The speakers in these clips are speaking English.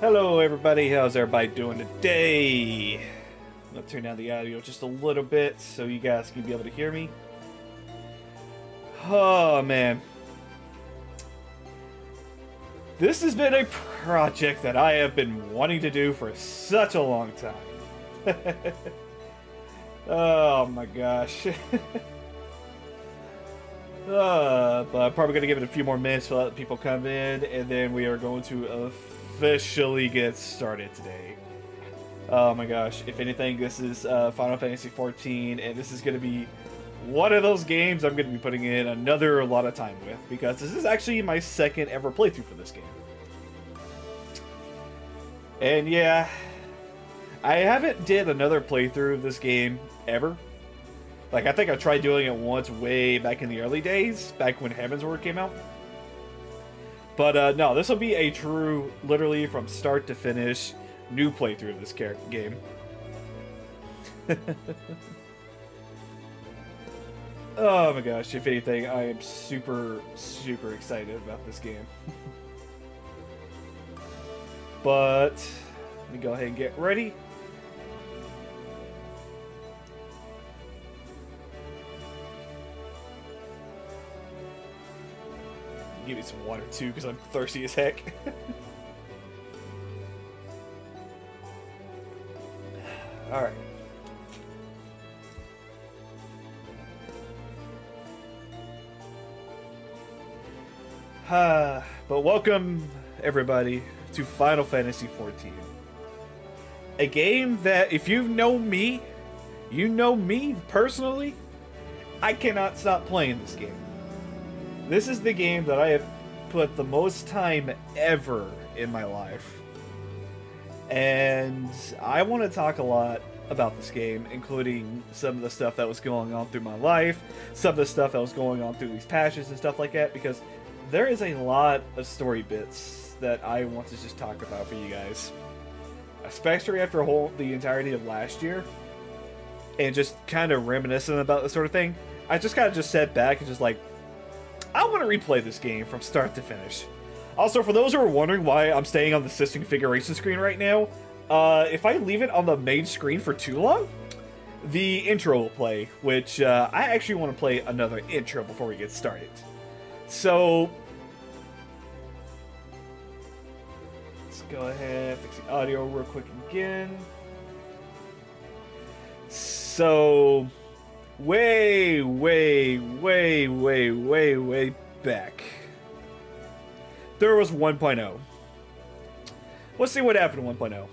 Hello everybody, how's everybody doing today? I'm gonna turn down the audio just a little bit so you guys can be able to hear me. Oh man. This has been a project that I have been wanting to do for such a long time. Oh my gosh. But I'm probably going to give it a few more minutes to let people come in, and then we are going to officially get started today. Oh my gosh, if anything, this is Final Fantasy XIV, and this is going to be one of those games I'm going to be putting in a lot of time with, because this is actually my second ever playthrough for this game. And yeah, I haven't did another playthrough of this game ever. Like, I think I tried doing it once way back in the early days, back when Heavensward came out. But no, this will be a true, literally from start to finish, new playthrough of this game. Oh my gosh, if anything, I am super, super excited about this game. But, let me go ahead and get ready. Give me some water too, because I'm thirsty as heck. Alright. But welcome, everybody, to Final Fantasy XIV. A game that, if you know me personally, I cannot stop playing this game. This is the game that I have put the most time ever in my life. And I want to talk a lot about this game, including some of the stuff that was going on through my life, some of the stuff that was going on through these patches and stuff like that, because there is a lot of story bits that I want to just talk about for you guys. Especially after the entirety of last year, and just kind of reminiscing about this sort of thing. I just kind of just sat back and just like, I want to replay this game from start to finish. Also, for those who are wondering why I'm staying on the system configuration screen right now, if I leave it on the main screen for too long, the intro will play, which I actually want to play another intro before we get started. So, let's go ahead, fix the audio real quick again. So, way back, there was 1.0. Let's see what happened in 1.0.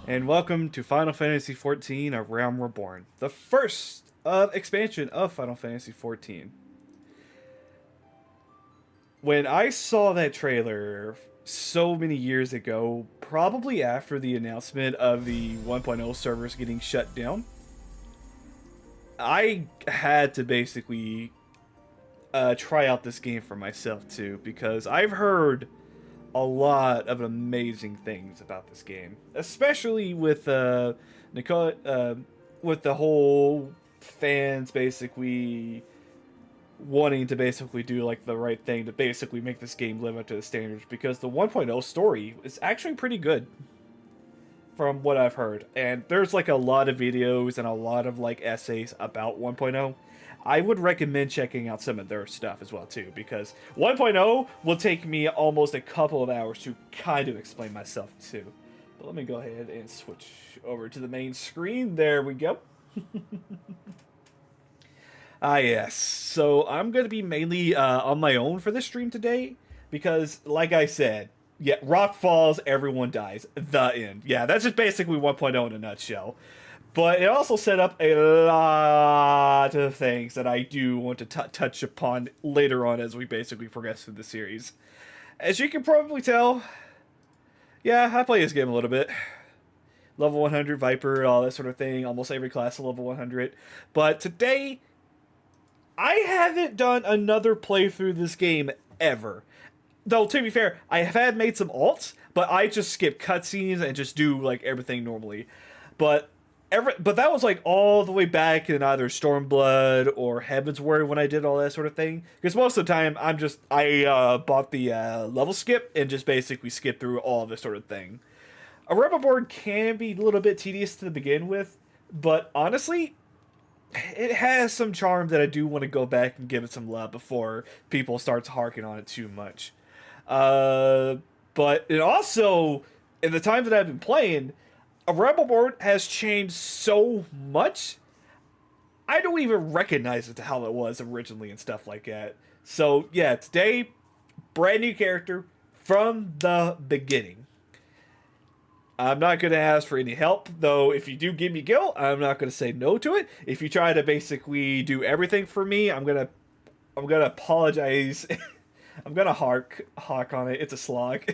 And welcome to Final Fantasy XIV: A Realm Reborn, the first expansion of Final Fantasy XIV. When I saw that trailer so many years ago, probably after the announcement of the 1.0 servers getting shut down, I had to basically try out this game for myself too, because I've heard a lot of amazing things about this game, especially with Nicole, with the whole fans basically wanting to basically do like the right thing to basically make this game live up to the standards, because the 1.0 story is actually pretty good from what I've heard. And there's like a lot of videos and a lot of like essays about 1.0. I would recommend checking out some of their stuff as well too, because 1.0 will take me almost a couple of hours to kind of explain myself too. But let me go ahead and switch over to the main screen. There we go. Yes. So I'm going to be mainly on my own for this stream today because, like I said, yeah, rock falls, everyone dies. The end. Yeah, that's just basically 1.0 in a nutshell. But it also set up a lot of things that I do want to touch upon later on as we basically progress through the series. As you can probably tell, yeah, I play this game a little bit. Level 100 Viper, all that sort of thing. Almost every class is level 100. But today, I haven't done another playthrough this game ever. Though, to be fair, I have made some alts, but I just skip cutscenes and just do like everything normally. But that was like all the way back in either Stormblood or Heavensward when I did all that sort of thing. Because most of the time, I bought the level skip and just basically skip through all this sort of thing. A rebel board can be a little bit tedious to begin with, but honestly, it has some charm that I do want to go back and give it some love before people start harking on it too much. Uh, but it also, in the time that I've been playing, a rebel board has changed so much, I don't even recognize it to how it was originally and stuff like that. So yeah, today, brand new character from the beginning. I'm not going to ask for any help, though. If you do give me guilt, I'm not going to say no to it. If you try to basically do everything for me, I'm gonna apologize. I'm gonna hark on it. It's a slog.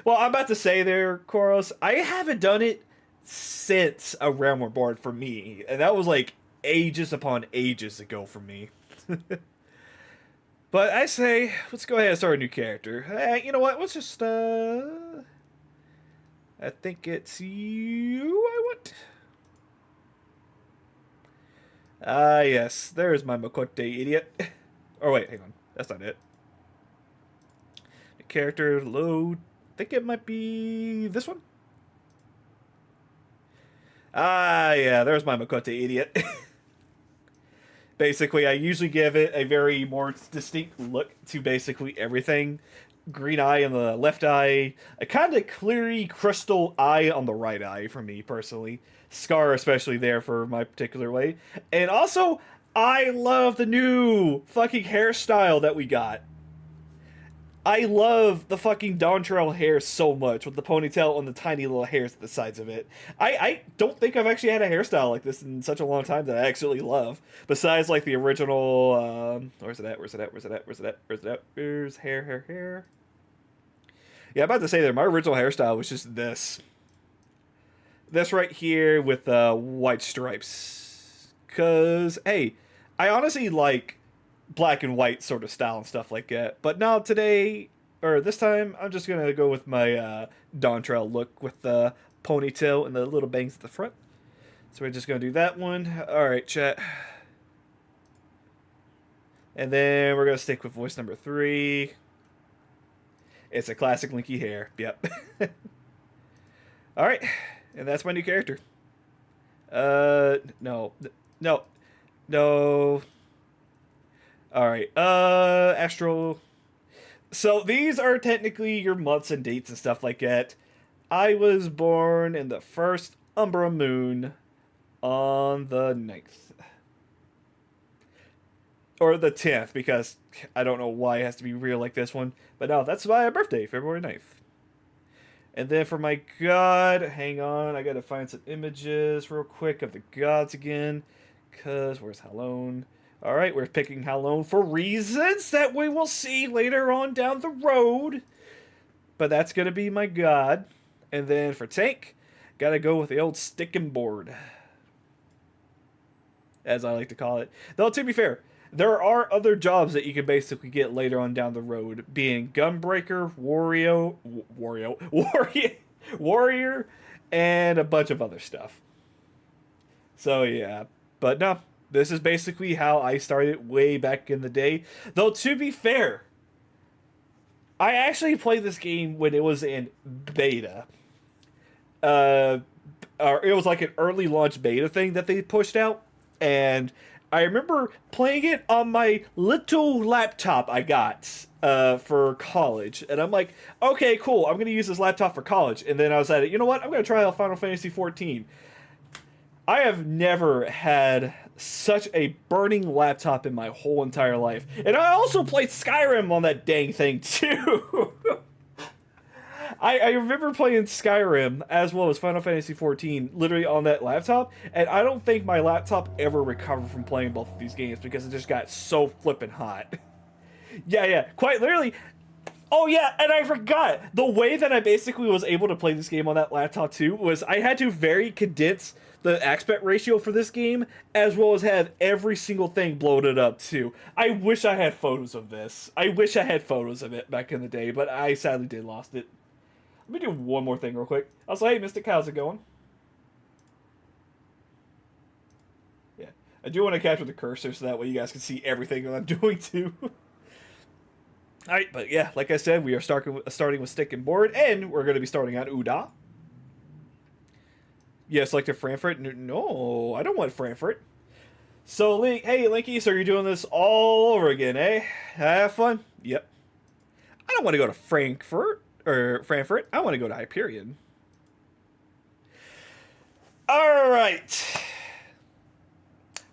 Well, I'm about to say there, Koros, I haven't done it since a Realm Reborn for me, and that was like ages upon ages ago for me. But I say, let's go ahead and start a new character. You know what? Let's just I think it's you I want. Yes, there's my Makote idiot. Oh wait, hang on. That's not it. The character load. I think it might be this one. Yeah, there's my Makote idiot. Basically, I usually give it a very more distinct look to basically everything. Green eye on the left eye, a kind of cleary crystal eye on the right eye for me personally. Scar especially there for my particular way. And also, I love the new fucking hairstyle that we got. I love the fucking Dawn Trail hair so much with the ponytail and the tiny little hairs at the sides of it. I don't think I've actually had a hairstyle like this in such a long time that I actually love. Besides like the original, where's it at? Where's hair? Yeah, I'm about to say there, my original hairstyle was just this. This right here with white stripes. Because, hey, I honestly like black and white sort of style and stuff like that. But now today, or this time, I'm just going to go with my Dawn Trail look with the ponytail and the little bangs at the front. So we're just going to do that one. Alright, chat. And then we're going to stick with voice number 3. It's a classic Linky hair. Yep. Alright. And that's my new character. No. Alright. Astral. So these are technically your months and dates and stuff like that. I was born in the first Umbra moon on the 9th. Or the 10th, because I don't know why it has to be real like this one. But no, that's my birthday, February 9th. And then for my god, hang on, I gotta find some images real quick of the gods again. Cause where's Halone? Alright, we're picking Halone for reasons that we will see later on down the road. But that's gonna be my god. And then for tank, gotta go with the old sticking board, as I like to call it. Though, to be fair, there are other jobs that you can basically get later on down the road, being Gunbreaker, Warrior, and a bunch of other stuff. So, yeah. But no, this is basically how I started way back in the day. Though, to be fair, I actually played this game when it was in beta. Or it was like an early launch beta thing that they pushed out. And I remember playing it on my little laptop I got for college. And I'm like, okay, cool, I'm going to use this laptop for college. And then I was at it, you know what, I'm going to try out Final Fantasy XIV. I have never had such a burning laptop in my whole entire life. And I also played Skyrim on that dang thing, too. I remember playing Skyrim as well as Final Fantasy XIV literally on that laptop, and I don't think my laptop ever recovered from playing both of these games because it just got so flippin' hot. Yeah, quite literally. Oh yeah, and I forgot, the way that I basically was able to play this game on that laptop too was I had to very condense the aspect ratio for this game, as well as have every single thing bloated up too. I wish I had photos of this. I wish I had photos of it back in the day, but I sadly did lost it. Let me do one more thing real quick. I was like, hey, Mystic, how's it going? Yeah. I do want to capture the cursor so that way you guys can see everything that I'm doing too. Alright, but yeah, like I said, we are starting with stick and board, and we're going to be starting on Uda. Yeah, selected Frankfurt. No, I don't want Frankfurt. So, Link, hey, Linky, so you're doing this all over again, eh? Have fun? Yep. I don't want to go to Frankfurt. Or Frankfurt. I want to go to Hyperion. Alright.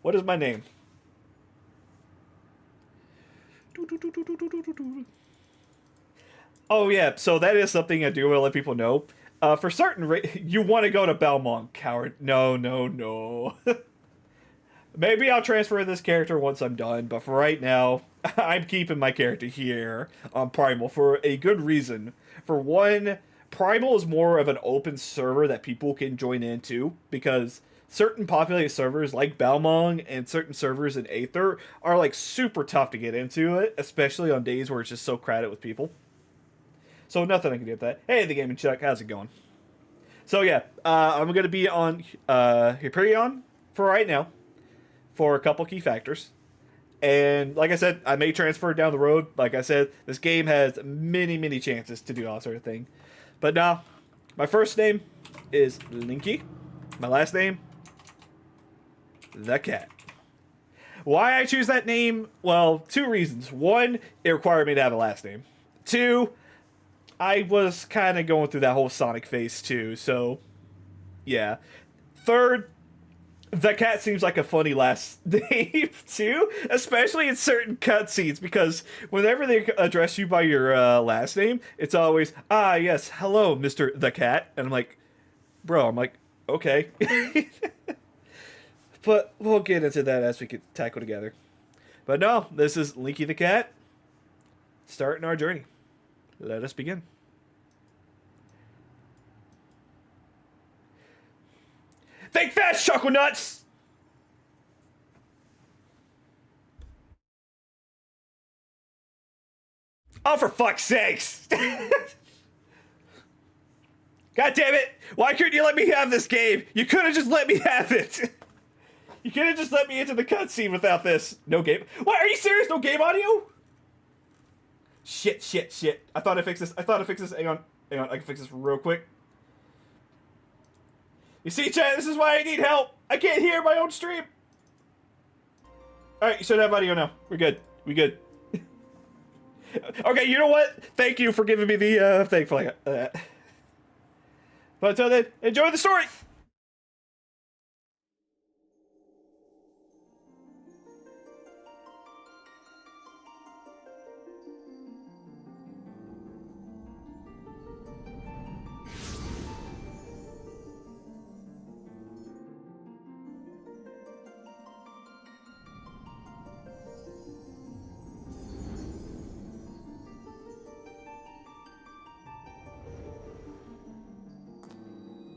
What is my name? Oh, yeah. So that is something I do want to let people know. For certain, you want to go to Belmont, coward. No. Maybe I'll transfer this character once I'm done, but for right now, I'm keeping my character here on Primal for a good reason. For one, Primal is more of an open server that people can join into, because certain populated servers like Balmong and certain servers in Aether are like super tough to get into it, especially on days where it's just so crowded with people. So nothing I can do with that. Hey, the Gaming Chuck, how's it going? So yeah, I'm going to be on Hyperion for right now for a couple key factors. And like I said, I may transfer down the road. Like I said, this game has many chances to do all sort of thing. But now, my first name is Linky. My last name, the Cat. Why I choose that name? Well, two reasons. One, it required me to have a last name. Two, I was kind of going through that whole Sonic phase too, so yeah. Third, the Cat seems like a funny last name too, especially in certain cutscenes, because whenever they address you by your last name, it's always, yes, hello, Mr. the Cat. And I'm like, bro, okay. But we'll get into that as we can tackle together. But no, this is Linky the Cat, starting our journey. Let us begin. Think fast, Choco Nuts! Oh, for fuck's sakes! God damn it! Why couldn't you let me have this game? You could have just let me have it! You could have just let me into the cutscene without this. No game. What? Are you serious? No game audio? Shit. I thought I fixed this. Hang on. I can fix this real quick. You see, chat, this is why I need help. I can't hear my own stream. Alright, you should have audio now. We're good. Okay, you know what? Thank you for giving me the thing for that. But until then, enjoy the story!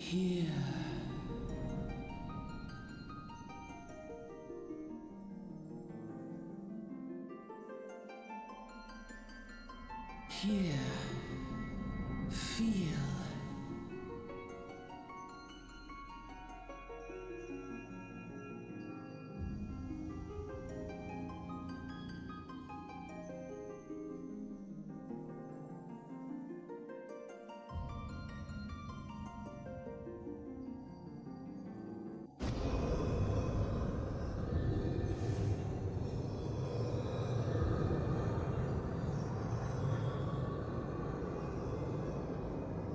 Here. Here. Feel.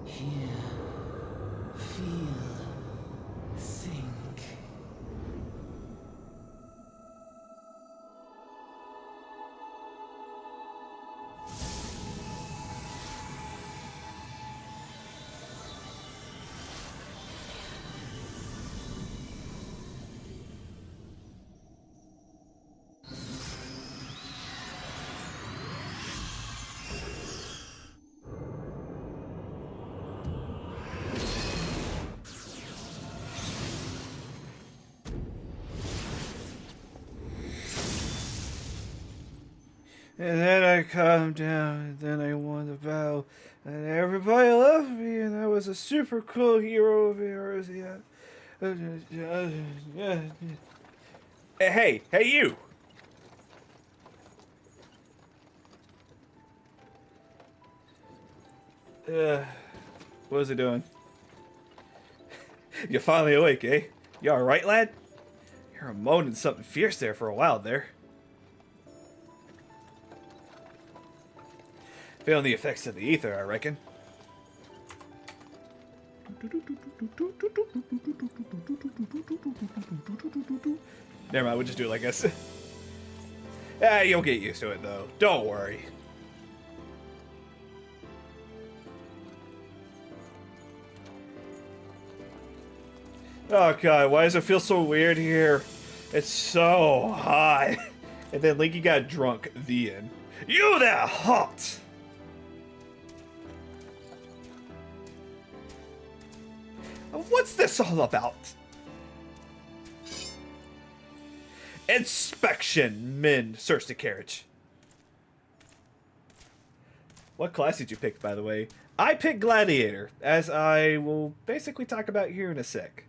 Hear, feel, think. And then I calmed down, and then I won the battle, and everybody loved me, and I was a super cool hero of heroes. Yeah. Hey, you! What is it doing? You're finally awake, eh? You alright, lad? You were moaning something fierce there for a while there. Feeling the effects of the ether, I reckon. Never mind, we'll just do it like this. You'll get used to it, though. Don't worry. Oh god, why does it feel so weird here? It's so hot. And then Linky got drunk. The end. You there, hot! What's this all about? Inspection. Men, search the carriage. What class did you pick, by the way? I picked Gladiator, as I will basically talk about here in a sec.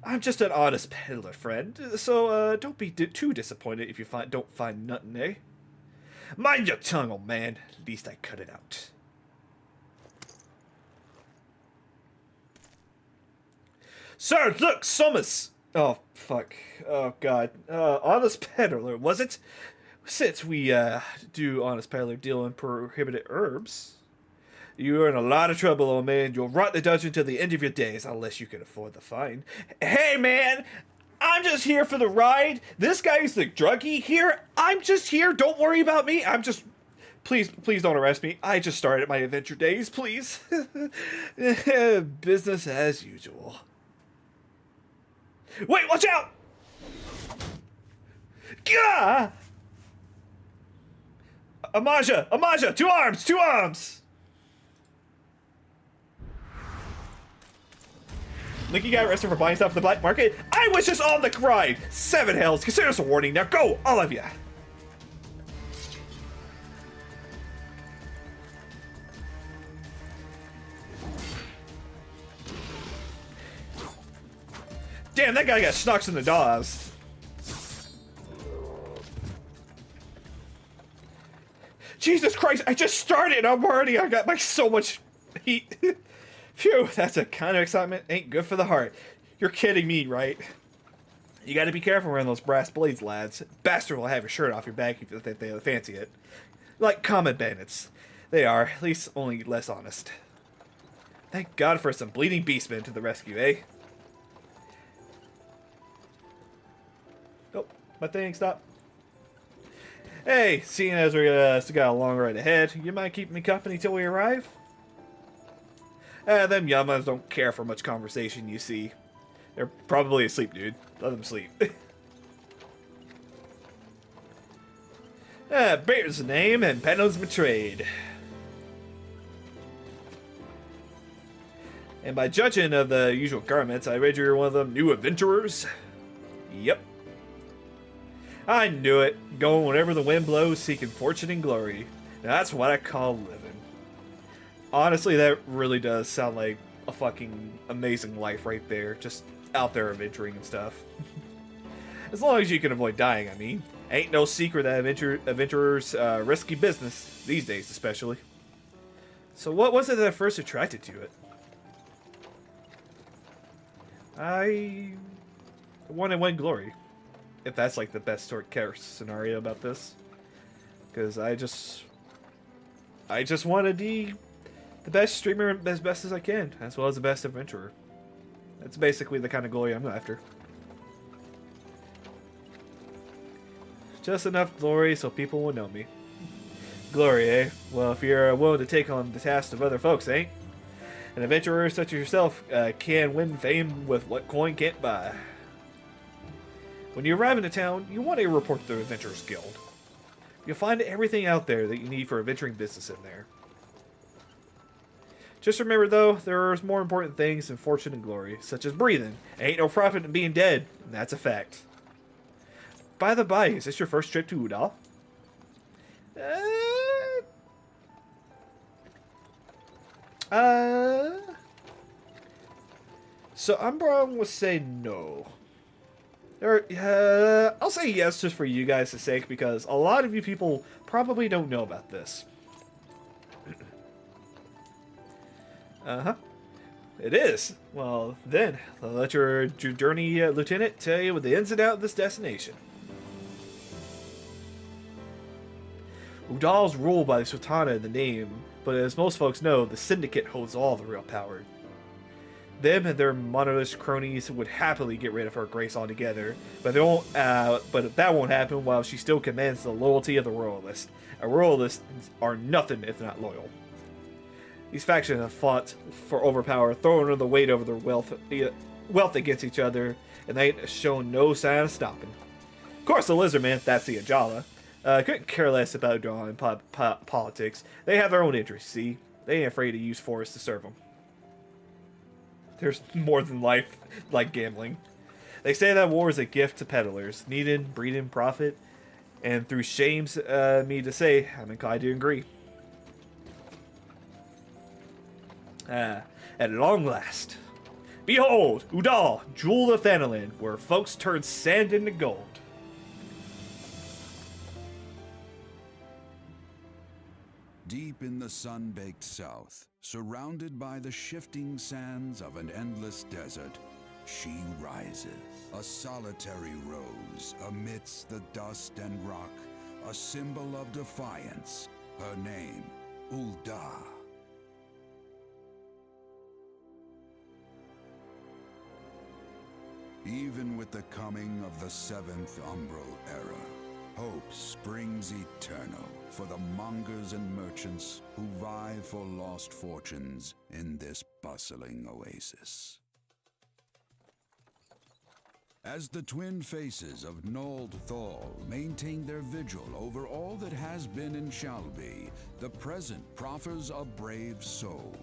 I'm just an honest peddler, friend, so don't be too disappointed if you don't find nothing, eh? Mind your tongue, old man. At least I cut it out. Sir, look, Summers! Oh, fuck. Oh, God. Honest Peddler, was it? Since we, do Honest Peddler deal in prohibited herbs, you are in a lot of trouble, old man. You'll rot the dungeon till the end of your days, unless you can afford the fine. Hey, man! I'm just here for the ride. This guy's the druggie here. I'm just here. Don't worry about me. I'm just... Please don't arrest me. I just started my adventure days, please. Business as usual. Wait, watch out! Gah! Amaja, two arms! Linky got arrested for buying stuff at the black market. I was just on the ride. 7 hells. Consider this a warning. Now go, all of you. Damn, that guy got snocks in the jaws. Jesus Christ, I just started. I got like so much heat. Phew, that's a kind of excitement. Ain't good for the heart. You're kidding me, right? You gotta be careful around those brass blades, lads. Bastard will have your shirt off your back if they fancy it. Like common bandits. They are, at least only less honest. Thank God for some bleeding beastmen to the rescue, eh? Oh, my thing stopped. Hey, seeing as we still got a long ride ahead, you mind keeping me company till we arrive? Them Yamas don't care for much conversation, you see. They're probably asleep, dude. Let them sleep. Bear's the name, and Penno's betrayed. And by judging of the usual garments, I wager you're one of them new adventurers. Yep. I knew it. Going wherever the wind blows, seeking fortune and glory. Now that's what I call living. Honestly, that really does sound like a fucking amazing life right there. Just out there adventuring and stuff. As long as you can avoid dying, I mean. Ain't no secret that adventurers risky business, these days especially. So what was it that first attracted to it? I wanted to win glory. If that's like the best sort of scenario about this. Because I just want to be the best streamer as best as I can, as well as the best adventurer. That's basically the kind of glory I'm after. Just enough glory so people will know me. Glory, eh? Well, if you're willing to take on the task of other folks, ain't? An adventurer such as yourself can win fame with what coin can't buy. When you arrive in a town, you want to report to the Adventurers Guild. You'll find everything out there that you need for adventuring business in there. Just remember, though, there's more important things than fortune and glory, such as breathing. Ain't no profit in being dead, and that's a fact. By the by, is this your first trip to Udall? So I'm going to say no. I'll say yes just for you guys' sake, because a lot of you people probably don't know about this. Uh-huh. It is. Well, then, I'll let your journey lieutenant tell you the ins and outs of this destination. Udall's ruled by the Sultana in the name, but as most folks know, the Syndicate holds all the real power. Them and their monolith cronies would happily get rid of her grace altogether, but they won't. But that won't happen while she still commands the loyalty of the Royalists. A Royalists are nothing if not loyal. These factions have fought for overpower, throwing the weight over their wealth against each other, and they ain't shown no sign of stopping. Of course, the Lizardmen, that's the Ajala, couldn't care less about drawing politics. They have their own interests, see? They ain't afraid to use force to serve them. There's more than life like gambling. They say that war is a gift to peddlers, needed, breeding, profit, and through shames me to say, I'm inclined to agree. At long last. Behold, Udall, jewel of Thanalan, where folks turn sand into gold. Deep in the sun-baked south, surrounded by the shifting sands of an endless desert, she rises. A solitary rose amidst the dust and rock, a symbol of defiance. Her name, Ulda. Even with the coming of the seventh umbral era, hope springs eternal for the mongers and merchants who vie for lost fortunes in this bustling oasis. As the twin faces of Nold Thal maintain their vigil over all that has been and shall be, the present proffers a brave soul.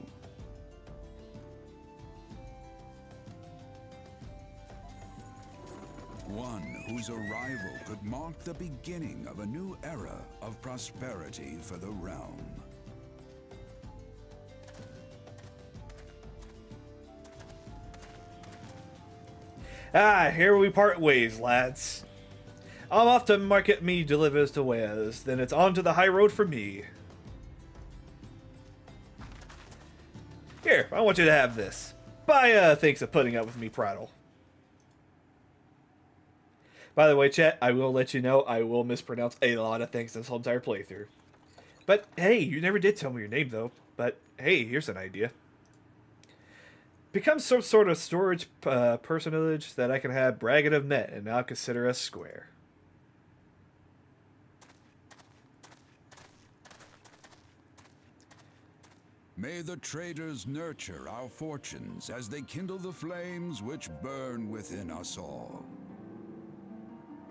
One whose arrival could mark the beginning of a new era of prosperity for the realm. Here we part ways, lads. I'm off to market me delivers to wares, then it's on to the high road for me. Here, I want you to have this. Bye, thanks for putting up with me, prattle. By the way, chat, I will let you know I will mispronounce a lot of things this whole entire playthrough. But hey, you never did tell me your name though. But hey, here's an idea. Become some sort of storage personage that I can have bragging of met, and I'll consider us square. May the traders nurture our fortunes as they kindle the flames which burn within us all.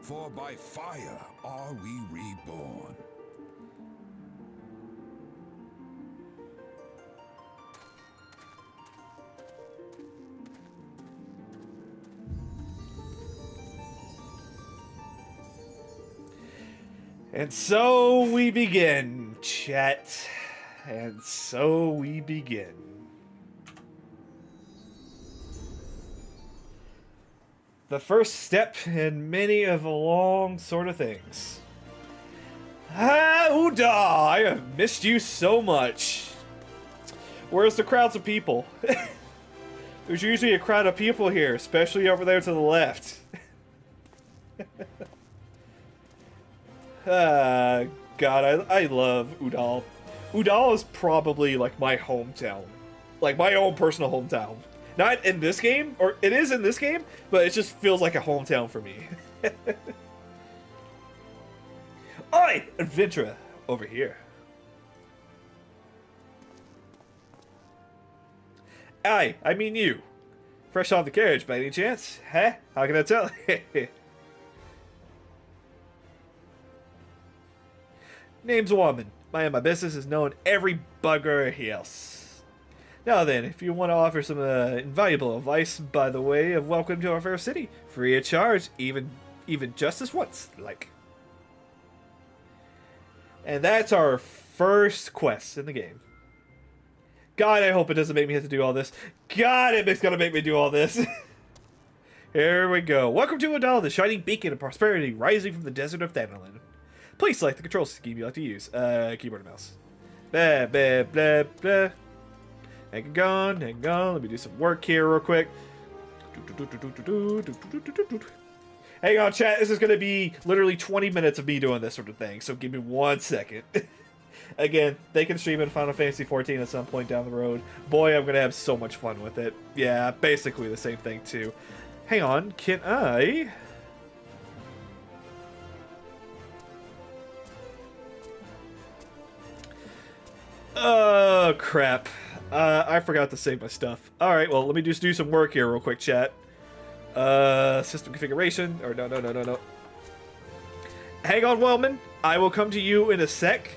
For by fire are we reborn. And so we begin, chat. And so we begin. The first step in many of a long sort of things. Ah, Uda, I have missed you so much. Where's the crowds of people? There's usually a crowd of people here, especially over there to the left. God, I love Udall. Udall is probably like my hometown. Like my own personal hometown. Not in this game, or it is in this game, but it just feels like a hometown for me. Oi, adventurer, over here. Aye, I mean you. Fresh off the carriage, by any chance? Huh? How can I tell? Name's Woman. My business is known every bugger else. Now then, if you want to offer some invaluable advice by the way of welcome to our fair city, free of charge, even just this once, like. And that's our first quest in the game. God, I hope it doesn't make me have to do all this. God, it's gonna make me do all this. Here we go. Welcome to Adal, the shining beacon of prosperity rising from the desert of Thanalan. Please select the control scheme you like to use. Keyboard and mouse. Blah, blah, blah, blah. Hang on. Let me do some work here real quick. Hang on, chat. This is going to be literally 20 minutes of me doing this sort of thing, so give me 1 second. Again, they can stream in Final Fantasy XIV at some point down the road. Boy, I'm going to have so much fun with it. Yeah, basically the same thing, too. Hang on. Can I... Oh, crap. I forgot to save my stuff. Alright, well, let me just do some work here real quick, chat. System configuration. Or no. Hang on, Wellman. I will come to you in a sec.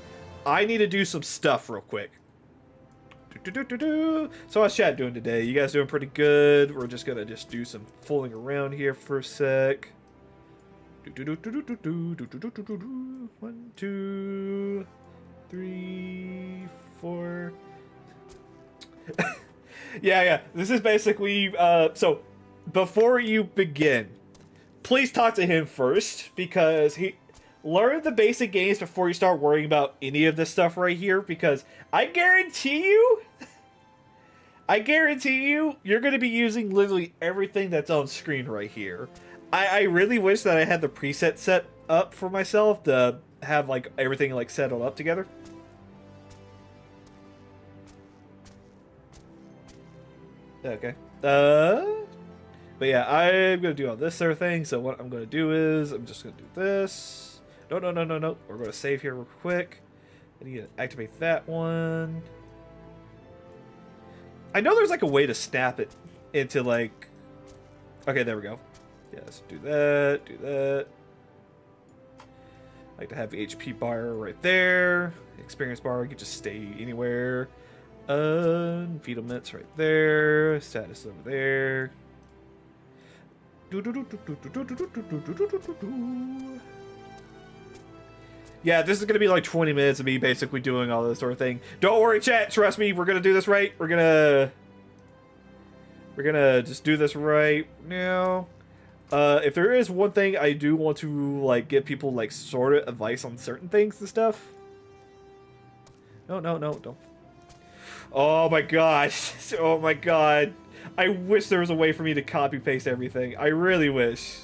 I need to do some stuff real quick. So how's chat doing today? You guys doing pretty good? We're just gonna do some fooling around here for a sec. 1, 2, 3, 4. yeah. This is basically so before you begin, please talk to him first because he learn the basic games before you start worrying about any of this stuff right here because I guarantee you you're going to be using literally everything that's on screen right here. I really wish that I had the preset set up for myself to have like everything like settled up together. Okay. But yeah, I'm gonna do all this sort of thing. So what I'm gonna do is I'm just gonna do this. No. We're gonna save here real quick. I need to activate that one. I know there's like a way to snap it into like. Okay, there we go. Yes, do that. I like to have the HP bar right there. Experience bar, you can just stay anywhere. Feedlements right there. Status over there. Yeah, this is gonna be like 20 minutes of me basically doing all this sort of thing. Don't worry, chat. Trust me, we're gonna do this right. We're gonna just do this right now. If there is one thing I do want to like give people like sort of advice on certain things and stuff. No, don't. Oh my god. Oh my god. I wish there was a way for me to copy paste everything. I really wish.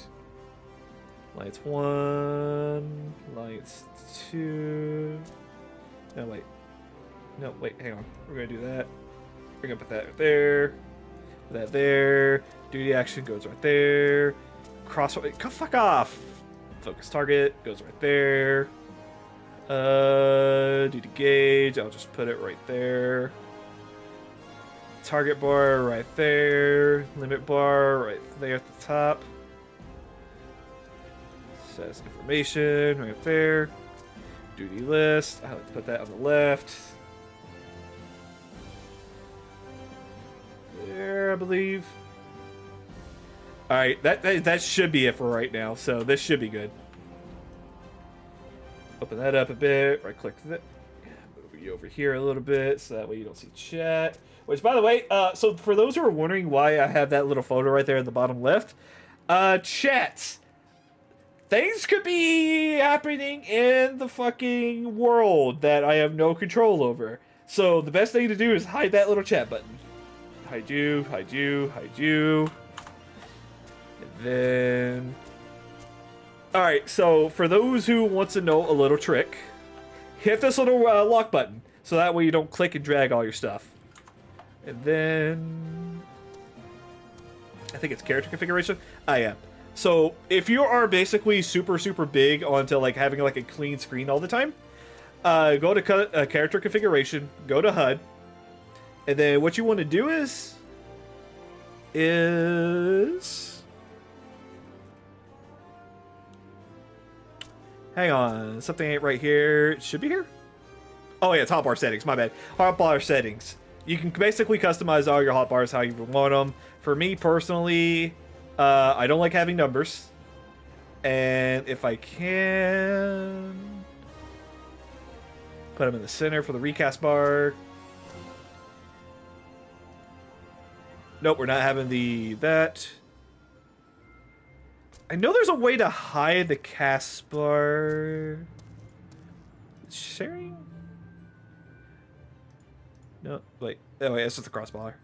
Lights 1, lights 2. No, wait, hang on. We're gonna do that. We're gonna put that right there. Put that there. Duty action goes right there. Crossfire. Fuck off. Focus target goes right there. Duty gauge. I'll just put it right there. Target bar right there. Limit bar right there at the top. Status information right there. Duty list. I like to put that on the left. There, I believe. Alright, that should be it for right now, so this should be good. Open that up a bit. Right click that. Move you over here a little bit so that way you don't see chat. Which, by the way, so for those who are wondering why I have that little photo right there in the bottom left, chat. Things could be happening in the fucking world that I have no control over. So the best thing to do is hide that little chat button. Hide you, hide you, hide you. And then... Alright, so for those who want to know a little trick, hit this little lock button. So that way you don't click and drag all your stuff. And then... I think it's character configuration. Yeah. So if you are basically super, super big onto like having like a clean screen all the time, go to character configuration, go to HUD, and then what you want to do is hang on, something ain't right here. It should be here. Oh yeah, it's hotbar settings. My bad. Hotbar settings. You can basically customize all your hotbars how you want them. For me personally, I don't like having numbers, and if I can put them in the center for the recast bar. Nope, we're not having that. I know there's a way to hide the cast bar. Sharing? No, wait. Oh wait, it's just the crossbar.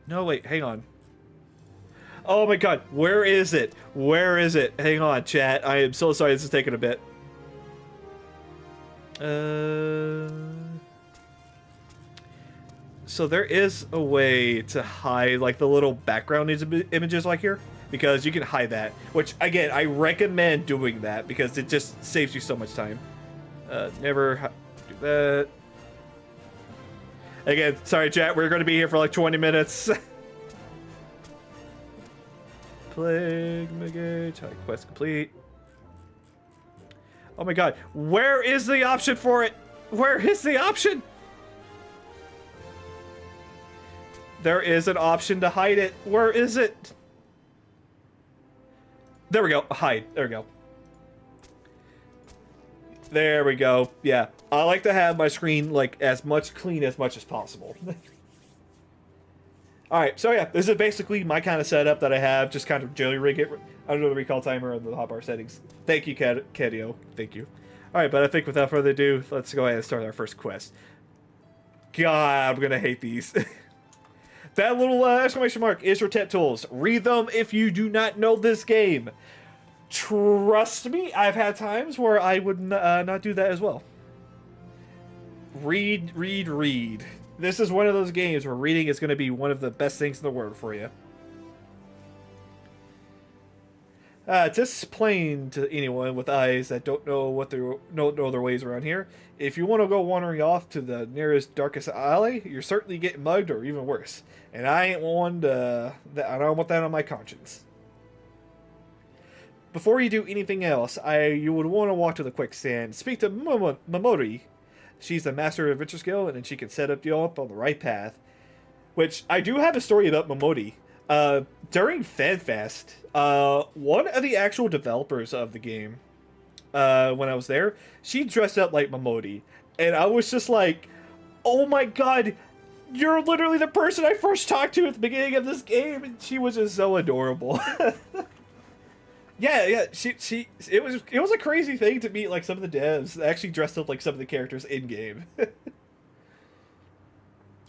No, wait, hang on. Oh my god, where is it? Where is it? Hang on, chat. I am so sorry, this is taking a bit. So there is a way to hide like the little background images like here, because you can hide that, which again, I recommend doing that because it just saves you so much time. Never do that. Again, sorry chat, we're going to be here for like 20 minutes. Plague Megate, quest complete. Oh my god, where is the option for it? Where is the option? There is an option to hide it. Where is it? There we go. Hide. There we go. There we go. Yeah. I like to have my screen like as much clean as much as possible. Alright, so yeah, this is basically my kind of setup that I have. Just kind of jelly rig it under the recall timer and the hotbar settings. Thank you, Cadio. Thank you. Alright, but I think without further ado, let's go ahead and start our first quest. God, I'm gonna hate these. That little exclamation mark is your tech tools. Read them if you do not know this game. Trust me, I've had times where I would not do that as well. Read, read, read. This is one of those games where reading is going to be one of the best things in the world for you. Just plain to anyone with eyes that don't know their ways around here. If you want to go wandering off to the nearest darkest alley, you're certainly getting mugged or even worse. And I ain't one I don't want that on my conscience. Before you do anything else, you would want to walk to the quicksand, speak to Momori. She's a master of adventure skill, and then she can set you up on the right path. Which, I do have a story about Momori. During FanFest, one of the actual developers of the game, when I was there, she dressed up like Momori. And I was just like, oh my god, you're literally the person I first talked to at the beginning of this game, and she was just so adorable. Yeah, it was a crazy thing to meet like some of the devs that actually dressed up like some of the characters in game.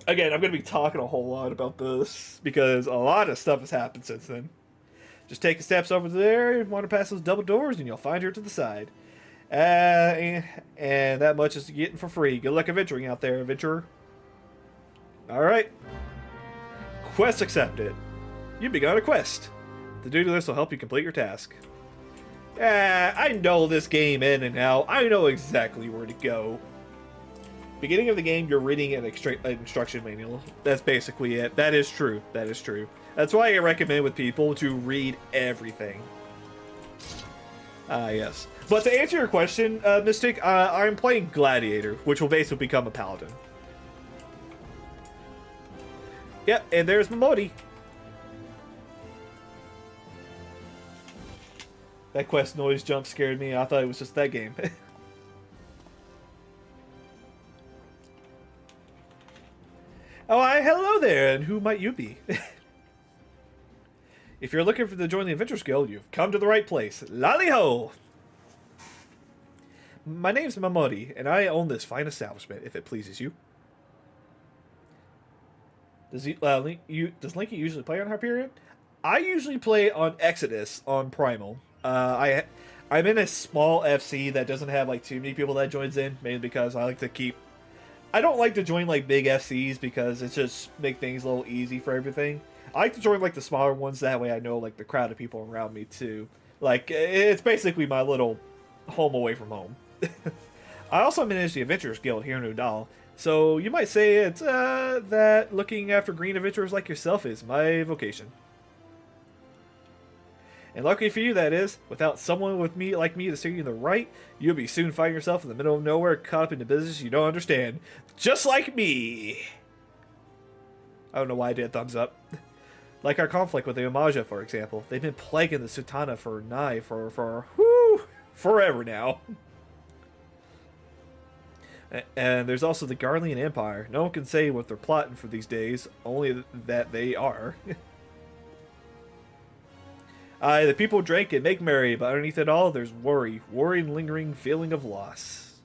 Again, I'm gonna be talking a whole lot about this because a lot of stuff has happened since then. Just take the steps over there and wander past those double doors, and you'll find her to the side. And that much is getting for free. Good luck adventuring out there, adventurer. All right. Quest accepted. You've begun a quest. The duty list will help you complete your task. I know this game in and out. I know exactly where to go. Beginning of the game, you're reading an instruction manual. That's basically it. That is true. That is true. That's why I recommend with people to read everything. Yes. But to answer your question, Mystic, I'm playing Gladiator, which will basically become a paladin. Yep, and there's Momori. That quest noise jump scared me. I thought it was just that game. Oh, hello there, and who might you be? If you're looking to join the Adventurers Guild, you've come to the right place. Lally-ho! My name's Mamori, and I own this fine establishment, if it pleases you. Does Linky usually play on Hyperion? I usually play on Exodus on Primal. I'm in a small FC that doesn't have like too many people that joins in, mainly because I like to keep. I don't like to join like big FCs because it just make things a little easy for everything. I like to join like the smaller ones, that way I know like the crowd of people around me too. Like it's basically my little home away from home. I also manage the Adventurers Guild here in Udall, so you might say it's that looking after green adventurers like yourself is my vocation. And lucky for you, that is. Without someone with me like me to steer you in the right, you'll be soon finding yourself in the middle of nowhere, caught up in the business you don't understand. Just like me! I don't know why I did thumbs up. Like our conflict with the Umaja, for example. They've been plaguing the Sultana for forever now. And there's also the Garlean Empire. No one can say what they're plotting for these days, only that they are. The people drink and make merry, but underneath it all, there's worry and lingering feeling of loss.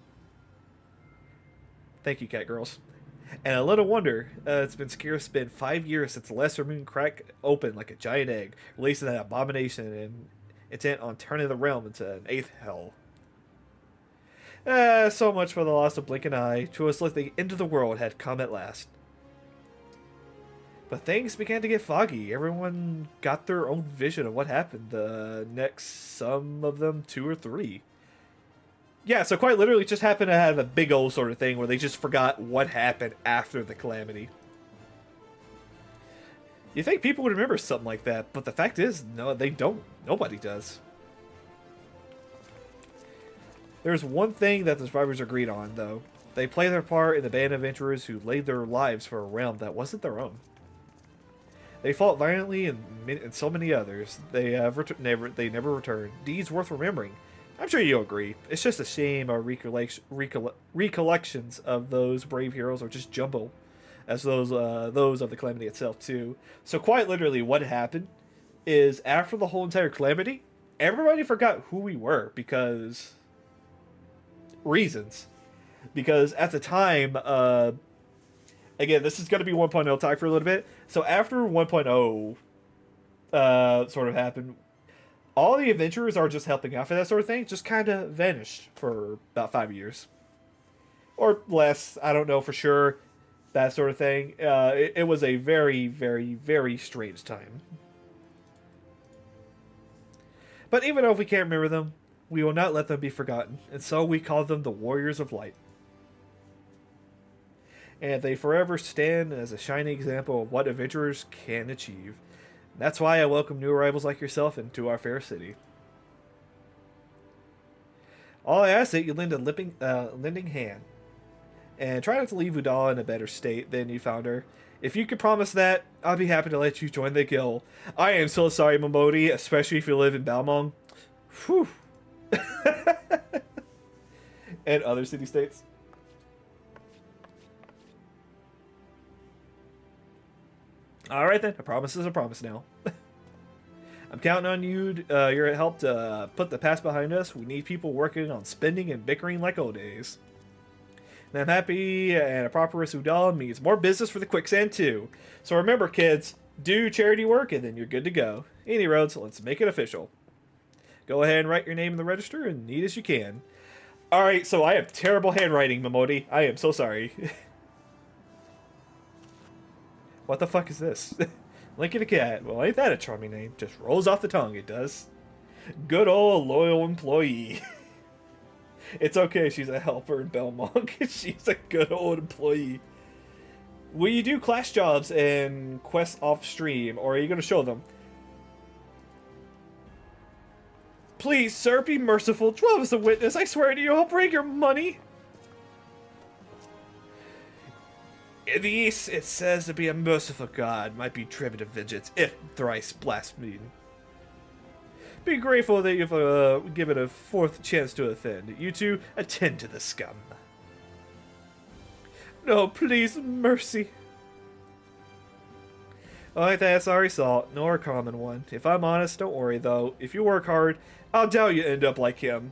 Thank you, cat girls. And a little wonder, it's been 5 years since the Lesser Moon cracked open like a giant egg, releasing that abomination and intent on turning the realm into an eighth hell. So much for the loss of Blink and Eye. To us like the end of the world had come at last. But things began to get foggy. Everyone got their own vision of what happened. The next, some of them 2 or 3. Yeah, so quite literally just happened to have a big old sort of thing where they just forgot what happened after the calamity. You think people would remember something like that, but the fact is, no, they don't. Nobody does. There's one thing that the survivors agreed on, though. They played their part in the band of adventurers who laid their lives for a realm that wasn't their own. They fought violently and so many others. They never returned. Deeds worth remembering. I'm sure you'll agree. It's just a shame our recollections of those brave heroes are just jumbo, as those of the calamity itself too. So quite literally, what happened is after the whole entire calamity, everybody forgot who we were because reasons. Because at the time, again, this is going to be 1.0 talk for a little bit. So after 1.0 sort of happened, all the adventurers are just helping out for that sort of thing just kind of vanished for about 5 years. Or less, I don't know for sure, that sort of thing. It was a very, very, very strange time. But even though we can't remember them, we will not let them be forgotten, and so we call them the Warriors of Light. And they forever stand as a shining example of what adventurers can achieve. That's why I welcome new arrivals like yourself into our fair city. All I ask is that you lend a lending hand, and try not to leave Udala in a better state than you found her. If you could promise that, I'll be happy to let you join the guild. I am so sorry, Momodi, especially if you live in Balmong. Whew. And other city-states. Alright then, a promise is a promise now. I'm counting on you, your help to put the past behind us. We need people working on spending and bickering like old days. And I'm happy, and a prosperous Udall means more business for the quicksand too. So remember kids, do charity work and then you're good to go. Any roads, let's make it official. Go ahead and write your name in the register and neat as you can. Alright, so I have terrible handwriting, Momodi. I am so sorry. What the fuck is this? Lincoln a Cat. Well, ain't that a charming name? Just rolls off the tongue, it does. Good old loyal employee. It's okay, she's a helper in Belmont. She's a good old employee. Will you do class jobs and quests off stream, or are you going to show them? Please, sir, be merciful. 12 is a witness. I swear to you, I'll bring your money. In the East, it says to be a merciful god might be driven to vengeance if thrice blasphemed. Be grateful that you've given a fourth chance to offend. You two, attend to the scum. No, please, mercy. Oh, that's sorry, Salt. Nor a common one. If I'm honest, don't worry, though. If you work hard, I'll doubt you end up like him.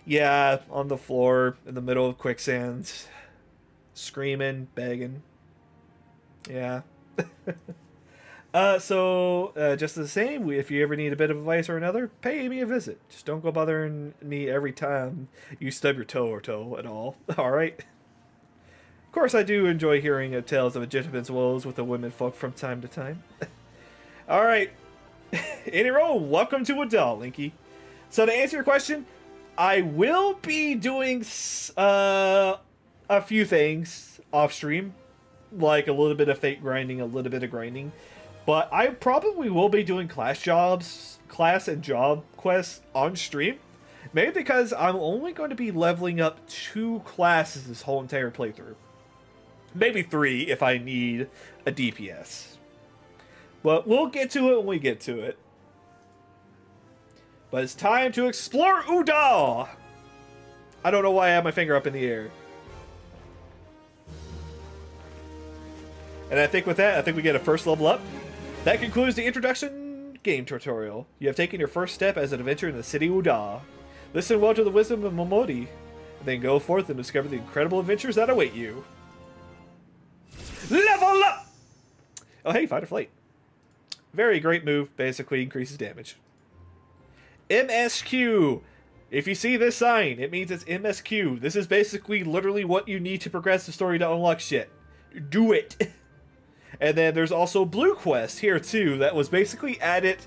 Yeah, on the floor, in the middle of quicksands. Screaming, begging. Yeah. Just the same, if you ever need a bit of advice or another, pay me a visit. Just don't go bothering me every time you stub your toe or toe at all. Alright? Of course, I do enjoy hearing tales of a gentleman's woes with the women folk from time to time. Alright. Any roll, welcome to Adele, Linky. So to answer your question, I will be doing a few things off stream. Like a little bit of fate grinding, a little bit of grinding. But I probably will be doing class and job quests on stream. Maybe because I'm only going to be leveling up 2 classes this whole entire playthrough. Maybe 3 if I need a DPS. But we'll get to it when we get to it. But it's time to explore Udal! I don't know why I have my finger up in the air. And I think with that, we get a first level up. That concludes the introduction game tutorial. You have taken your first step as an adventurer in the city Uda. Listen well to the wisdom of Momodi, and then go forth and discover the incredible adventures that await you. Level up! Oh hey, fight or flight. Very great move, basically increases damage. MSQ. If you see this sign, it means it's MSQ. This is basically literally what you need to progress the story to unlock shit. Do it! And then there's also Blue Quest here too, that was basically added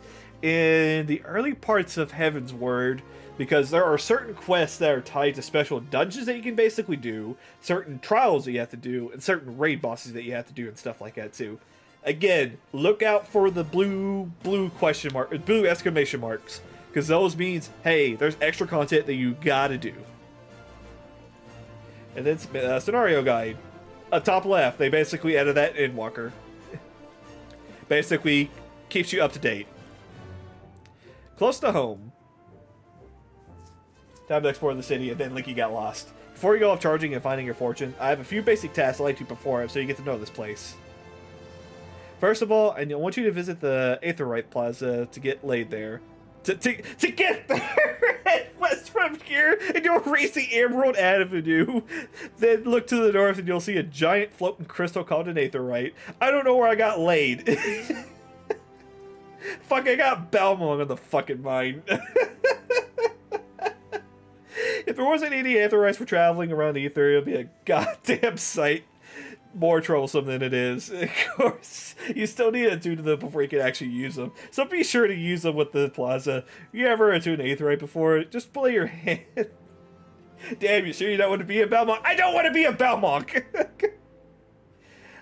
in the early parts of Heaven's Word, because there are certain quests that are tied to special dungeons that you can basically do, certain trials that you have to do, and certain raid bosses that you have to do and stuff like that too. Again, look out for the blue question mark, blue exclamation marks, because those means, hey, there's extra content that you gotta do. And then scenario guide. Top left, they basically added that in Walker. Basically, keeps you up to date. Close to home. Time to explore the city, and then Linky got lost. Before you go off charging and finding your fortune, I have a few basic tasks I'd like to perform so you get to know this place. First of all, I want you to visit the Aetherite Plaza to get laid there. To get there! West from here, and you'll reach the Emerald Avenue. Then look to the north, and you'll see a giant floating crystal called an Aetherite. I don't know where I got laid. Fuck, I got Balmong on the fucking mind. If there wasn't any Aetherites for traveling around the ether, it'd be a goddamn sight more troublesome than it is. Of course, you still need to attune to them before you can actually use them. So be sure to use them with the plaza. You ever attuned to Aetherite before? Just play your hand. Damn, you sure you don't want to be a Balmong? I don't want to be a Balmong!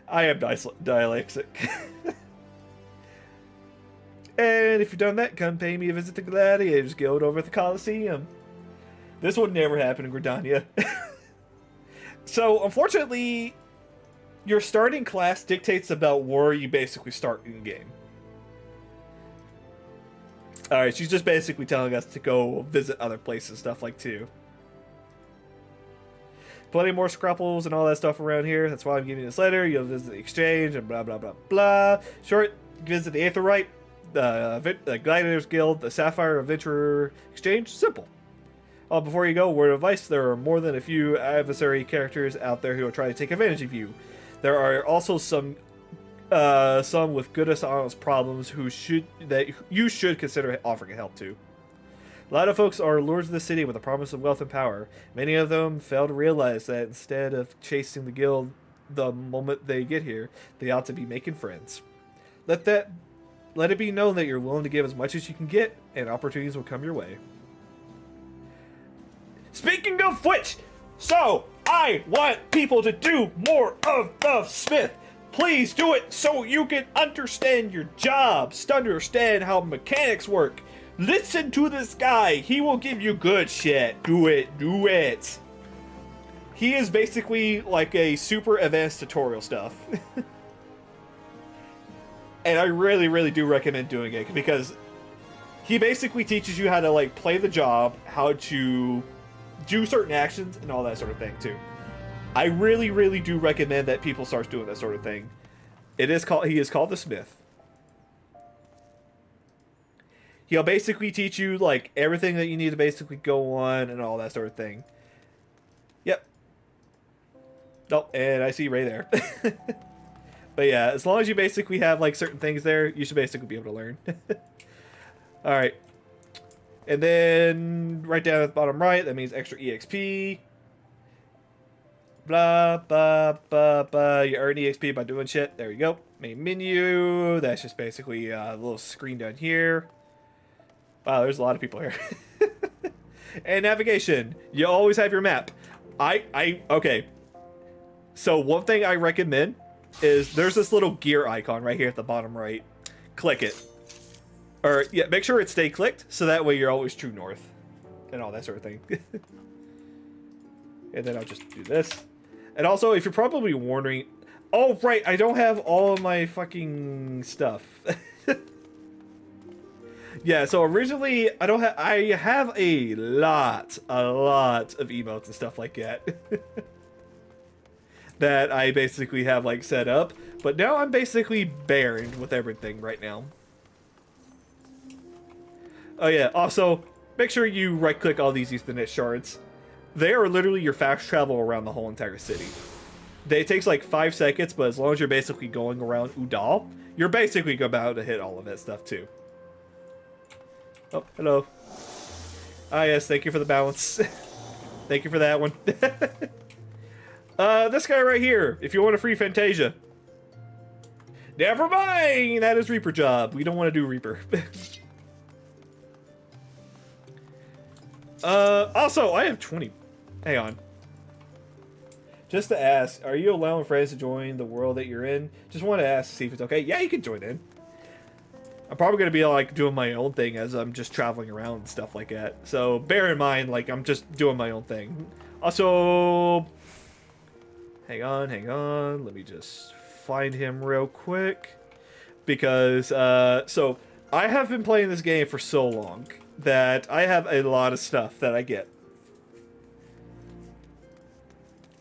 I am dyslexic. And if you've done that, come pay me a visit to Gladiators Guild over at the Coliseum. This would never happen in Gridania. So, unfortunately, your starting class dictates about where you basically start in the game. Alright, she's just basically telling us to go visit other places and stuff like too. Plenty more scruples and all that stuff around here. That's why I'm giving you this letter. You'll visit the exchange and blah blah blah blah. Short, visit the Aetherite, the Gladiators Guild, the Sapphire Adventurer Exchange. Simple. Before you go, word of advice, there are more than a few adversary characters out there who will try to take advantage of you. There are also some with good and honest problems that you should consider offering help to. A lot of folks are lords of the city with the promise of wealth and power. Many of them fail to realize that instead of chasing the guild the moment they get here, they ought to be making friends. Let it be known that you're willing to give as much as you can get, and opportunities will come your way. Speaking of which, so I want people to do more of the Smith. Please do it so you can understand your jobs, to understand how mechanics work. Listen to this guy. He will give you good shit. Do it. Do it. He is basically like a super advanced tutorial stuff. And I really, really do recommend doing it because he basically teaches you how to like play the job, how to do certain actions and all that sort of thing too. I really, really do recommend that people start doing that sort of thing. He is called the Smith. He'll basically teach you like everything that you need to basically go on and all that sort of thing. Yep. Oh, and I see Ray there. But yeah, as long as you basically have like certain things there, you should basically be able to learn. All right. And then right down at the bottom right, that means extra EXP. Blah, blah, blah, blah. You earn EXP by doing shit. There you go. Main menu. That's just basically a little screen down here. Wow, there's a lot of people here. And navigation. You always have your map. Okay. So one thing I recommend is there's this little gear icon right here at the bottom right. Click it. Or, yeah, make sure it stay clicked, so that way you're always true north. And all that sort of thing. And then I'll just do this. And also, if you're probably wondering... Oh, right, I don't have all of my fucking stuff. Yeah, so originally, I have a lot of emotes and stuff like that. That I basically have, like, set up. But now I'm basically barren with everything right now. Oh yeah, also, make sure you right-click all these Ethernet shards. They are literally your fast travel around the whole entire city. It takes like 5 seconds, but as long as you're basically going around Udall, you're basically about to hit all of that stuff too. Oh, hello. Ah yes, thank you for the balance. Thank you for that one. This guy right here, if you want a free Fantasia. Never mind! That is Reaper job. We don't want to do Reaper. Also, I have 20. Hang on. Just to ask, are you allowing friends to join the world that you're in? Just want to ask to see if it's okay. Yeah, you can join in. I'm probably going to be, like, doing my own thing as I'm just traveling around and stuff like that. So, bear in mind, like, I'm just doing my own thing. Also... Hang on. Let me just find him real quick. Because, so, I have been playing this game for so long that I have a lot of stuff that I get.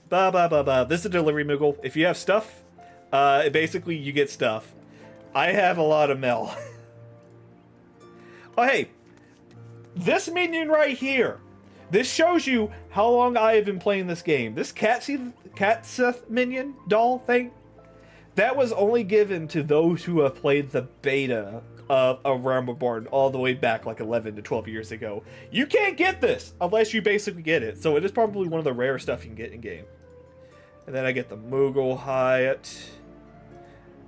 This is a delivery Moogle. If you have stuff, basically you get stuff. I have a lot of mail. Oh, hey. This minion right here. This shows you how long I have been playing this game. This Catseth minion doll thing, that was only given to those who have played the beta of Realm Reborn all the way back like 11 to 12 years ago. You can't get this unless you basically get it. So it is probably one of the rare stuff you can get in game. And then I get the Moogle Hyatt.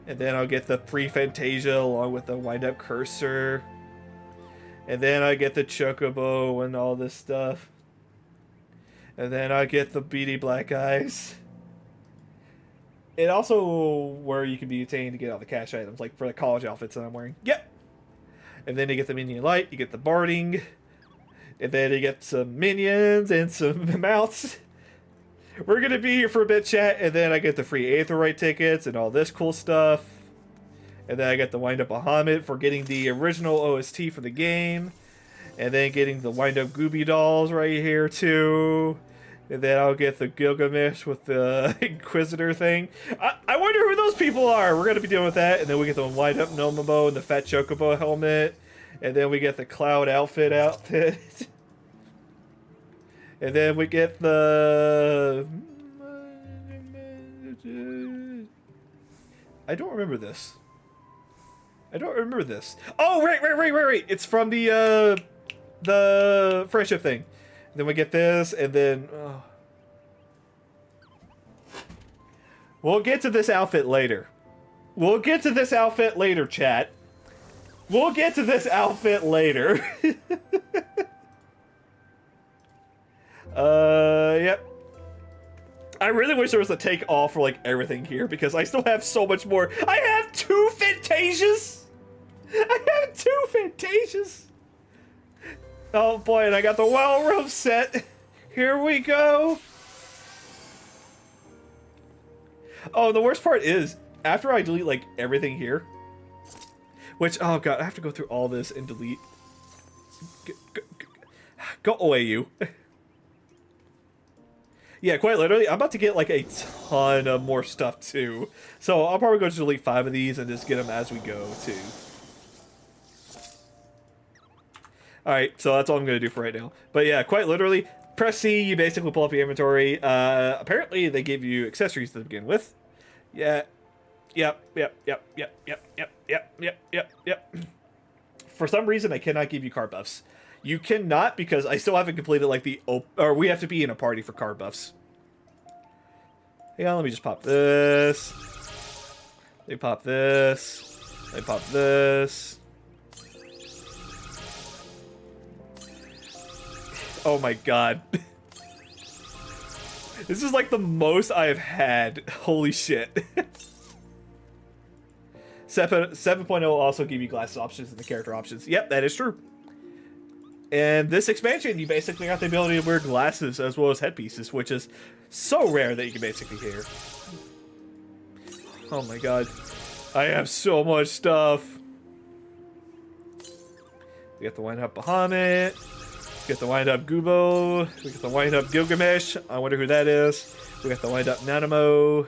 And then I'll get the pre-Fantasia along with the wind-up cursor. And then I get the Chocobo and all this stuff. And then I get the beady black eyes. And also where you can be obtained to get all the cash items, like for the college outfits that I'm wearing. Yep. And then you get the minion light, you get the barding. And then you get some minions and some mounts. We're going to be here for a bit, chat. And then I get the free Aetherite tickets and all this cool stuff. And then I get the Wind Up Bahamut for getting the original OST for the game. And then getting the Wind Up Gooby dolls right here, too. And then I'll get the Gilgamesh with the Inquisitor thing. I wonder who those people are. We're going to be dealing with that. And then we get the Wind Up Nomomo and the Fat Chocobo helmet. And then we get the Cloud outfit. And then we get the... I don't remember this. Oh, right. It's from the friendship thing. And then we get this, and then... Oh. We'll get to this outfit later. Chat. We'll get to this outfit later. Yep. I really wish there was a take off for like everything here because I still have so much more. I have 2 Fantasias! Oh boy, and I got the Wild Rope set. Here we go. Oh, the worst part is, after I delete like everything here, which, oh god, I have to go through all this and delete. Go away, you. Yeah, quite literally, I'm about to get like a ton of more stuff too. So I'll probably go to delete 5 of these and just get them as we go too. Alright, so that's all I'm going to do for right now. But yeah, quite literally, press C, you basically pull up your inventory. Apparently, they give you accessories to begin with. Yeah. Yep. For some reason, I cannot give you card buffs. You cannot because I still haven't completed, like, or we have to be in a party for card buffs. Hang on, let me just pop this. Let me pop this. Let me pop this. Oh my god. This is like the most I've had. Holy shit. 7.0 also give you glasses options in the character options. Yep, that is true. And this expansion, you basically got the ability to wear glasses as well as headpieces, which is so rare that you can basically hear. Oh my god. I have so much stuff. We got the wind up Bahamut. We got the wind up Gubo. We got the wind up Gilgamesh. I wonder who that is. We got the wind up Nanamo.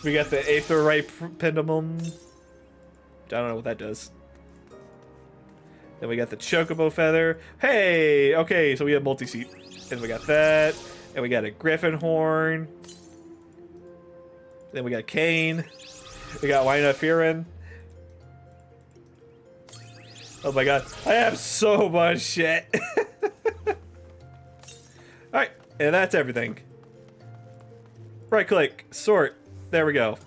We got the Aetherite Pendulum. I don't know what that does. Then we got the Chocobo Feather. Hey! Okay, so we have multi-seat. And we got that. And we got a Griffin Horn. Then we got Kane. We got Wind Up Firin. Oh my god. I have so much shit. Alright, and that's everything. Right click, sort. There we go.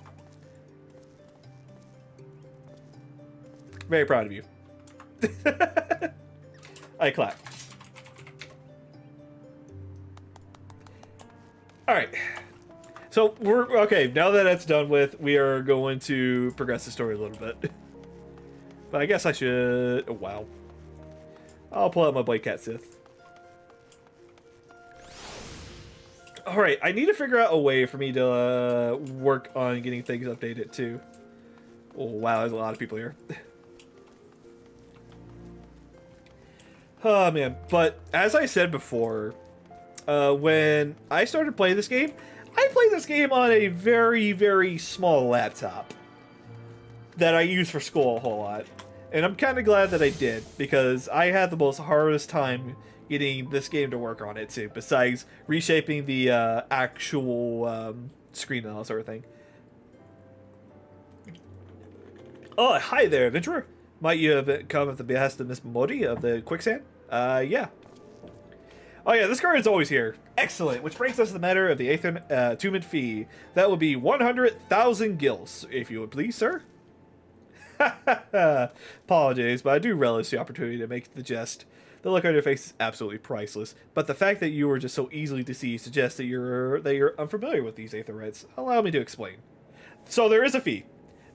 Very proud of you. I clap. Alright. So, we're... Okay, now that that's done with, we are going to progress the story a little bit. But I guess I should... Oh, wow. I'll pull out my Blade Cat Sith. Alright, I need to figure out a way for me to work on getting things updated, too. Oh, wow, there's a lot of people here. Oh, man. But, as I said before, when I started playing this game, I played this game on a very, very small laptop that I use for school a whole lot. And I'm kind of glad that I did, because I had the most hardest time getting this game to work on it, too, besides reshaping the actual screen and all that sort of thing. Oh, hi there, adventurer. Might you have come at the behest of Miss Modi of the Quicksand? Yeah. Oh yeah, this card is always here. Excellent, which brings us to the matter of the attunement fee. That would be 100,000 gils, if you would please, sir. Apologies, but I do relish the opportunity to make the jest. The look on your face is absolutely priceless, but the fact that you were just so easily deceived suggests that you're unfamiliar with these aetherites. Allow me to explain. So there is a fee.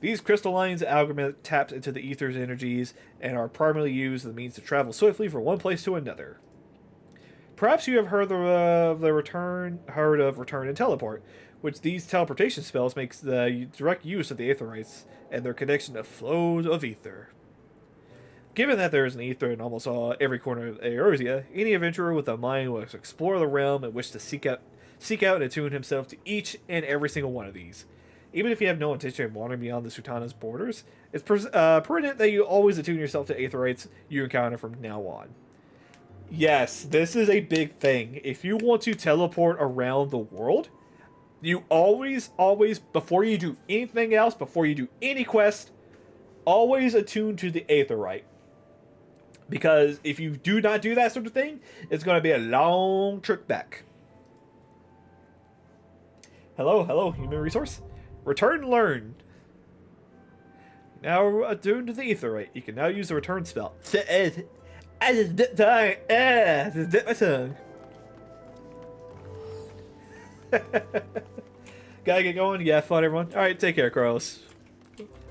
These crystalline algorithm taps into the ether's energies and are primarily used as the means to travel swiftly from one place to another. Perhaps you have heard of return and teleport, which these teleportation spells makes the direct use of the aetherites and their connection to flows of ether. Given that there is an ether in almost every corner of Eorzea, any adventurer with a mind will explore the realm and wish to seek out and attune himself to each and every single one of these. Even if you have no intention of wandering beyond the Sultana's borders, it's pertinent that you always attune yourself to aetherites you encounter from now on. Yes, this is a big thing. If you want to teleport around the world, you always, before you do anything else, before you do any quest, always attune to the aetherite. Because if you do not do that sort of thing, it's going to be a long trip back. Hello, human resource. Return learn. Now attuned to the aetherite. You can now use the return spell. I just dipped my tongue. Gotta get going. Yeah, fun, everyone. Alright, take care, Carlos.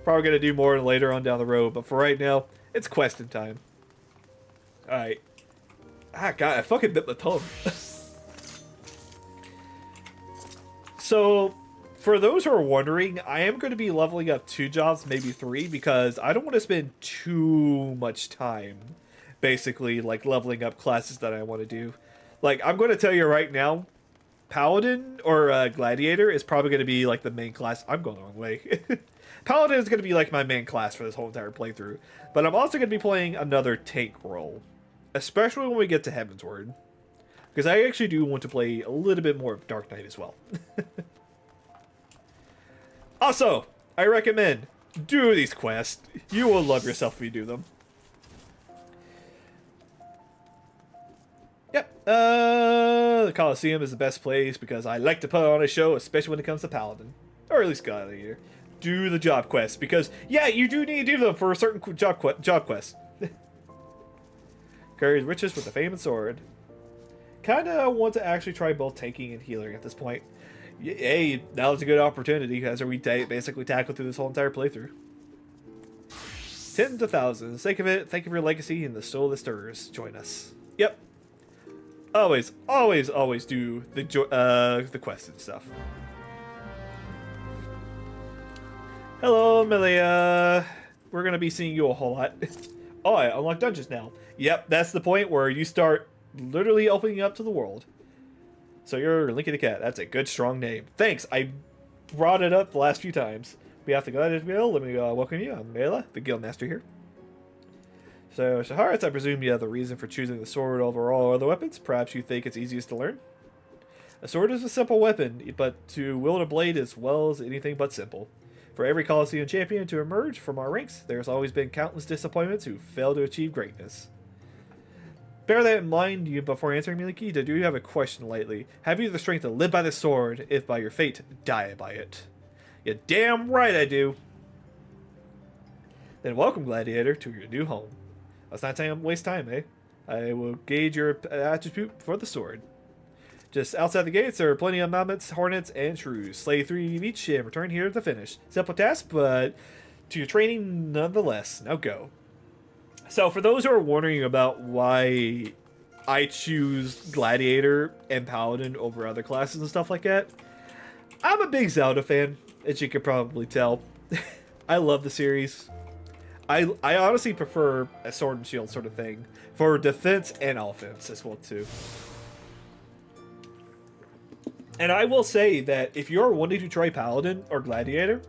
Probably gonna do more later on down the road, but for right now, it's questing time. Alright. Ah, God, I fucking bit my tongue. So, for those who are wondering, I am going to be leveling up 2 jobs, maybe 3, because I don't want to spend too much time, basically, like, leveling up classes that I want to do. Like, I'm going to tell you right now, Paladin or Gladiator is probably going to be like the main class. I'm going the wrong way. Paladin is going to be like my main class for this whole entire playthrough. But I'm also going to be playing another tank role. Especially when we get to Heavensward. Because I actually do want to play a little bit more of Dark Knight as well. Also, I recommend do these quests. You will love yourself if you do them. Yep. The Coliseum is the best place because I like to put on a show, especially when it comes to Paladin. Or at least Gladiator. Do the job quests because, yeah, you do need to do them for a certain job quest. Carries riches with the famed sword. Kinda want to actually try both tanking and healing at this point. Hey, now's a good opportunity as we basically tackle through this whole entire playthrough. Tens of thousands. Think of it. Think of your legacy and the soul that stirs. Join us. Yep. Always, always, always do the quests and stuff. Hello, Amelia. We're gonna be seeing you a whole lot. Oh, I unlocked dungeons now. Yep, that's the point where you start literally opening up to the world. So you're Linky the Cat. That's a good, strong name. Thanks. I brought it up the last few times. We have to go to Guild. Let me welcome you. I'm Mela, the Guild Master here. So, Shaharis, I presume you have the reason for choosing the sword over all other weapons. Perhaps you think it's easiest to learn. A sword is a simple weapon, but to wield a blade as well as anything but simple. For every Coliseum champion to emerge from our ranks, there's always been countless disappointments who fail to achieve greatness. Bear that in mind before answering me, Linky. I do have a question lately. Have you the strength to live by the sword, if by your fate, die by it? You're damn right I do. Then welcome, Gladiator, to your new home. Let's not waste time, eh? I will gauge your attribute for the sword. Just outside the gates, there are plenty of mammoths, hornets, and shrews. Slay 3 of each and return here to finish. Simple task, but to your training nonetheless. Now go. So for those who are wondering about why I choose Gladiator and Paladin over other classes and stuff like that, I'm a big Zelda fan, as you could probably tell. I love the series. I honestly prefer a sword and shield sort of thing for defense and offense as well too. And I will say that if you're wanting to try Paladin or Gladiator,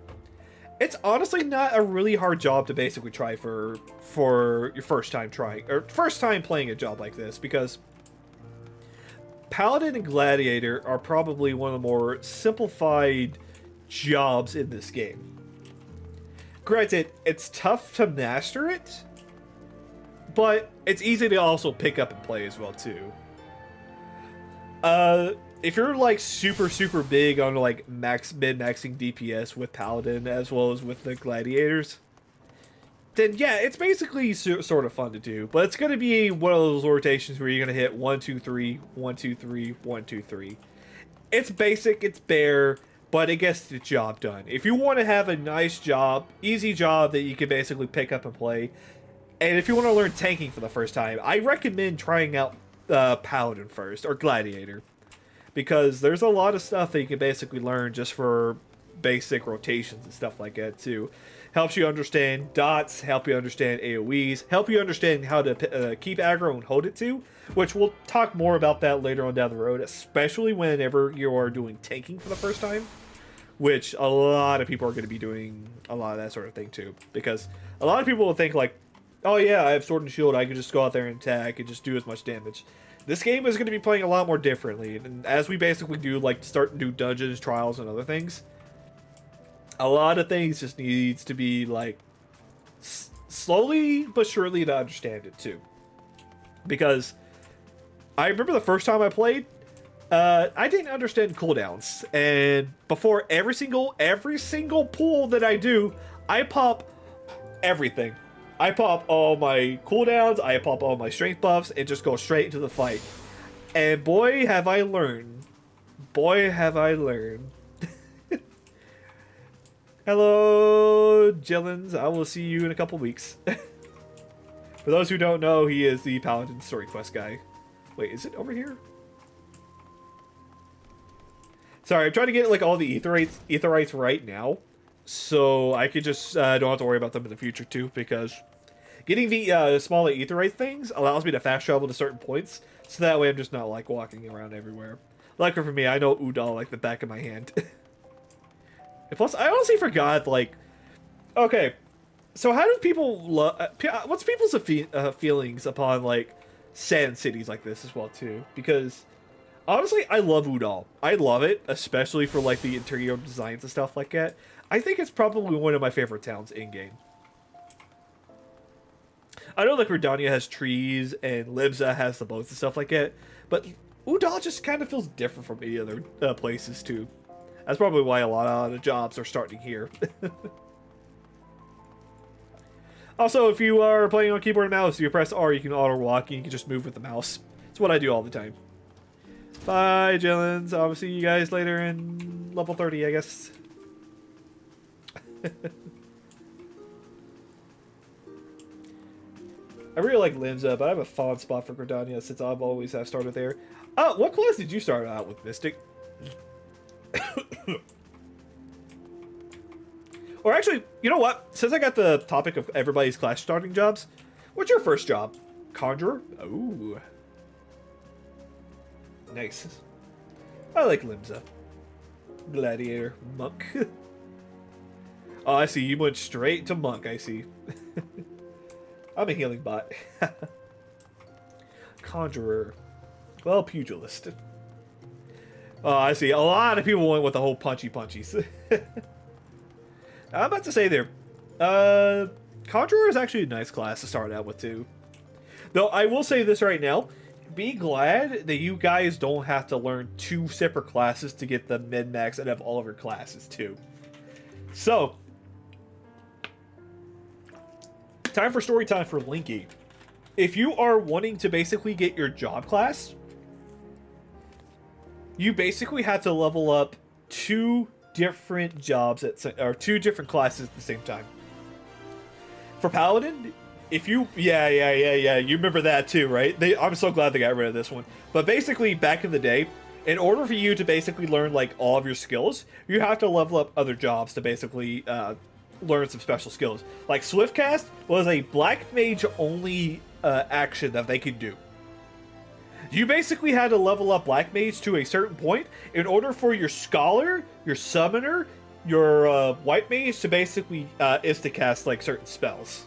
it's honestly not a really hard job to basically try for your first time trying, or first time playing a job like this, because Paladin and Gladiator are probably one of the more simplified jobs in this game. Granted, it's tough to master it, but it's easy to also pick up and play as well too. If you're like super big on like mid-maxing DPS with Paladin as well as with the Gladiators, then yeah, it's basically sort of fun to do. But it's going to be one of those rotations where you're going to hit 1, 2, 3, 1, 2, 3, 1, 2, 3. It's basic, it's bare, but it gets the job done. If you want to have a nice job, easy job that you can basically pick up and play, and if you want to learn tanking for the first time, I recommend trying out Paladin first, or Gladiator. Because there's a lot of stuff that you can basically learn just for basic rotations and stuff like that too. Helps you understand dots, help you understand AoEs, help you understand how to keep aggro and hold it too, which we'll talk more about that later on down the road, especially whenever you are doing tanking for the first time, which a lot of people are going to be doing a lot of that sort of thing too. Because a lot of people will think like, oh yeah, I have sword and shield, I can just go out there and attack and just do as much damage. This game is going to be playing a lot more differently, and as we basically do, like, start to do dungeons, trials, and other things, a lot of things just needs to be, like, slowly but surely to understand it, too. Because I remember the first time I played, I didn't understand cooldowns, and before every single pull that I do, I pop everything. I pop all my cooldowns, I pop all my strength buffs, and just go straight into the fight. And boy, have I learned. Boy, have I learned. Hello, Jillens. I will see you in a couple weeks. For those who don't know, he is the Paladin story quest guy. Wait, is it over here? Sorry, I'm trying to get like all the Aetherites right now, so I could just don't have to worry about them in the future too, because getting the smaller Aetherite things allows me to fast travel to certain points, so that way I'm just not like walking around everywhere. Luckily for me, I know Udall like the back of my hand. And plus, I honestly forgot, like... Okay, so how do people... what's people's feelings upon, like, sand cities like this as well, too? Because, honestly, I love Udall. I love it, especially for, like, the interior designs and stuff like that. I think it's probably one of my favorite towns in-game. I know, like, Redania has trees, and Libza has the boats and stuff like that, but Udall just kind of feels different from any other places, too. That's probably why a lot of the jobs are starting here. Also, if you are playing on keyboard and mouse, you press R, you can auto-walk, and you can just move with the mouse. It's what I do all the time. Bye, Jillens. I'll see you guys later in level 30, I guess. I really like Limza, but I have a fond spot for Gridania since I've always started there. What class did you start out with, Mystic? Or actually, you know what? Since I got the topic of everybody's class starting jobs, what's your first job? Conjurer? Ooh. Nice. I like Limza. Gladiator. Monk. Oh, I see. You went straight to Monk, I see. I'm a healing bot. Conjurer. Well, Pugilist. Oh, I see. A lot of people went with the whole punchies. I'm about to say there. Conjurer is actually a nice class to start out with, too. Though, I will say this right now. Be glad that you guys don't have to learn 2 separate classes to get the min-max out of all of your classes, too. So, time for story time for Linky. If you are wanting to basically get your job class, you basically have to level up 2 different jobs or 2 different classes at the same time. For Paladin, if you... Yeah, you remember that too, right? I'm so glad they got rid of this one. But basically, back in the day, in order for you to basically learn, like, all of your skills, you have to level up other jobs to basically learn some special skills. Like, Swiftcast was a Black Mage only action that they could do. You basically had to level up Black Mage to a certain point in order for your Scholar, your Summoner, your White Mage to basically insta-cast, like, certain spells.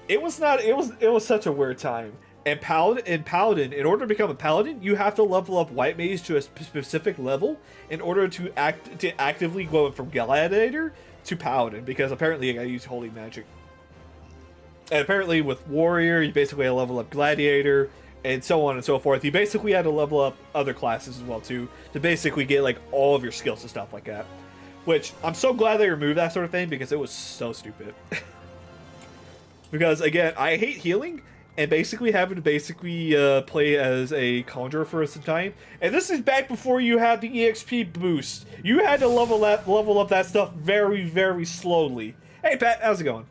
It was such a weird time. And Paladin, in order to become a Paladin, you have to level up White Mage to a specific level in order to actively go from Gladiator to Paladin, because apparently you gotta use Holy Magic. And apparently with Warrior, you basically had to level up Gladiator, and so on and so forth. You basically had to level up other classes as well, too, to basically get, like, all of your skills and stuff like that. Which, I'm so glad they removed that sort of thing, because it was so stupid. Because, again, I hate healing, and basically having to play as a Conjurer for some time. And this is back before you had the EXP boost. You had to level up that stuff very, very slowly. Hey, Pat, how's it going?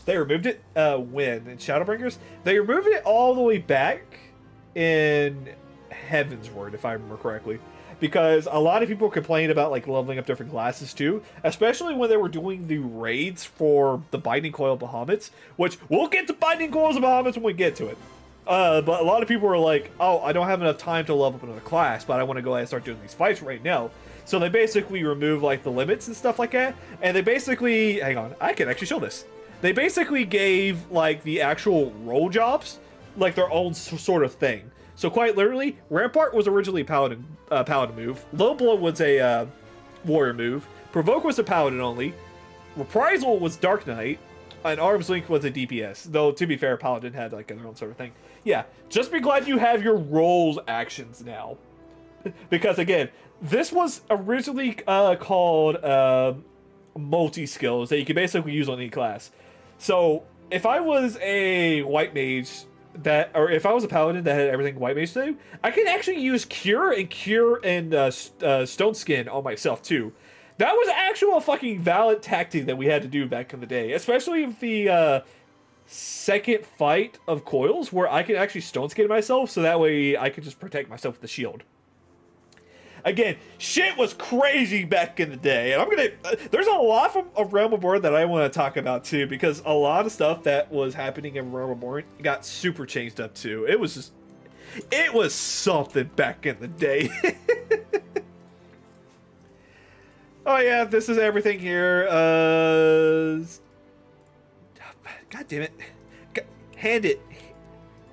They removed it when? In Shadowbringers? They removed it all the way back in Heavensward, if I remember correctly. Because a lot of people complained about, like, leveling up different classes, too. Especially when they were doing the raids for the Binding Coil Bahamut's. Which, we'll get to Binding Coils Bahamut's when we get to it. But a lot of people were like, oh, I don't have enough time to level up another class, but I want to go ahead and start doing these fights right now. So they basically remove, like, the limits and stuff like that. And they basically... Hang on, I can actually show this. They basically gave, like, the actual role jobs, like, their own sort of thing. So quite literally, Rampart was originally a Paladin move. Low Blow was a Warrior move. Provoke was a Paladin only. Reprisal was Dark Knight. And Arm's Length was a DPS. Though, to be fair, Paladin had, like, their own sort of thing. Yeah, just be glad you have your roles actions now. Because, again, this was originally called multi-skills that you could basically use on any class. So, if I was a White Mage or if I was a Paladin that had everything White Mage do, I could actually use Cure and Stone Skin on myself too. That was actual fucking valid tactic that we had to do back in the day, especially with the second fight of Coils, where I could actually Stone Skin myself, so that way I could just protect myself with the shield. Again, shit was crazy back in the day, and there's a lot from Realm Reborn that I want to talk about too, because a lot of stuff that was happening in Realm Reborn got super changed up too. It was just, It was something back in the day. Oh yeah, this is everything here. God damn it! Hand it.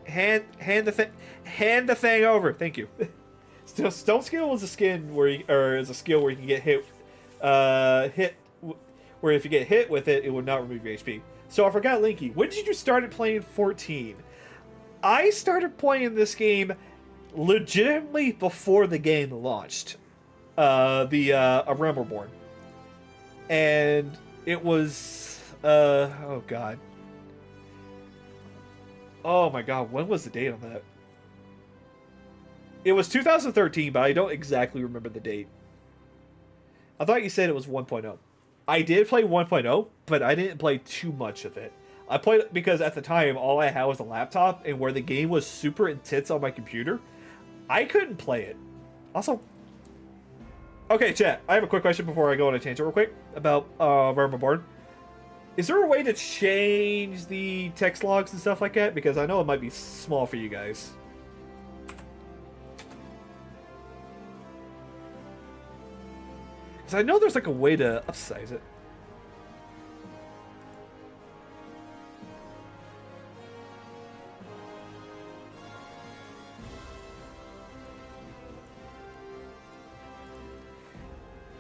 Hand the thing over. Thank you. Stone skill is a skin where is a skill where you can get hit. Where if you get hit with it, it will not remove your HP. So I forgot, Linky. When did you start playing 14? I started playing this game legitimately before the game launched. A Realm Reborn. And it was oh god. Oh my god, when was the date on that? It was 2013, but I don't exactly remember the date. I thought you said it was 1.0. I did play 1.0, but I didn't play too much of it. I played it because at the time, all I had was a laptop, and where the game was super intense on my computer, I couldn't play it. Also, okay, chat, I have a quick question before I go on a tangent real quick about Realm Reborn. Is there a way to change the text logs and stuff like that? Because I know it might be small for you guys. Because I know there's like a way to upsize it.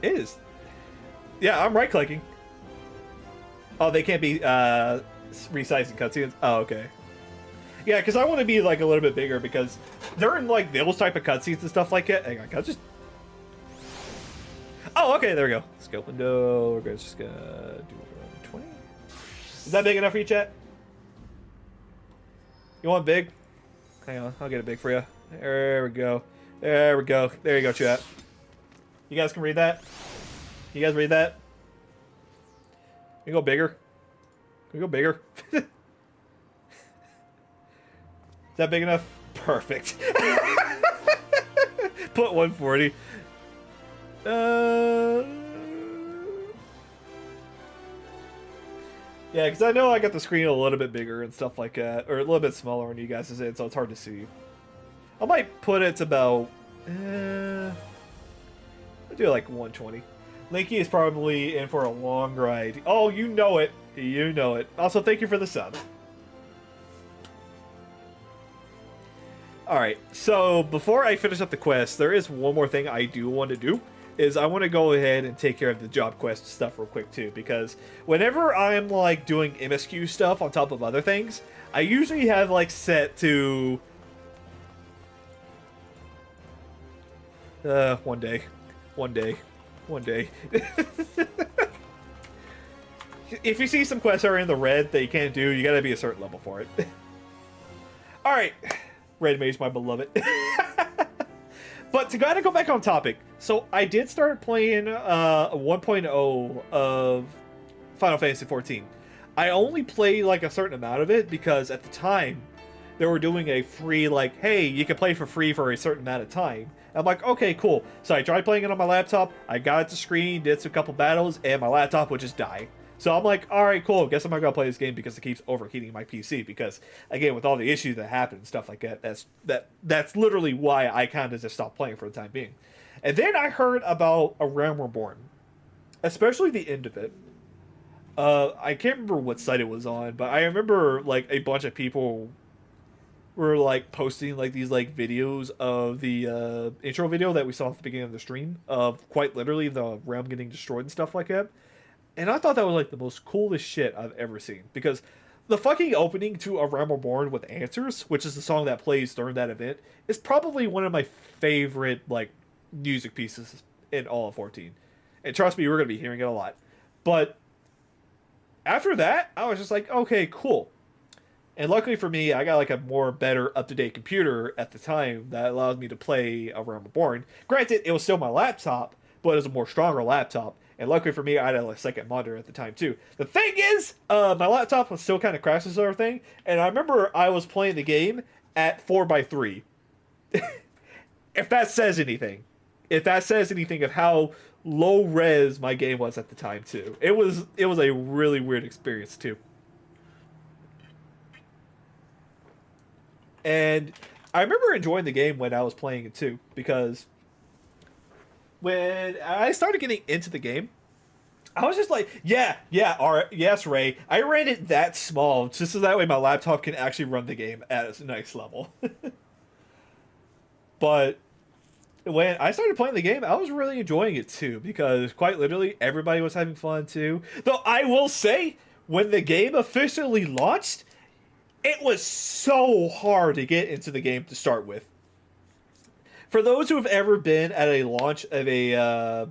It is. Yeah, I'm right-clicking. Oh, they can't be resizing cutscenes? Oh, okay. Yeah, because I want to be like a little bit bigger because they're in like those type of cutscenes and stuff like that. Hang on, can I just... Oh, okay, there we go. Scope window. We're just gonna do 20. Is that big enough for you, chat? You want big? Hang on, I'll get it big for you. There we go. There we go. There you go, chat. You guys can read that? You guys read that? Can we go bigger? Can we go bigger? Is that big enough? Perfect. Put 140. Yeah, because I know I got the screen a little bit bigger and stuff like that, or a little bit smaller on you guys' end, so it's hard to see. I might put it to about... I'll do like 120. Linky is probably in for a long ride. Oh, you know it. You know it. Also, thank you for the sub. Alright, so before I finish up the quest, there is one more thing I do want to do. Is I want to go ahead and take care of the job quest stuff real quick too. Because whenever I'm like doing MSQ stuff on top of other things, I usually have like set to... one day. One day. One day. If you see some quests that are in the red that you can't do, you gotta be a certain level for it. Alright. Red Mage, my beloved. But to gotta go back on topic, so I did start playing 1.0 of Final Fantasy XIV. I only played like a certain amount of it because at the time they were doing a free like, hey, you can play for free for a certain amount of time. I'm like, okay, cool. So I tried playing it on my laptop, I got it to screen, did a couple battles, and my laptop would just die. So I'm like, alright, cool, guess I'm not gonna play this game because it keeps overheating my PC, because again, with all the issues that happen and stuff like that, that's literally why I kinda just stopped playing for the time being. And then I heard about A Realm Reborn. Especially the end of it. I can't remember what site it was on, but I remember like a bunch of people were like posting like these like videos of the intro video that we saw at the beginning of the stream of quite literally the realm getting destroyed and stuff like that. And I thought that was like the most coolest shit I've ever seen, because the fucking opening to A Realm Reborn with Answers, which is the song that plays during that event, is probably one of my favorite like music pieces in all of 14. And trust me, we're gonna be hearing it a lot. But after that, I was just like, okay, cool. And luckily for me, I got like a more better up-to-date computer at the time that allowed me to play A Realm Reborn. Granted, it was still my laptop, but it was a more stronger laptop. And luckily for me, I had a second monitor at the time too. The thing is, my laptop was still kind of crashes and everything. And I remember I was playing the game at 4:3. If that says anything. If that says anything of how low res my game was at the time too. It was a really weird experience too. And I remember enjoying the game when I was playing it too, because when I started getting into the game, I was just like, all right, yes, Ray. I ran it that small, just so that way my laptop can actually run the game at a nice level. But when I started playing the game, I was really enjoying it too, because quite literally, everybody was having fun too. Though I will say, when the game officially launched, it was so hard to get into the game to start with. For those who have ever been at a launch of a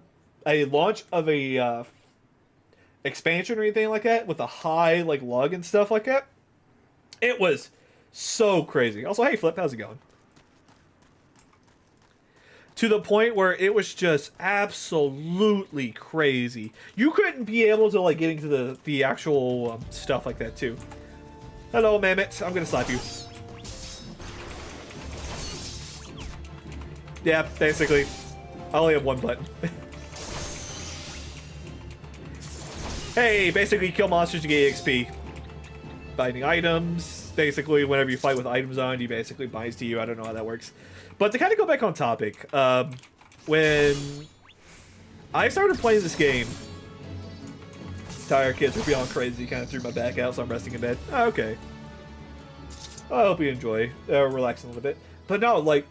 expansion or anything like that with a high like lug and stuff like that, it was so crazy. Also, hey Flip, how's it going? To the point where it was just absolutely crazy. You couldn't be able to like get into the actual stuff like that too. Hello, Mammoth. I'm gonna slap you. Yeah, basically. I only have one button. Hey, basically kill monsters to get XP. Binding items. Basically, whenever you fight with items on, he basically binds to you. I don't know how that works. But to kind of go back on topic, when I started playing this game, Tire kids were beyond crazy, kind of threw my back out, so I'm resting in bed. Oh, okay. I hope you enjoy, relaxing a little bit. But no, like,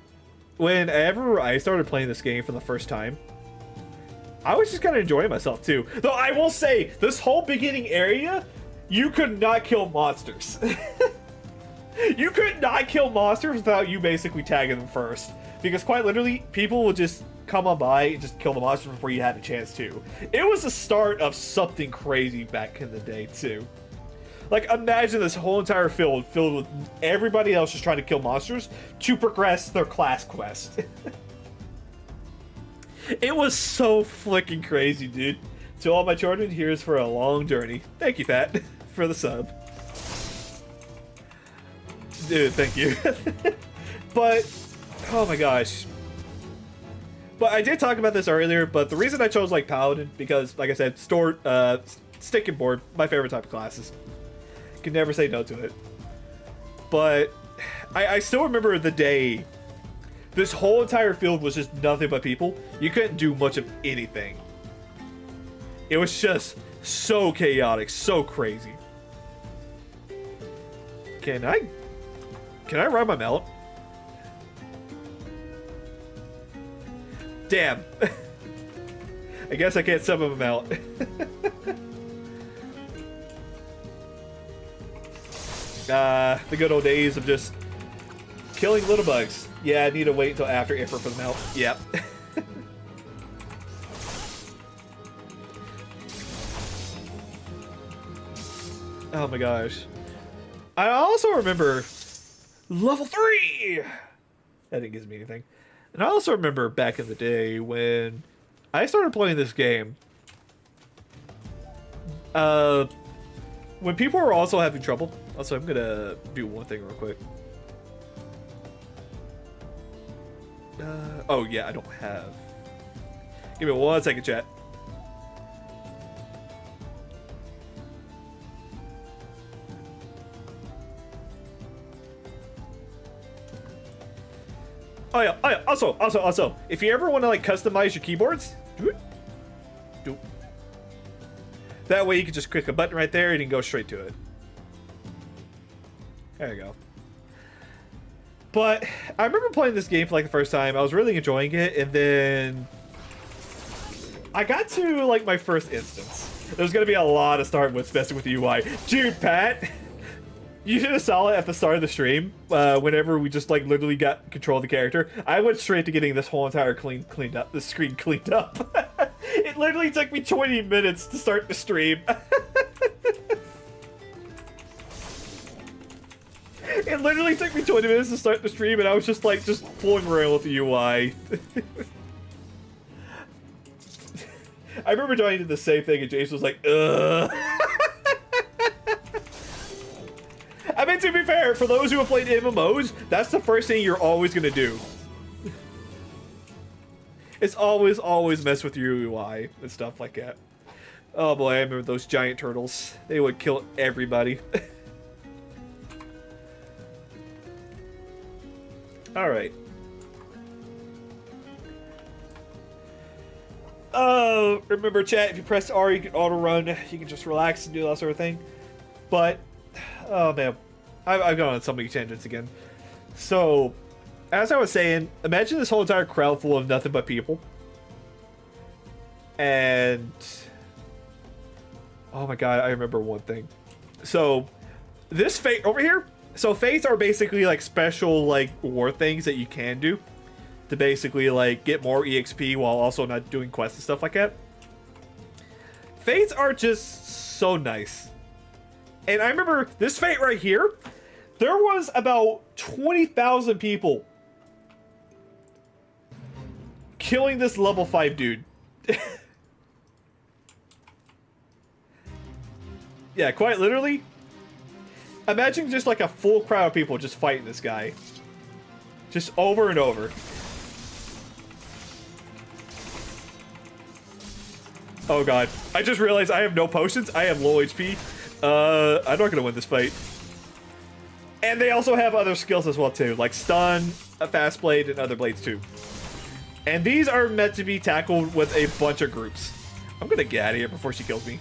whenever I started playing this game for the first time, I was just kind of enjoying myself too. Though I will say, this whole beginning area, you could not kill monsters. You could not kill monsters without you basically tagging them first. Because quite literally, people will just come on by and just kill the monsters before you had a chance to. It was the start of something crazy back in the day too. Like, imagine this whole entire field filled with everybody else just trying to kill monsters to progress their class quest. It was so flicking crazy, dude. To all my children, here's for a long journey. Thank you, Pat, for the sub. Dude, thank you. But, oh my gosh. But I did talk about this earlier, but the reason I chose, like, Paladin, because, like I said, stick and board, my favorite type of classes. Can never say no to it. But I still remember the day this whole entire field was just nothing but people. You couldn't do much of anything. It was just so chaotic, so crazy. Can I ride my mallet? Damn. I guess I can't summon him out. The good old days of just killing little bugs. Yeah, I need to wait until after Ifrit for the mount. Yep. Oh my gosh. I also remember level 3! That didn't give me anything. And I also remember back in the day when I started playing this game, when people were also having trouble. Also, I'm gonna do one thing real quick. Oh yeah, I don't have. Give me 1 second, chat. Oh yeah. Also, if you ever want to like customize your keyboards, do it. That way you can just click a button right there and you can go straight to it. There you go. But I remember playing this game for like the first time. I was really enjoying it, and then I got to like my first instance. There's gonna be a lot of starting with messing with the UI. Dude, Pat, you should have saw it at the start of the stream. Whenever we just like literally got control of the character, I went straight to getting this whole entire cleaned up. The screen cleaned up. It literally took me 20 minutes to start the stream. It literally took me 20 minutes to start the stream, and I was just like, just fooling around with the UI. I remember Johnny did the same thing, and James was like, ugh. I mean, to be fair, for those who have played MMOs, that's the first thing you're always gonna do. It's always mess with your UI and stuff like that. Oh boy, I remember those giant turtles. They would kill everybody. All right. Remember, chat, if you press R, you can auto-run. You can just relax and do that sort of thing. But, oh man, I've gone on so many tangents again. So, as I was saying, imagine this whole entire crowd full of nothing but people. And, oh my god, I remember one thing. So, this fate over here, so fates are basically like special like war things that you can do to basically like get more EXP while also not doing quests and stuff like that. Fates are just so nice. And I remember this fate right here, there was about 20,000 people killing this level 5 dude. Yeah, quite literally. Imagine just like a full crowd of people just fighting this guy. Just over and over. Oh god. I just realized I have no potions. I have low HP. I'm not gonna win this fight. And they also have other skills as well too, like stun, a fast blade, and other blades too. And these are meant to be tackled with a bunch of groups. I'm gonna get out of here before she kills me.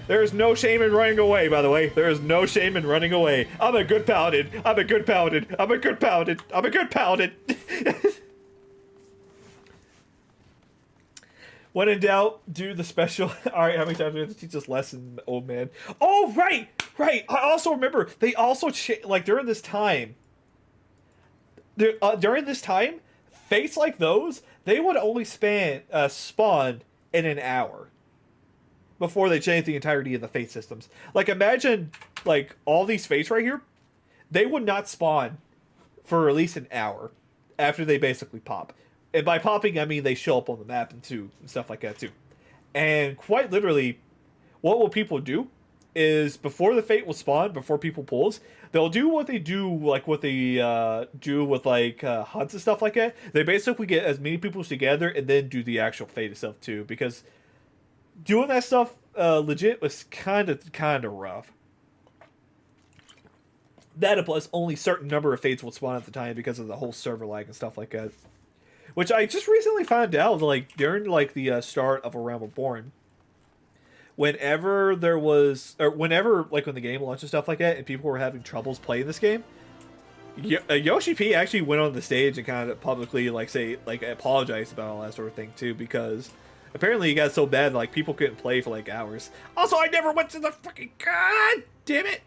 There is no shame in running away, by the way. There is no shame in running away. I'm a good paladin. I'm a good paladin. I'm a good paladin. I'm a good paladin. When in doubt, do the special. Alright, how many times do we have to teach this lesson, old man? Oh, right! Right! I also remember, they also, like, during this time, fates like those, they would only spawn in an hour before they changed the entirety of the fate systems. Like, imagine, like, all these fates right here, they would not spawn for at least an hour after they basically pop. And by popping, I mean they show up on the map and stuff like that too. And quite literally, what will people do is before the fate will spawn, before people pulls, they'll do what they do, like what they do with like hunts and stuff like that. They basically get as many people together and then do the actual fate itself too. Because doing that stuff legit was kind of rough. That and plus only certain number of fates will spawn at the time because of the whole server lag and stuff like that. Which I just recently found out, like, during, like, the start of A Realm Reborn. Whenever there was, or whenever, like, when the game launched and stuff like that, and people were having troubles playing this game, Yoshi P actually went on the stage and kind of publicly, like, apologized about all that sort of thing, too, because apparently it got so bad, like, people couldn't play for, like, hours. Also, I never went to the fucking, god damn it!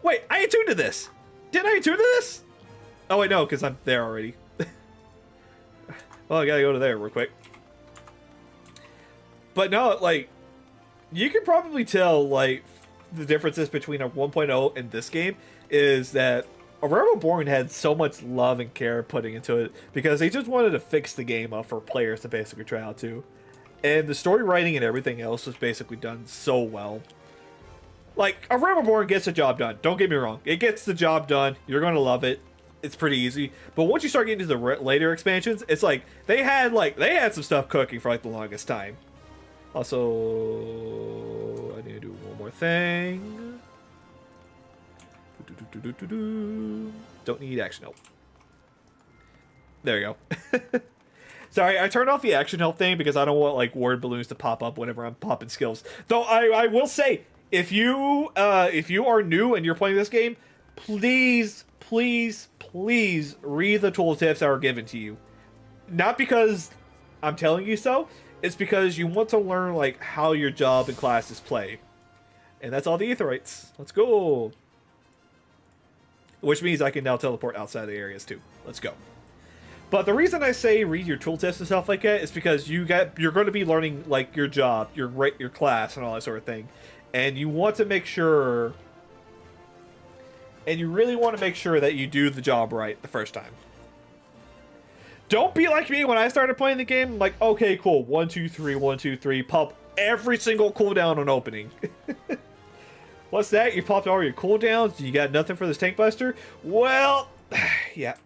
Wait, I attuned to this! Didn't I attune to this? Oh, wait, no, because I'm there already. Well, I gotta go to there real quick. But no, like, you can probably tell, like, the differences between a 1.0 and this game is that A Realm Reborn had so much love and care putting into it because they just wanted to fix the game up for players to basically try out too. And the story writing and everything else was basically done so well. Like, A Realm Reborn gets the job done. Don't get me wrong. It gets the job done. You're going to love it. It's pretty easy. But once you start getting into the later expansions, it's like they had some stuff cooking for like the longest time. Also, I need to do one more thing. Don't need action help. There you go. Sorry, I turned off the action help thing because I don't want like word balloons to pop up whenever I'm popping skills. Though I will say, if you are new and you're playing this game, please read the tooltips that are given to you. Not because I'm telling you so, it's because you want to learn like how your job and classes play. And that's all the aetherites. Let's go. Which means I can now teleport outside the areas too. Let's go. But the reason I say read your tooltips and stuff like that is because you're going to be learning like your job, your class, and all that sort of thing. And you want to make sure, and you really want to make sure that you do the job right the first time. Don't be like me when I started playing the game. I'm like, okay, cool. 1, 2, 3, 1, 2, 3. Pop every single cooldown on opening. What's that? You popped all your cooldowns? You got nothing for this tank buster? Well, yeah.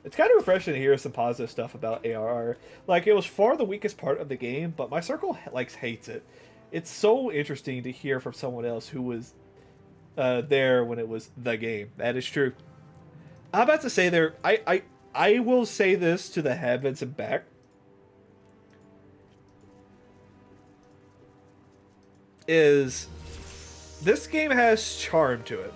It's kind of refreshing to hear some positive stuff about ARR. Like, it was far the weakest part of the game, but my circle, like, hates it. It's so interesting to hear from someone else who was there when it was the game. That is true. I'm about to say there. I will say this to the heavens and back. Is this game has charm to it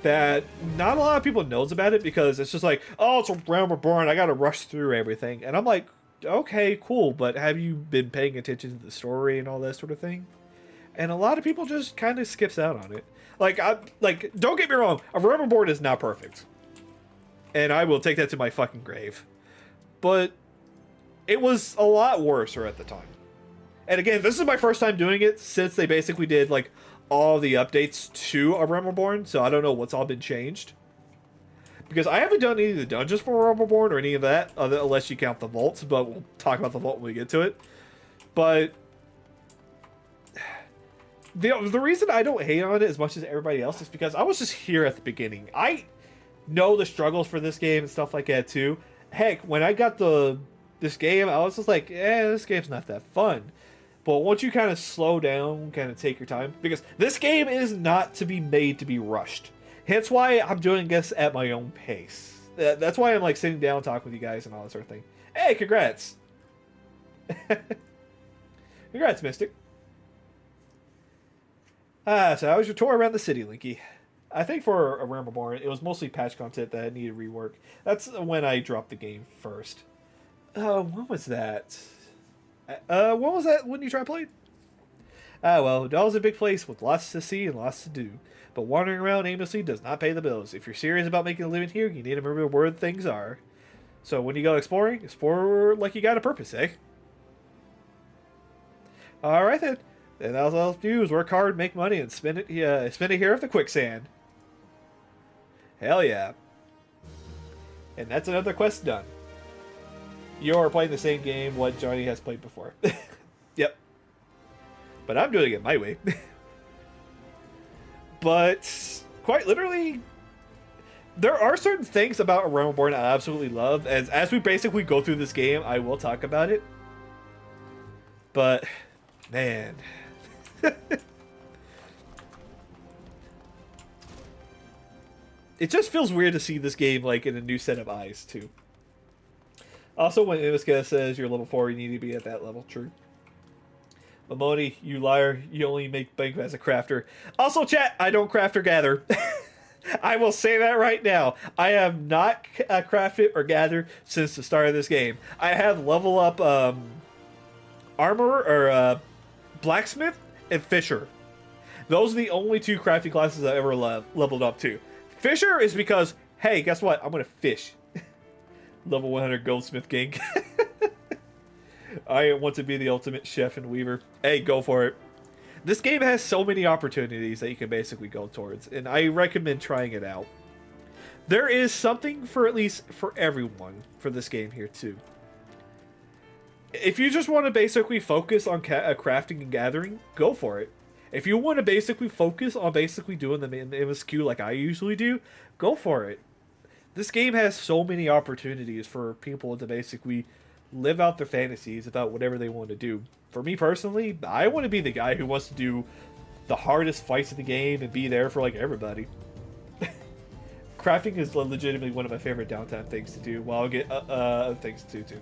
that not a lot of people knows about it, because it's just like, oh, it's a Realm Reborn, I gotta rush through everything. And I'm like, okay, cool, but have you been paying attention to the story and all that sort of thing? And a lot of people just kind of skips out on it. Like, don't get me wrong, a Realm Reborn is not perfect. And I will take that to my fucking grave. But it was a lot worse at the time. And again, this is my first time doing it since they basically did, like, all the updates to A Realm Reborn, so I don't know what's all been changed. Because I haven't done any of the dungeons for A Realm Reborn or any of that, unless you count the vaults, but we'll talk about the vault when we get to it. But the reason I don't hate on it as much as everybody else is because I was just here at the beginning. I know the struggles for this game and stuff like that too. Heck, when I got this game, I was just like, this game's not that fun. But once you kind of slow down, kind of take your time, because this game is not to be made to be rushed. Hence why I'm doing this at my own pace. That's why I'm like sitting down, talking with you guys and all that sort of thing. Hey, congrats. Congrats, Mystic. So how was your tour around the city, Linky? I think for A Realm Reborn, it was mostly patch content that needed rework. That's when I dropped the game first. When was that? What was that when you tried playing? Well, Udall's a big place with lots to see and lots to do. But wandering around aimlessly does not pay the bills. If you're serious about making a living here, you need to remember where things are. So when you go exploring, explore like you got a purpose, eh? Alright then. Then all I'll do is work hard, make money, and spend it here at the quicksand. Hell yeah. And that's another quest done. You're playing the same game what Johnny has played before. Yep. But I'm doing it my way. But quite literally, there are certain things about A Realm Reborn I absolutely love. As we basically go through this game, I will talk about it. But, man. It just feels weird to see this game like in a new set of eyes, too. Also, when Imiska says you're level 4, you need to be at that level. True. Mamoni, you liar. You only make bank as a crafter. Also, chat, I don't craft or gather. I will say that right now. I have not crafted or gathered since the start of this game. I have level up armorer or blacksmith and fisher. Those are the only two crafting classes I've ever leveled up to. Fisher is because, hey, guess what? I'm going to fish. Level 100 goldsmith king. I want to be the ultimate chef and weaver. Hey, go for it. This game has so many opportunities that you can basically go towards, and I recommend trying it out. There is something for at least for everyone for this game here too. If you just want to basically focus on crafting and gathering, go for it. If you want to basically focus on basically doing the MSQ like I usually do, go for it. This game has so many opportunities for people to basically live out their fantasies about whatever they want to do. For me personally, I want to be the guy who wants to do the hardest fights in the game and be there for like everybody. Crafting is legitimately one of my favorite downtime things to do, while I'll get other things to do too.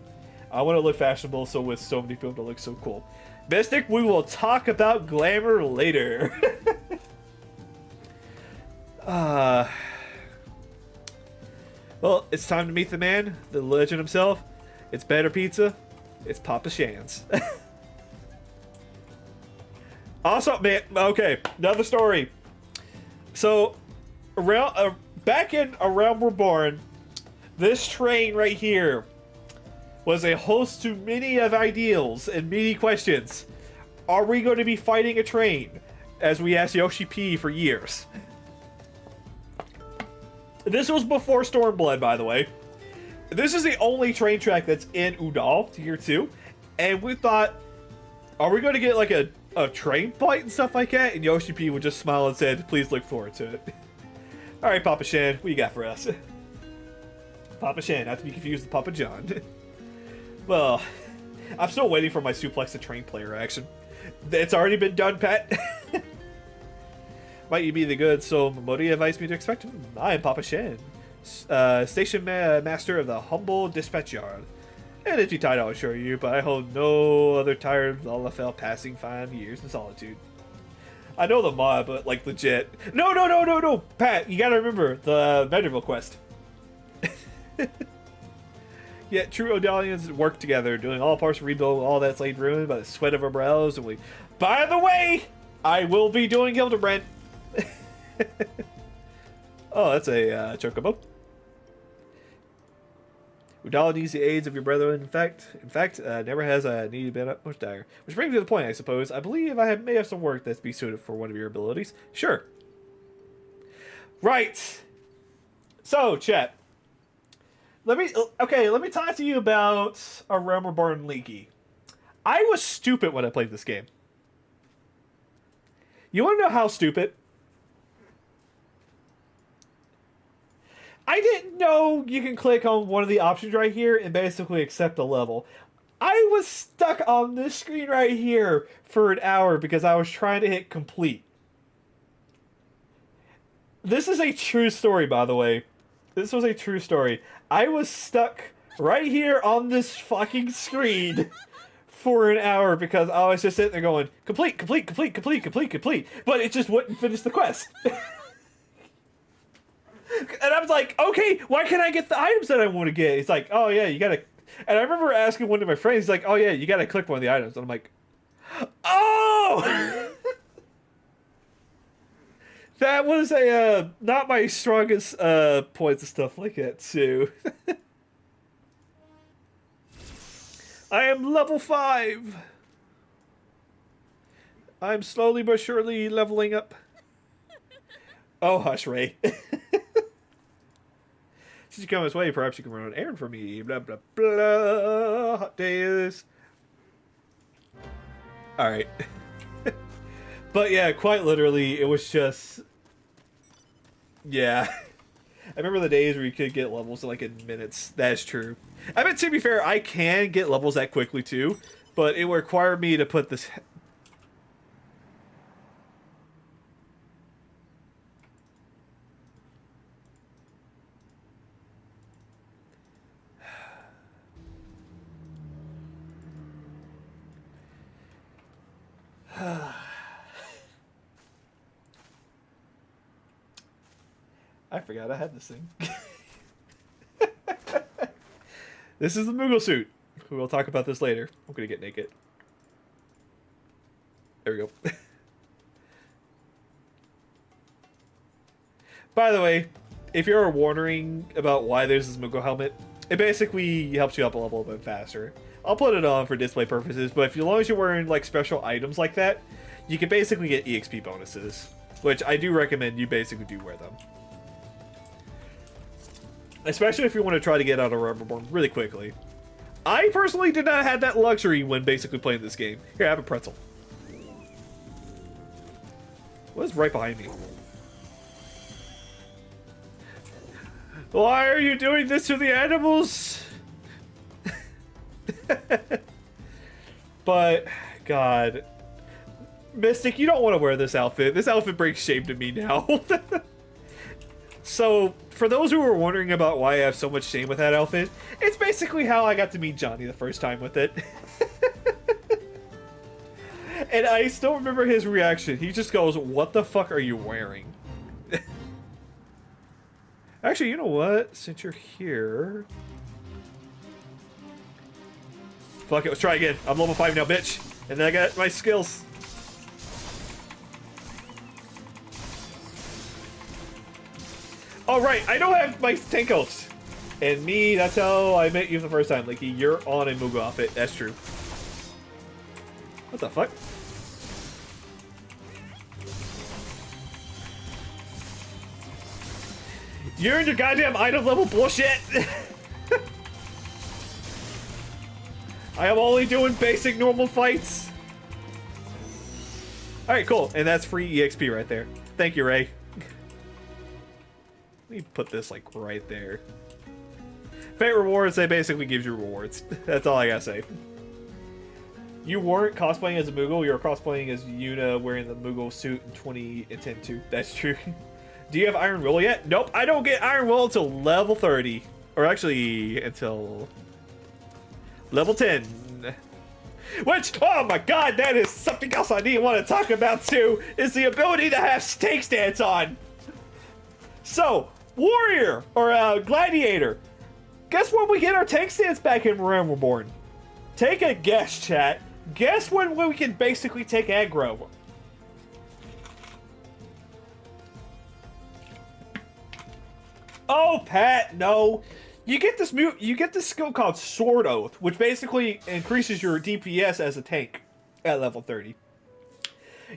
I want to look fashionable, so with so many people to look so cool. Mystic, we will talk about glamour later. Well, it's time to meet the man, the legend himself. It's better pizza. It's Papa Shan's. Also, man, okay, another story. So, back in A Realm Reborn, this train right here was a host to many of ideals and many questions. Are we going to be fighting a train? As we asked Yoshi P for years. This was before Stormblood, by the way. This is the only train track that's in Udall, Tier 2. And we thought, are we going to get like a train fight and stuff like that? And Yoshi P would just smile and said, please look forward to it. Alright, Papa Shan, what you got for us? Papa Shan, not to be confused with Papa John. Well, I'm still waiting for my suplex the train player action. It's already been done, Pat. Might you be the good soul Momodi advised me to expect him? I am Papa Shen, station master of the humble dispatch yard. And empty title, I'll assure you, but I hold no other tired Lalafell passing fine years in solitude. I know the mod, but like legit. No, Pat, you gotta remember the Vanderbilt quest. Yet true Odalians work together, doing all parts to rebuild all that's laid ruined by the sweat of our brows. And we, by the way, I will be doing Hildebrand. Oh, that's a chocobo. Udala needs the aids of your brethren. In fact, never has needed been much dire. Which brings me to the point, I suppose. I believe may have some work that's be suited for one of your abilities. Sure. Right. So, chat. Let me talk to you about A Realm Reborn Leaky. I was stupid when I played this game. You want to know how stupid? I didn't know you can click on one of the options right here and basically accept a level. I was stuck on this screen right here for an hour because I was trying to hit complete. This is a true story, by the way. This was a true story. I was stuck right here on this fucking screen for an hour because I was just sitting there going, complete. But it just wouldn't finish the quest. And I was like, okay, why can't I get the items that I want to get? He's like, oh yeah, you gotta... And I remember asking one of my friends, he's like, oh yeah, you gotta click one of the items. And I'm like, oh! That was a, not my strongest points and stuff like that, too. I am level 5. I'm slowly but surely leveling up. Oh, hush, Ray. Since you come this way, perhaps you can run an errand for me. Blah, blah, blah. Hot days. Alright. But yeah, quite literally, it was just... Yeah. I remember the days where you could get levels like in minutes. That's true. I mean, to be fair, I can get levels that quickly too, but it would require me to put this... I forgot I had this thing. This is the Moogle suit. We'll talk about this later. I'm gonna get naked. There we go. By the way, if you're wondering about why there's this Moogle helmet, it basically helps you up a level a bit faster. I'll put it on for display purposes, but as long as you're wearing like special items like that, you can basically get EXP bonuses, which I do recommend you basically do wear them. Especially if you want to try to get out of Rubberborn really quickly. I personally did not have that luxury when basically playing this game. Here, I have a pretzel. What is right behind me? Why are you doing this to the animals? But, God. Mystic, you don't want to wear this outfit. This outfit brings shame to me now. So, for those who were wondering about why I have so much shame with that outfit, it's basically how I got to meet Johnny the first time with it. And I still remember his reaction. He just goes, "What the fuck are you wearing?" Actually, you know what? Since you're here... Fuck it, let's try again. I'm level 5 now, bitch. And then I got my skills. Oh, right, I don't have my tank oaths. And me, that's how I met you the first time. Like, you're on a Moogle outfit. That's true. What the fuck? You're in your goddamn item level bullshit! I am only doing basic normal fights. Alright, cool. And that's free EXP right there. Thank you, Ray. Let me put this, like, right there. Fate rewards, they basically give you rewards. That's all I gotta say. You weren't cosplaying as a Moogle, you were cosplaying as Yuna wearing the Moogle suit in 2010 too. That's true. Do you have Iron Will yet? Nope, I don't get Iron Will until level 30. Or actually, until level 10. Which, oh my god, that is something else I didn't want to talk about too, is the ability to have tank stance on. So, Warrior, or Gladiator, guess when we get our tank stance back in Realm Reborn? Take a guess, chat. Guess when we can basically take aggro. Oh, Pat, no. You get this skill called Sword Oath, which basically increases your DPS as a tank at level 30.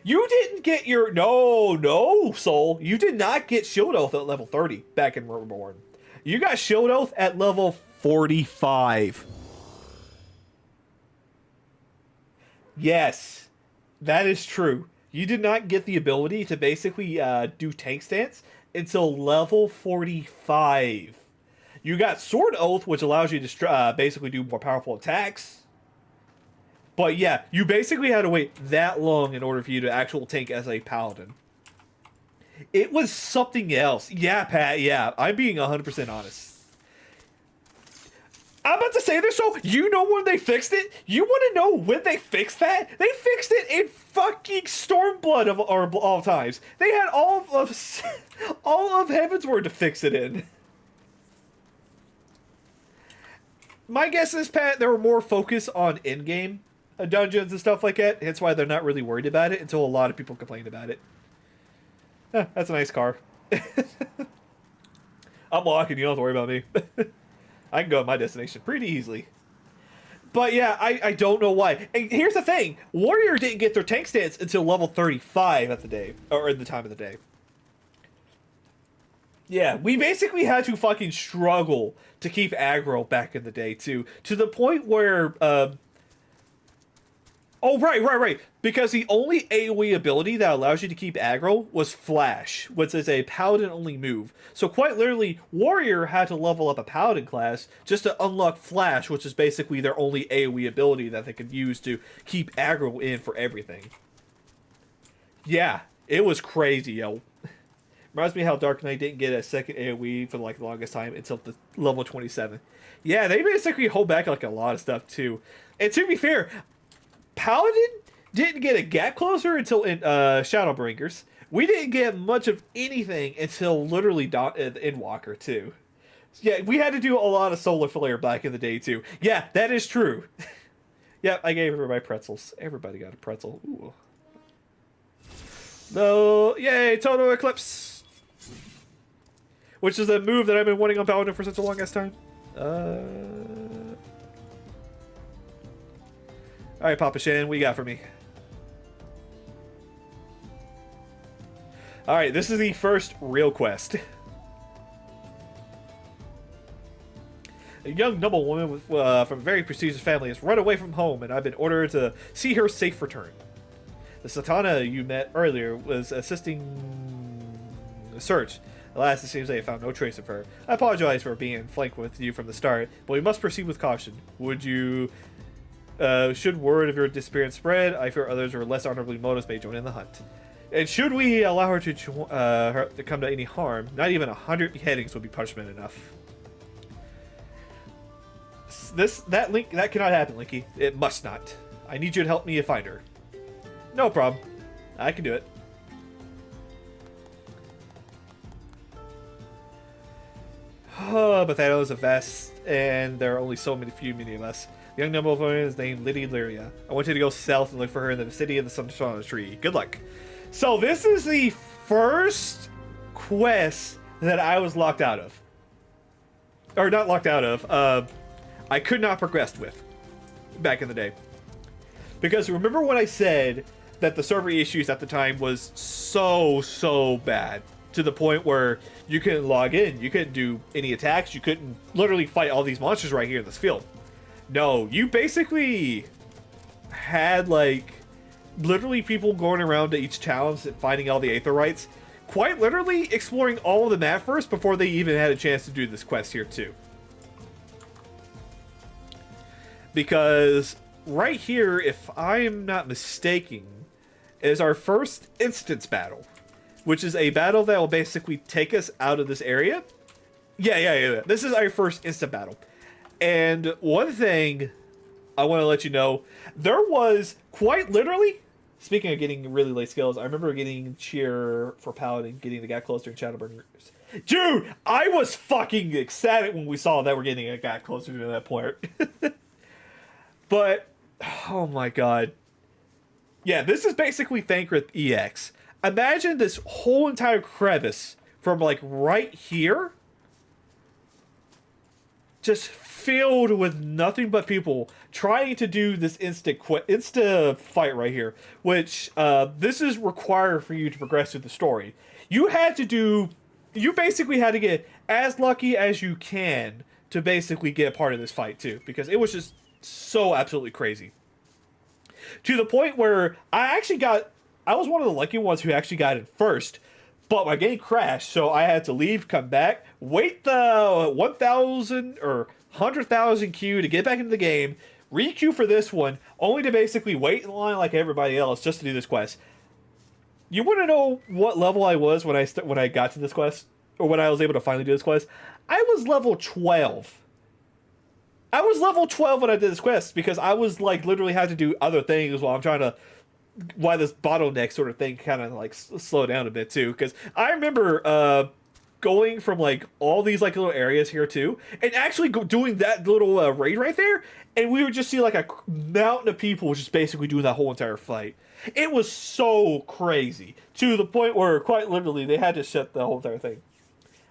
You didn't get your no, Soul. You did not get Shield Oath at level 30 back in Reborn. You got Shield Oath at level 45. Yes, that is true. You did not get the ability to basically do tank stance until level 45. You got Sword Oath, which allows you to basically do more powerful attacks. But yeah, you basically had to wait that long in order for you to actual tank as a paladin. It was something else. Yeah, Pat, yeah. I'm being 100% honest. I'm about to say this, so you know when they fixed it? You want to know when they fixed that? They fixed it in fucking Stormblood of all times. They had all of Heavensward to fix it in. My guess is, Pat, they were more focused on in-game dungeons and stuff like that. That's why they're not really worried about it until a lot of people complained about it. That's a nice car. I'm walking, you don't have to worry about me. I can go to my destination pretty easily. But yeah, I don't know why. And here's the thing. Warrior didn't get their tank stance until level 35 at the time of the day. Yeah, we basically had to fucking struggle to keep aggro back in the day too. To the point where oh, right. Because the only AoE ability that allows you to keep aggro was Flash, which is a Paladin-only move. So quite literally, Warrior had to level up a Paladin class just to unlock Flash, which is basically their only AoE ability that they could use to keep aggro in for everything. Yeah, it was crazy, yo. Reminds me how Dark Knight didn't get a second AoE for like the longest time until the level 27. Yeah, they basically hold back like a lot of stuff too. And to be fair, Paladin didn't get a gap closer until in Shadowbringers. We didn't get much of anything until literally Endwalker too. Yeah, we had to do a lot of Solar Flare back in the day too. Yeah, that is true. Yeah, I gave everybody pretzels. Everybody got a pretzel. Ooh. No, yay, Total Eclipse. Which is a move that I've been wanting on Paladin for such a long ass time. Alright, Papa Shan, what you got for me? Alright, this is the first real quest. A young noblewoman from a very prestigious family has run away from home, and I've been ordered to see her safe return. The Satana you met earlier was assisting the search. Alas, it seems they have found no trace of her. I apologize for being flanked with you from the start, but we must proceed with caution. Should word of your disappearance spread, I fear others or less honorably motives may join in the hunt. And should we allow her to come to any harm, not even 100 beheadings would be punishment enough. That cannot happen, Linky. It must not. I need you to help me find her. No problem. I can do it. But that is a vast, and there are only so many of us. The young noblewoman is named Lady Lyria. I want you to go south and look for her in the city of the Sunshine Tree. Good luck. So this is the first quest that I was locked out of. Or not locked out of. I could not progress with back in the day. Because remember when I said that the server issues at the time was so bad, to the point where you couldn't log in, you couldn't do any attacks, you couldn't literally fight all these monsters right here in this field. No, you basically had like literally people going around to each challenge and finding all the Aetherites, quite literally exploring all of the map first before they even had a chance to do this quest here too. Because right here, if I'm not mistaken, is our first instance battle, which is a battle that will basically take us out of this area. Yeah. This is our first instant battle. And one thing I want to let you know, there was quite literally, speaking of getting really late skills, I remember getting cheer for Paladin, getting the guy closer in Shadowbringers. Dude, I was fucking ecstatic when we saw that we're getting a guy closer to that point. But, oh my god. Yeah, this is basically Thancred EX. Imagine this whole entire crevice from like right here just filled with nothing but people trying to do this insta fight right here, which this is required for you to progress through the story. You basically had to get as lucky as you can to basically get a part of this fight too, because it was just so absolutely crazy. To the point where I was one of the lucky ones who actually got it first, but my game crashed, so I had to leave, come back, wait the 1,000 or 100,000 queue to get back into the game, re-queue for this one, only to basically wait in line like everybody else just to do this quest. You want to know what level I was when I got to this quest, or when I was able to finally do this quest? I was level 12. I was level 12 when I did this quest because I was like literally had to do other things while I'm trying to, why this bottleneck sort of thing kind of like slow down a bit too. Because I remember going from like all these like little areas here too, and actually doing that little raid right there, and we would just see like a mountain of people just basically doing that whole entire fight. It was so crazy to the point where quite literally they had to shut the whole entire thing.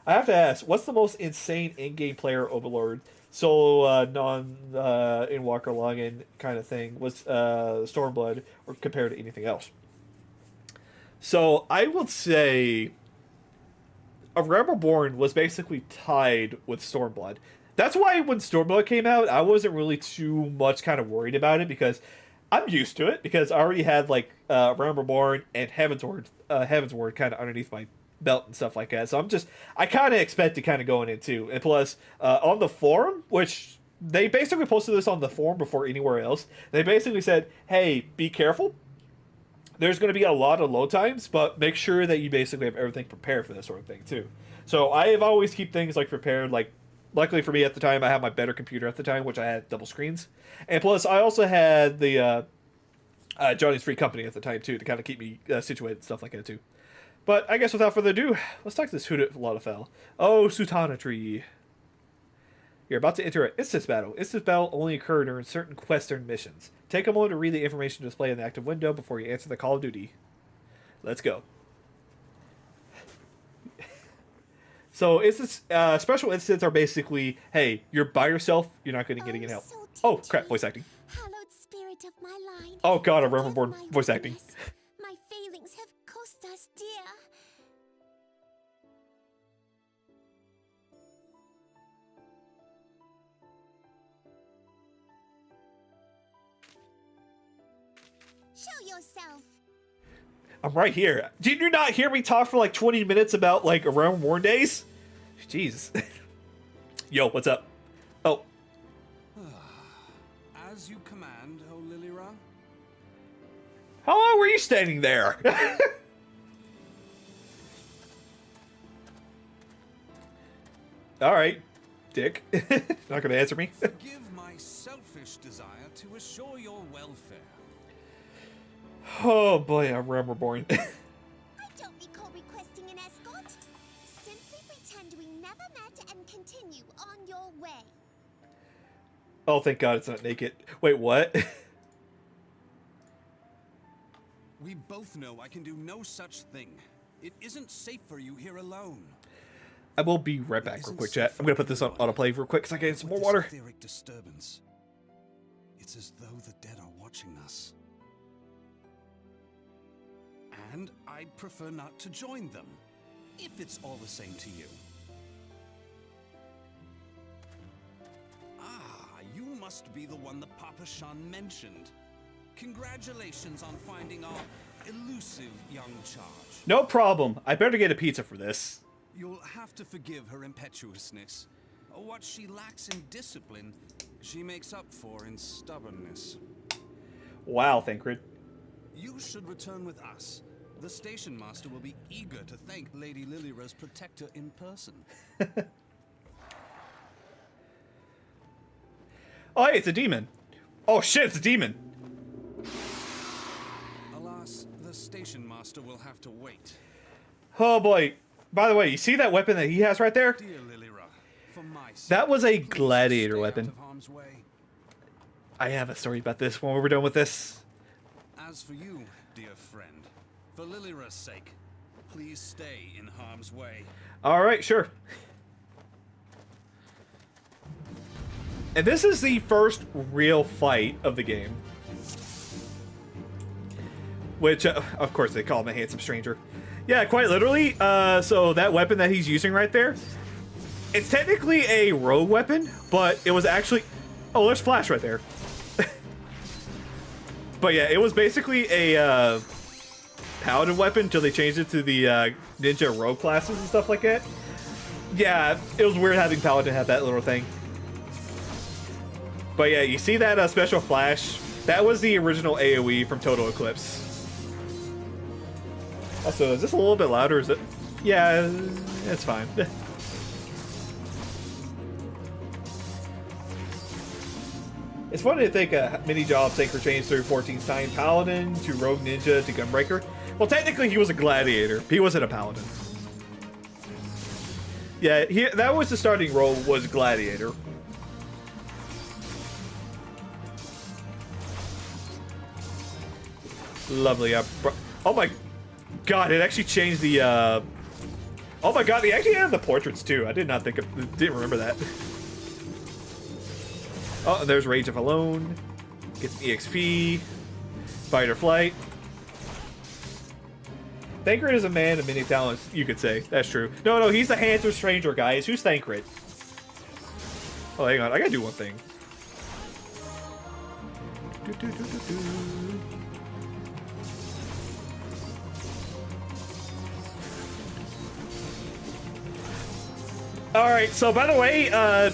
I have to ask, what's the most insane in-game player overlord? Solo, non-Inwalker login kind of thing was Stormblood, or compared to anything else. So I would say A Realm Reborn was basically tied with Stormblood. That's why when Stormblood came out, I wasn't really too much kind of worried about it, because I'm used to it, because I already had like Realm Reborn and Heavensward kind of underneath my belt and stuff like that. So I kind of expected kind of going in too. And plus, on the forum, which they basically posted this on the forum before anywhere else, they basically said, hey, be careful. There's going to be a lot of load times, but make sure that you basically have everything prepared for this sort of thing too. So I have always keep things like prepared. Like, luckily for me at the time, I had my better computer at the time, which I had double screens. And plus, I also had the Johnny's Free Company at the time too, to kind of keep me situated and stuff like that too. But I guess without further ado, let's talk to this Hooded-Lalafell. Oh, Sultana Tree. You're about to enter an instance battle. Instance battle only occur during certain quests or missions. Take a moment to read the information displayed in the active window before you answer the call of duty. Let's go. So, special instances are basically, hey, you're by yourself, you're not going to get any help. Oh, crap, voice acting. Hallowed spirit of my line. Oh god, a Realm Reborn voice acting. My failings have cost us dear. Show yourself. I'm right here. Did you not hear me talk for like 20 minutes about like Realm Reborn days? Jeez. Yo, what's up? Oh. As you command, O Lilira. How long were you standing there? All right, Dick. Not gonna answer me. Forgive my selfish desire to assure your welfare. Oh boy, I'm Realm Reborn. I don't recall requesting an escort. Simply pretend we never met and continue on your way. Oh, thank God it's not naked. Wait, what? We both know I can do no such thing. It isn't safe for you here alone. I will be right back real quick, chat. I'm gonna put this on autoplay real quick so I can get some more water. Etheric disturbance. It's as though the dead are watching us. And I'd prefer not to join them, if it's all the same to you. Ah, you must be the one that Papa Shan mentioned. Congratulations on finding our elusive young charge. No problem. I better get a pizza for this. You'll have to forgive her impetuousness. What she lacks in discipline, she makes up for in stubbornness. Wow, Thancred. You should return with us. The station master will be eager to thank Lady Lilira's protector in person. Oh, hey, it's a demon. Oh shit, it's a demon. Alas, the station master will have to wait. Oh boy. By the way, you see that weapon that he has right there? Dear Lilira, for my sake, That was a please gladiator stay out weapon. of harm's way. I have a story about this when we're done with this. As for you, dear friend, for Lilira's sake, please stay in harm's way. Alright, sure. And this is the first real fight of the game. Which, of course, they call him a handsome stranger. Yeah, quite literally. So that weapon that he's using right there, it's technically a rogue weapon, but it was actually... Oh, there's Flash right there. But yeah, it was basically a paladin weapon until they changed it to the ninja rogue classes and stuff like that. Yeah, it was weird having paladin have that little thing. But yeah, you see that special flash? That was the original AoE from Total Eclipse. Also, is this a little bit louder? Is it? Yeah, it's fine. It's funny to think mini job Sacred changed through 14th Time Paladin to Rogue Ninja to Gunbreaker. Well, technically he was a gladiator. He wasn't a paladin. Yeah, that was the starting role, was gladiator. Lovely. Oh my god, it actually changed the oh my god, they actually added the portraits too. I did not think of, didn't remember that. Oh, there's Rage of Alone. Gets EXP. Fight or flight. Thancred is a man of many talents, you could say. That's true. No, he's the handsome stranger, guys. Who's Thancred? Oh, hang on. I gotta do one thing. Alright, so by the way,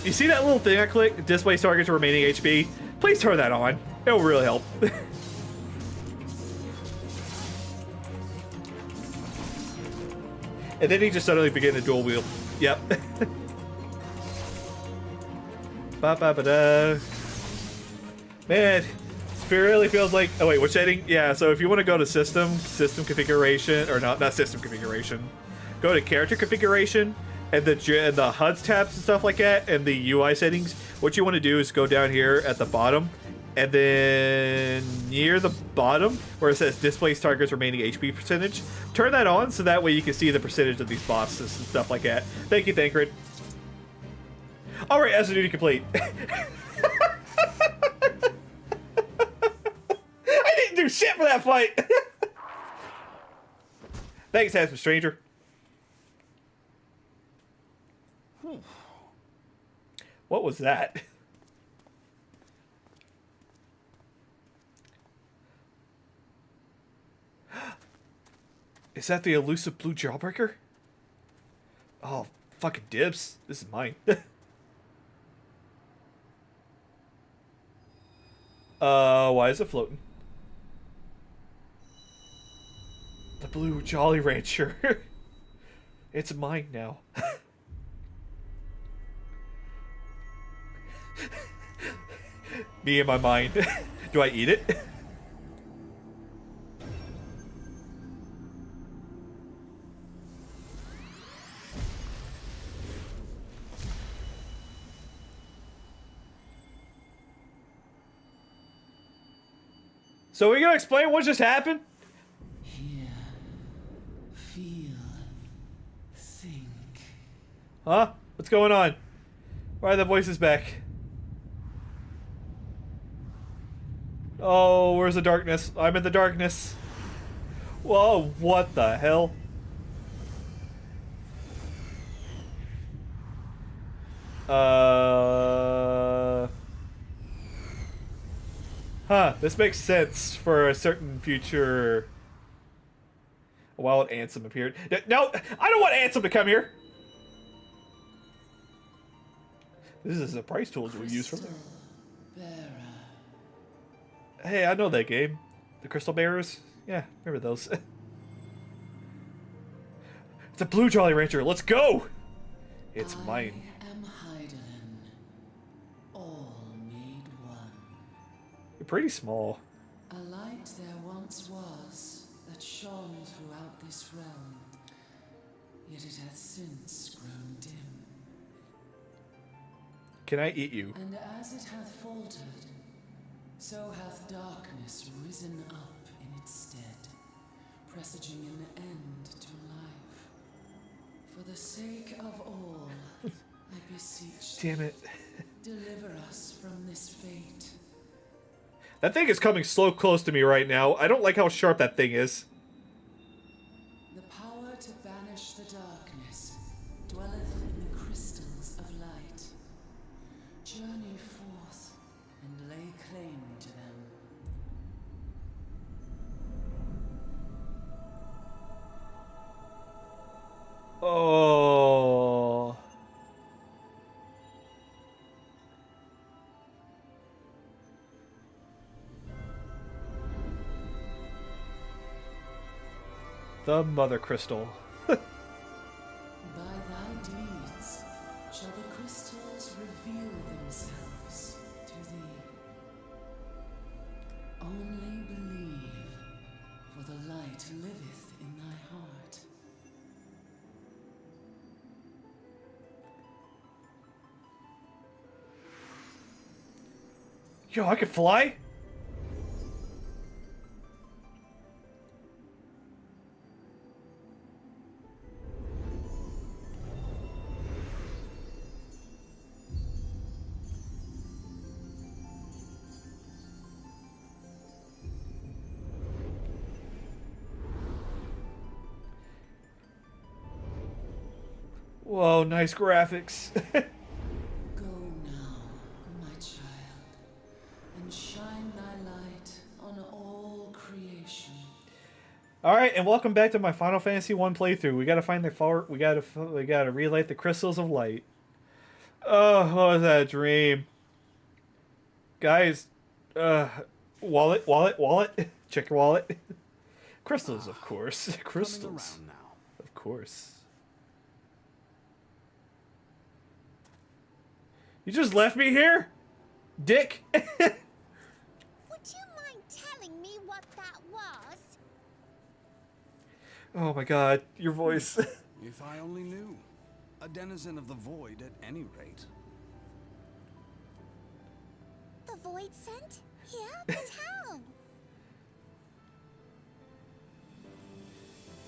you see that little thing I clicked? Display target's remaining HP? Please turn that on. It will really help. And then he just suddenly began to dual wield. Yep. Ba-ba-ba-da. Man, it really feels like... Oh wait, which setting? Yeah, so if you want to go to system configuration, or not system configuration, go to character configuration, and the HUDs tabs and stuff like that, and the UI settings, what you want to do is go down here at the bottom, and then near the bottom, where it says displays targets remaining HP percentage, turn that on so that way you can see the percentage of these bosses and stuff like that. Thank you, Thancred. Alright, as a duty complete. I didn't do shit for that fight! Thanks, handsome stranger. What was that? Is that the elusive blue jawbreaker? Oh, fucking dibs. This is mine. Why is it floating? The blue Jolly Rancher. It's mine now. Me in my mind. Do I eat it? So are you gonna explain what just happened? Hear, feel, think. Huh? What's going on? Why are the voices back? Oh, where's the darkness? I'm in the darkness. Whoa, what the hell? Huh, this makes sense for a certain future. A wild Ansem appeared. No, I don't want Ansem to come here. This is the price tools we use for them. Bearer. Hey, I know that game. The Crystal Bearers? Yeah, remember those. It's a blue Jolly Rancher. Let's go! It's mine. I am Heidelin, all made one. You're pretty small. A light there once was that shone throughout this realm, yet it hath since grown dim. Can I eat you? And as it hath faltered, so hath darkness risen up in its stead, presaging an end to life. For the sake of all, I beseech thee, Damn it. deliver us from this fate. That thing is coming so close to me right now. I don't like how sharp that thing is. The power to banish the darkness dwelleth in the crystals of light. Journey forth and lay claim to them. Oh. The Mother Crystal. By thy deeds shall the crystals reveal themselves to thee. Only believe, for the light liveth in thy heart. Yo, I can fly? Whoa, nice graphics. Go now, my child, and shine thy light on all creation. All right, and welcome back to my Final Fantasy 1 playthrough. We gotta find the we gotta relight the crystals of light. Oh, what was that dream? Guys, wallet. Check your wallet. Crystals, of course. Crystals, Coming around now. of course. You just left me here, dick. Would you mind telling me what that was? Oh my god, your voice. If I only knew. A denizen of the void at any rate. The void sent? Here? But how?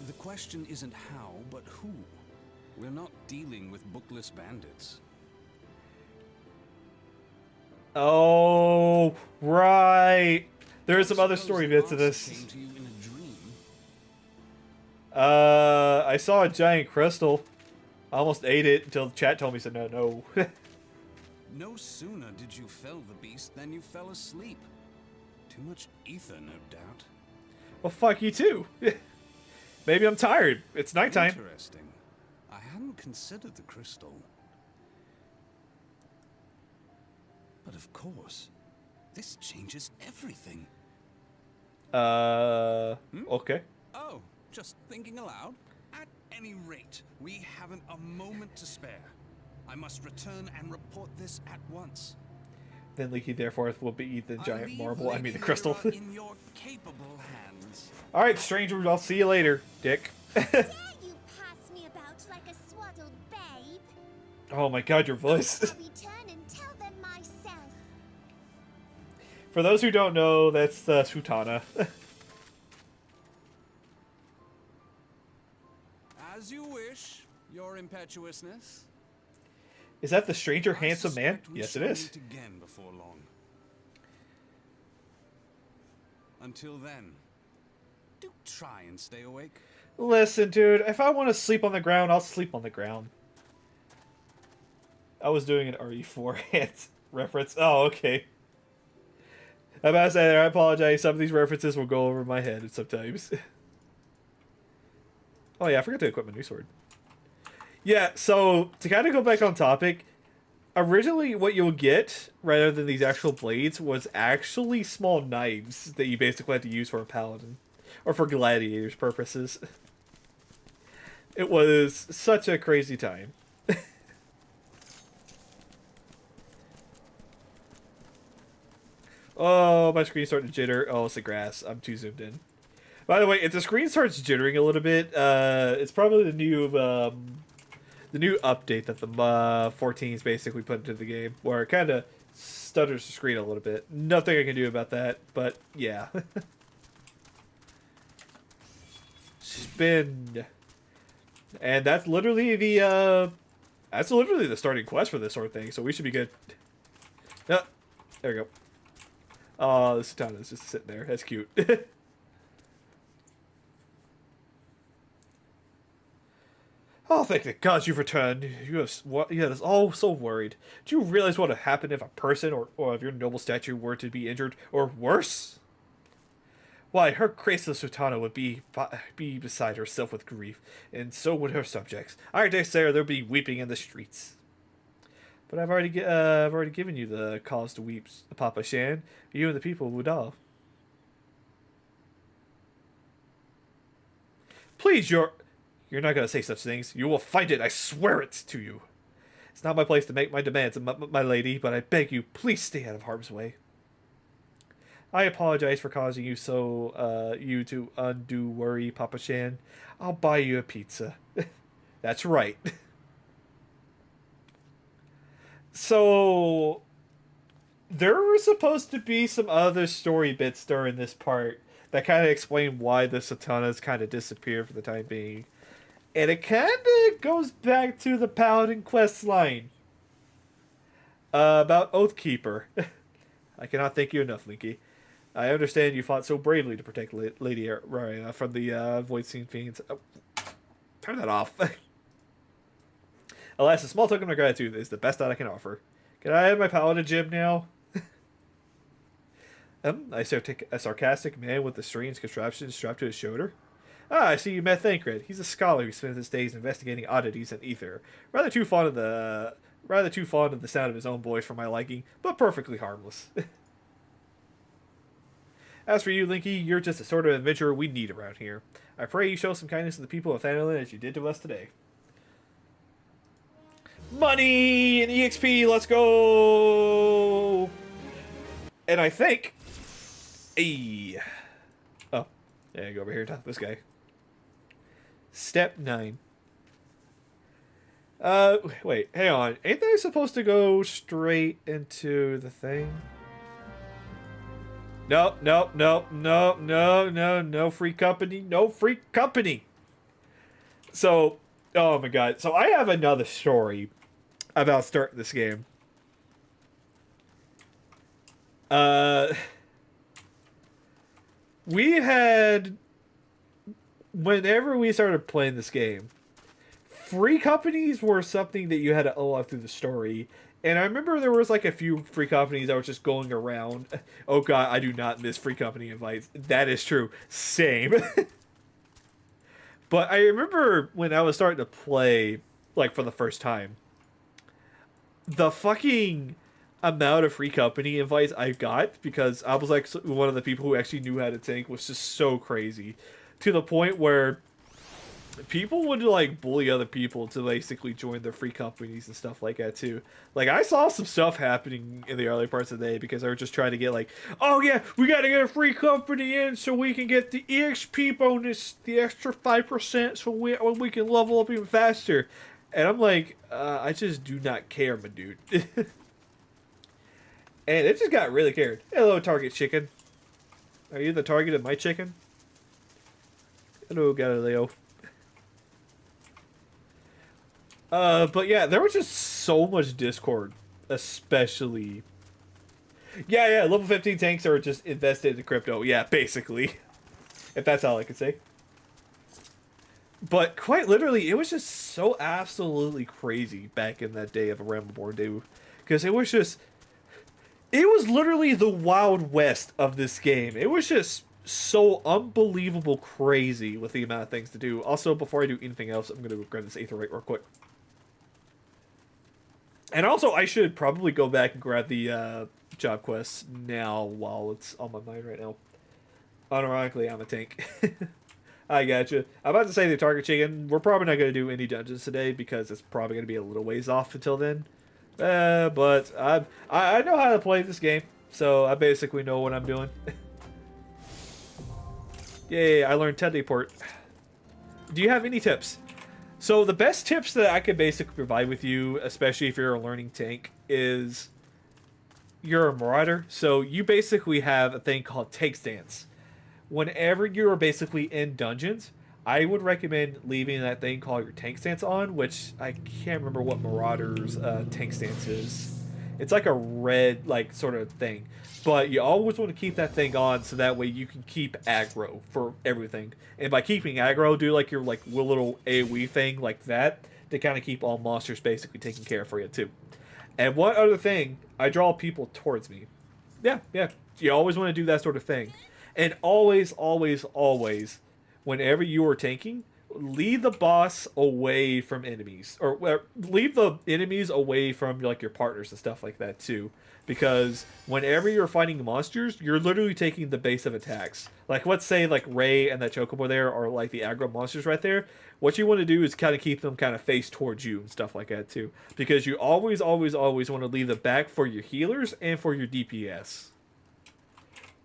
The question isn't how, but who. We're not dealing with bookless bandits. Oh, right. There are some other story bits of this. Came to you in a dream. I saw a giant crystal. I almost ate it until the chat told me, so no. No sooner did you fell the beast than you fell asleep. Too much ether, no doubt. Well, fuck you too. Maybe I'm tired. It's nighttime. Interesting. I hadn't considered the crystal. But of course, this changes everything. Okay. Oh, just thinking aloud? At any rate, we haven't a moment to spare. I must return and report this at once. Then Leaky therefore will be the giant leave marble. I mean Lady the crystal. Lyra in your capable hands. All right, stranger. I'll see you later, dick. Dare you pass me about like a swaddled babe? Oh my god, your voice. I'll return and tell them myself. For those who don't know, that's Sutana. As you wish, your impetuousness. Is that the stranger I handsome man? suspect we Yes, it shall is. meet again before long. Until then, do try and stay awake. Listen, dude, if I want to sleep on the ground, I'll sleep on the ground. I was doing an RE4 reference. Oh, okay. I'm about to say there, I apologize. Some of these references will go over my head sometimes. Oh yeah, I forgot to equip my new sword. Yeah, so to kind of go back on topic, Originally, what you'll get, rather than these actual blades, was actually small knives that you basically had to use for a paladin. Or for gladiators' purposes. It was such a crazy time. Oh, my screen's starting to jitter. Oh, it's the grass. I'm too zoomed in. By the way, if the screen starts jittering a little bit, it's probably the new update that the 14 is basically put into the game, where it kind of stutters the screen a little bit. Nothing I can do about that, but yeah. Spin. And that's literally the starting quest for this sort of thing, so we should be good. Oh, there we go. Oh, this Satana is just sitting there. That's cute. Oh, thank the gods you've returned. You had us all so worried. Do you realize what would happen if a person or of your noble stature were to be injured, or worse? Why, her graceless Sultana would be beside herself with grief, and so would her subjects. I dare say there'll be weeping in the streets. But I've already given you the cause to weep, Papa Shan. You and the people would all. Please, you're not gonna say such things. You will find it. I swear it to you. It's not my place to make my demands, my lady, but I beg you, please stay out of harm's way. I apologize for causing you you to undue worry, Papa Shan. I'll buy you a pizza. That's right. So, there were supposed to be some other story bits during this part that kind of explain why the Satanas kind of disappeared for the time being. And it kind of goes back to the Paladin quest line. About Oathkeeper. I cannot thank you enough, Linky. I understand you fought so bravely to protect Lady Raya from the Void Scene Fiends. Oh, turn that off. Alas, a small token of gratitude is the best that I can offer. Can I have my Paladin gem now? A sarcastic man with a strange contraption strapped to his shoulder. Ah, I see you met Thancred. He's a scholar who spends his days investigating oddities in ether. Rather too fond of the sound of his own voice for my liking, but perfectly harmless. As for you, Linky, you're just the sort of adventurer we need around here. I pray you show some kindness to the people of Thanalan as you did to us today. Money and EXP, let's go! And I think... Hey. Oh, yeah, go over here and talk to this guy. Step 9. Wait, hang on. Ain't I supposed to go straight into the thing? No, free company, no free company. So, oh my god. So I have another story about starting this game. We had, whenever we started playing this game, free companies were something that you had to unlock through the story. And I remember there was like a few free companies that were just going around. Oh god, I do not miss free company invites. That is true. Same. But I remember when I was starting to play, like, for the first time, the fucking amount of free company invites I got, because I was like one of the people who actually knew how to tank, was just so crazy. To the point where people would like bully other people to basically join their free companies and stuff like that too. Like I saw some stuff happening in the early parts of the day because they were just trying to get like, oh yeah, we gotta get a free company in so we can get the EXP bonus, the extra 5%, so we can level up even faster. And I'm like, I just do not care, my dude. And it just got really cared. Hello, Target Chicken. Are you the target of my chicken? Hello, Galileo. But yeah, there was just so much Discord, especially. Yeah, level 15 tanks are just invested in crypto. Yeah, basically. If that's all I could say. But quite literally, it was just so absolutely crazy back in that day of a Ramble Day. Because it was just... It was literally the Wild West of this game. It was just so unbelievable crazy with the amount of things to do. Also, before I do anything else, I'm going to grab this Aetherite real quick. And also, I should probably go back and grab the job quests now while it's on my mind right now. Unironically, I'm a tank. I gotcha. I'm about to say the target chicken. We're probably not going to do any dungeons today because it's probably going to be a little ways off until then. But I know how to play this game, so I basically know what I'm doing. Yay, I learned teleport. Do you have any tips? So the best tips that I could basically provide with you, especially if you're a learning tank, is you're a marauder. So you basically have a thing called tank stance. Whenever you are basically in dungeons, I would recommend leaving that thing called your tank stance on, which I can't remember what Marauder's tank stance is. It's like a red, like, sort of thing. But you always want to keep that thing on so that way you can keep aggro for everything. And by keeping aggro, do like your like little AoE thing like that to kind of keep all monsters basically taken care of for you too. And one other thing, I draw people towards me. Yeah. You always want to do that sort of thing. And always, whenever you are tanking, leave the boss away from enemies. Or leave the enemies away from like your partners and stuff like that too. Because whenever you're fighting monsters, you're literally taking the base of attacks. Like, let's say like Ray and that Chocobo there are like the aggro monsters right there. What you want to do is kind of keep them kind of face towards you and stuff like that too. Because you always want to leave the back for your healers and for your DPS.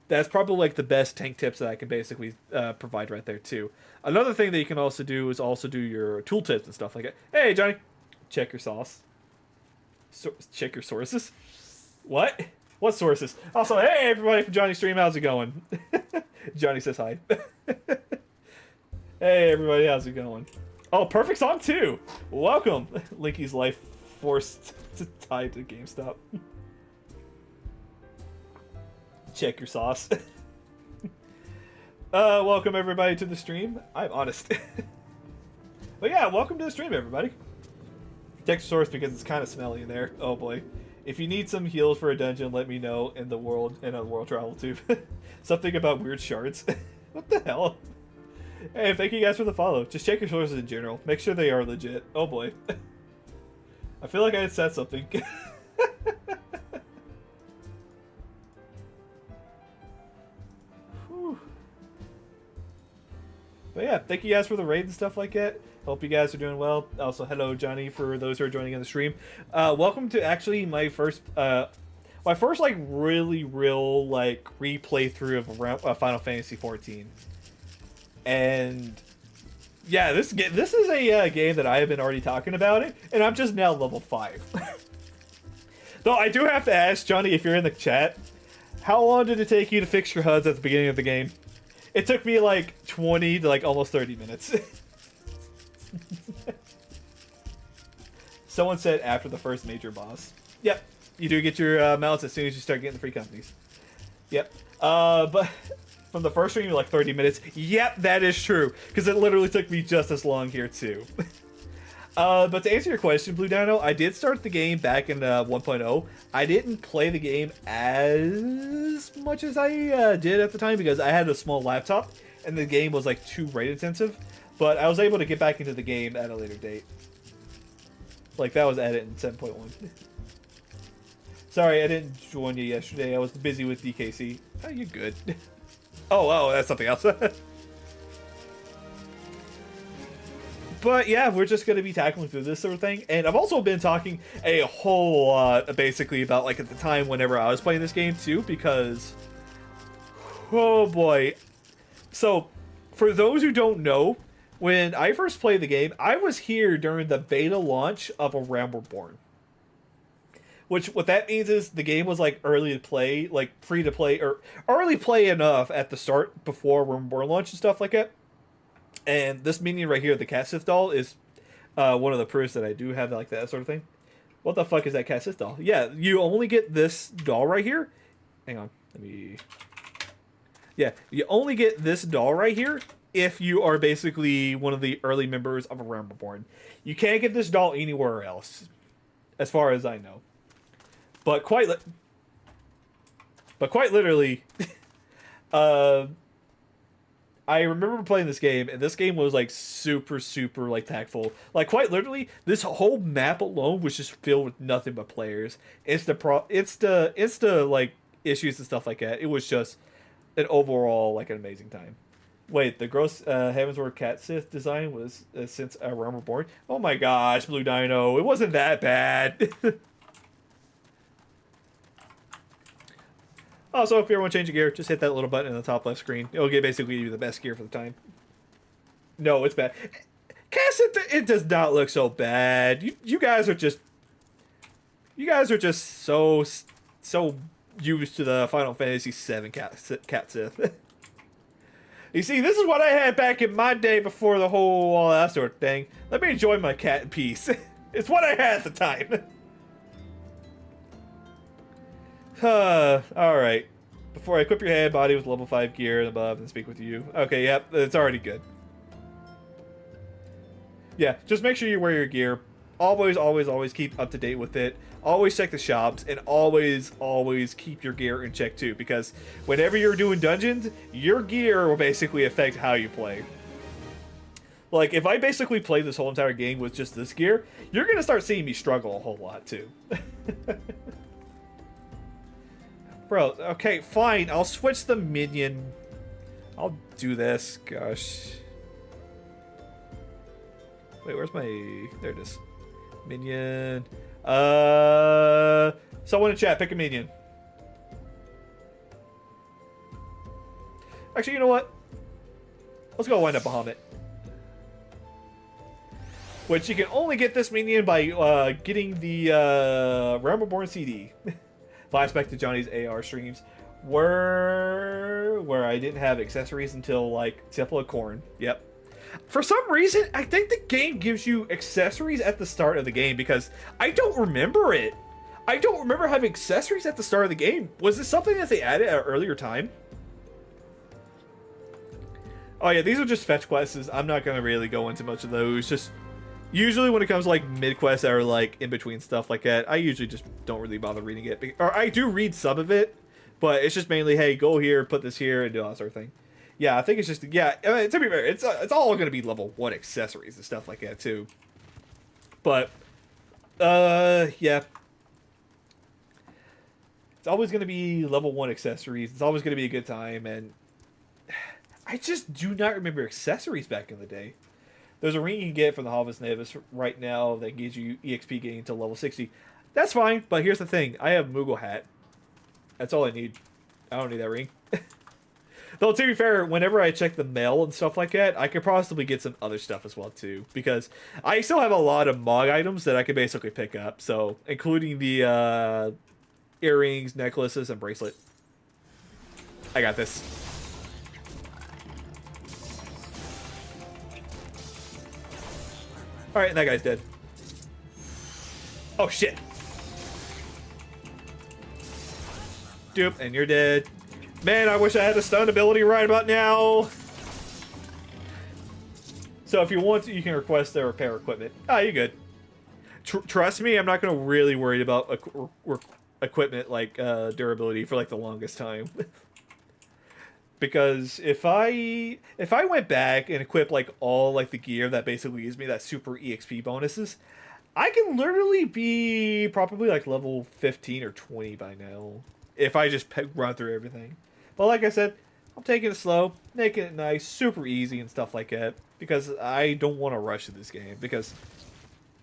That's probably like the best tank tips that I can basically provide right there too. Another thing that you can also do is also do your tooltips and stuff like that. Hey, Johnny, check your sauce. Check your sources. What? What sources? Also, hey everybody from Johnny's stream, how's it going? Johnny says hi. Hey everybody, how's it going? Oh, perfect song too. Welcome. Linky's life forced to tie to GameStop. Check your sauce. Welcome everybody to the stream. I'm honest. But yeah, welcome to the stream everybody. Check your source because it's kind of smelly in there. Oh boy. If you need some heals for a dungeon, let me know in the world and on world travel too. Something about weird shards. What the hell? Hey, thank you guys for the follow. Just check your sources in general. Make sure they are legit. Oh boy. I feel like I had said something. But yeah, thank you guys for the raid and stuff like that. Hope you guys are doing well. Also, hello Johnny for those who are joining in the stream. Welcome to actually my first like really real like replay through of Final Fantasy 14. And yeah, this is a game that I have been already talking about it, and I'm just now level 5. Though I do have to ask Johnny, if you're in the chat, how long did it take you to fix your HUDs at the beginning of the game? It took me like 20 to like almost 30 minutes. Someone said after the first major boss. Yep, you do get your mounts as soon as you start getting the free companies. Yep. But from the first stream, like 30 minutes. Yep, that is true. Because it literally took me just as long here too. But to answer your question, Blue Dino, I did start the game back in 1.0. I didn't play the game as much as I did at the time because I had a small laptop and the game was like too rate intensive. But I was able to get back into the game at a later date. Like that was added in 7.1. Sorry, I didn't join you yesterday. I was busy with DKC. Oh, you're good. Oh, that's something else. But yeah, we're just going to be tackling through this sort of thing. And I've also been talking a whole lot basically about like at the time whenever I was playing this game too, because oh boy. So for those who don't know, when I first played the game, I was here during the beta launch of A Realm Reborn. Which, what that means is the game was like early to play, like free to play, or early play enough at the start before Realm Reborn launch and stuff like that. And this minion right here, the Cat Sith doll, is one of the proofs that I do have like that sort of thing. What the fuck is that Cat Sith doll? Yeah, you only get this doll right here. Hang on, let me... Yeah, you only get this doll right here if you are basically one of the early members of A Realm Reborn. You can't get this doll anywhere else, as far as I know. But quite literally, I remember playing this game, and this game was like super, super like tactful. Like quite literally, this whole map alone was just filled with nothing but players. It's the like issues and stuff like that. It was just an overall like an amazing time. Wait, the gross Heavensward Cat Sith design was since Realm Reborn. Oh my gosh, Blue Dino, it wasn't that bad. Also, if you ever want to change a gear, just hit that little button in the top left screen. It'll basically give you the best gear for the time. No, it's bad. Cass, it does not look so bad. You guys are just... You guys are just so used to the Final Fantasy VII Cat Sith. You see, this is what I had back in my day before the whole all that sort of thing. Let me enjoy my cat in peace. It's what I had at the time. Alright. Before I equip your head, body with level 5 gear and above and speak with you. Okay, yep, it's already good. Yeah, just make sure you wear your gear. Always, always, always keep up to date with it. Always check the shops, and always, always keep your gear in check too, because whenever you're doing dungeons, your gear will basically affect how you play. Like, if I basically play this whole entire game with just this gear, you're gonna start seeing me struggle a whole lot too. Bro, okay, fine. I'll switch the minion. I'll do this. Gosh. Wait, where's my... There it is. Minion. Someone in chat, pick a minion. Actually, you know what? Let's go wind up Bahamut. Which you can only get this minion by getting the Realm Reborn CD. Flashback to Johnny's AR streams where I didn't have accessories until like Temple of Corn. Yep. For some reason, I think the game gives you accessories at the start of the game because I don't remember it. I don't remember having accessories at the start of the game. Was this something that they added at an earlier time? Oh yeah, these are just fetch quests. I'm not going to really go into much of those. Just usually when it comes to like mid-quests or like in-between stuff like that, I usually just don't really bother reading it. Or I do read some of it, but it's just mainly, hey, go here, put this here, and do all that sort of thing. Yeah, I think it's just, yeah, I mean, to be fair, it's all going to be level 1 accessories and stuff like that too. But, yeah. It's always going to be level 1 accessories. It's always going to be a good time, and I just do not remember accessories back in the day. There's a ring you can get from the Havas Nevis right now that gives you EXP gain to level 60. That's fine, but here's the thing. I have Moogle Hat. That's all I need. I don't need that ring. Though, to be fair, whenever I check the mail and stuff like that, I could possibly get some other stuff as well, too. Because I still have a lot of Mog items that I could basically pick up. So, including the earrings, necklaces, and bracelet. I got this. Alright, and that guy's dead. Oh, shit. Doop, and you're dead. Man, I wish I had a stun ability right about now. So if you want to, you can request the repair equipment. Ah, you're good. Trust me, I'm not going to really worry about equipment like durability for like the longest time. Because if I went back and equipped like all like the gear that basically gives me that super EXP bonuses, I can literally be probably like level 15 or 20 by now if I just run through everything. But like I said, I'm taking it slow, making it nice, super easy and stuff like that because I don't want to rush this game because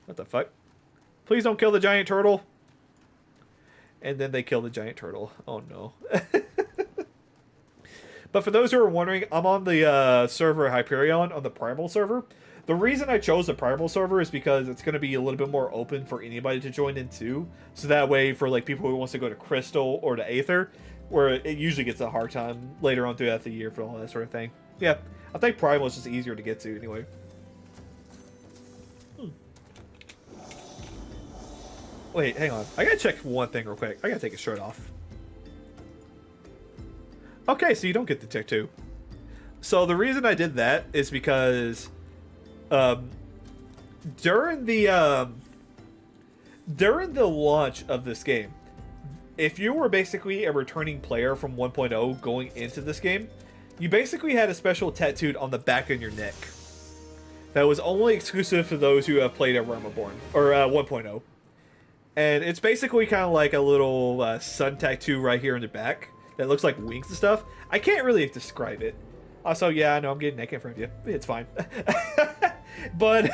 what the fuck? Please don't kill the giant turtle. And then they kill the giant turtle. Oh no. But for those who are wondering, I'm on the server Hyperion on the Primal server. The reason I chose the Primal server is because it's going to be a little bit more open for anybody to join in too. So that way, for like people who wants to go to Crystal or to Aether, where it usually gets a hard time later on throughout the year for all that sort of thing. Yeah, I think Primal is just easier to get to anyway. Wait, hang on. I gotta check one thing real quick. I gotta take a shirt off. Okay, so you don't get the tick too. So the reason I did that is because during the launch of this game, if you were basically a returning player from 1.0 going into this game, you basically had a special tattooed on the back of your neck that was only exclusive to those who have played at Realm Reborn, or 1.0. And it's basically kind of like a little sun tattoo right here in the back that looks like wings and stuff. I can't really describe it. Also, yeah, I know I'm getting naked in front of you. It's fine. But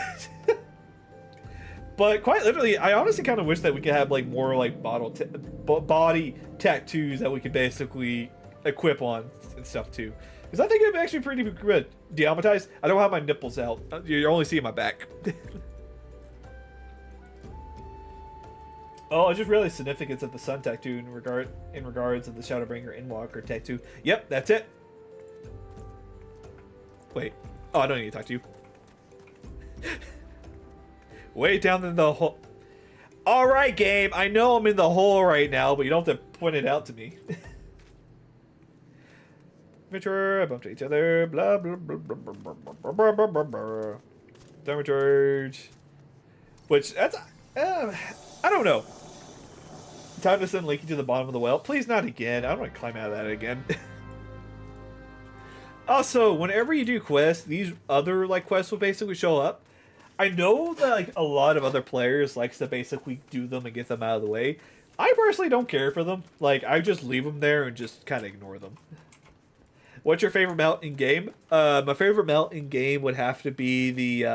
but quite literally, I honestly kind of wish that we could have like more like body tattoos that we could basically equip on and stuff too. Because I think it'd be actually pretty good. Deamatized. I don't have my nipples out. You're only seeing my back. Oh, I just realized significance of the sun tattoo in regards of the Shadowbringer Endwalker tattoo. Yep, that's it. Wait. Oh, I don't need to talk to you. Way down in the hole. Alright, game. I know I'm in the hole right now, but you don't have to point it out to me. Adventure, bump to each other, blah, blah, blah, blah, blah, blah, blah, blah, blah, blah. Thermal charge. Which, that's... I don't know. Time to send Linky to the bottom of the well. Please not again. I don't want to climb out of that again. Also, whenever you do quests, these other like quests will basically show up. I know that like a lot of other players likes to basically do them and get them out of the way. I personally don't care for them. Like, I just leave them there and just kind of ignore them. What's your favorite mount in game? My favorite mount in game would have to be the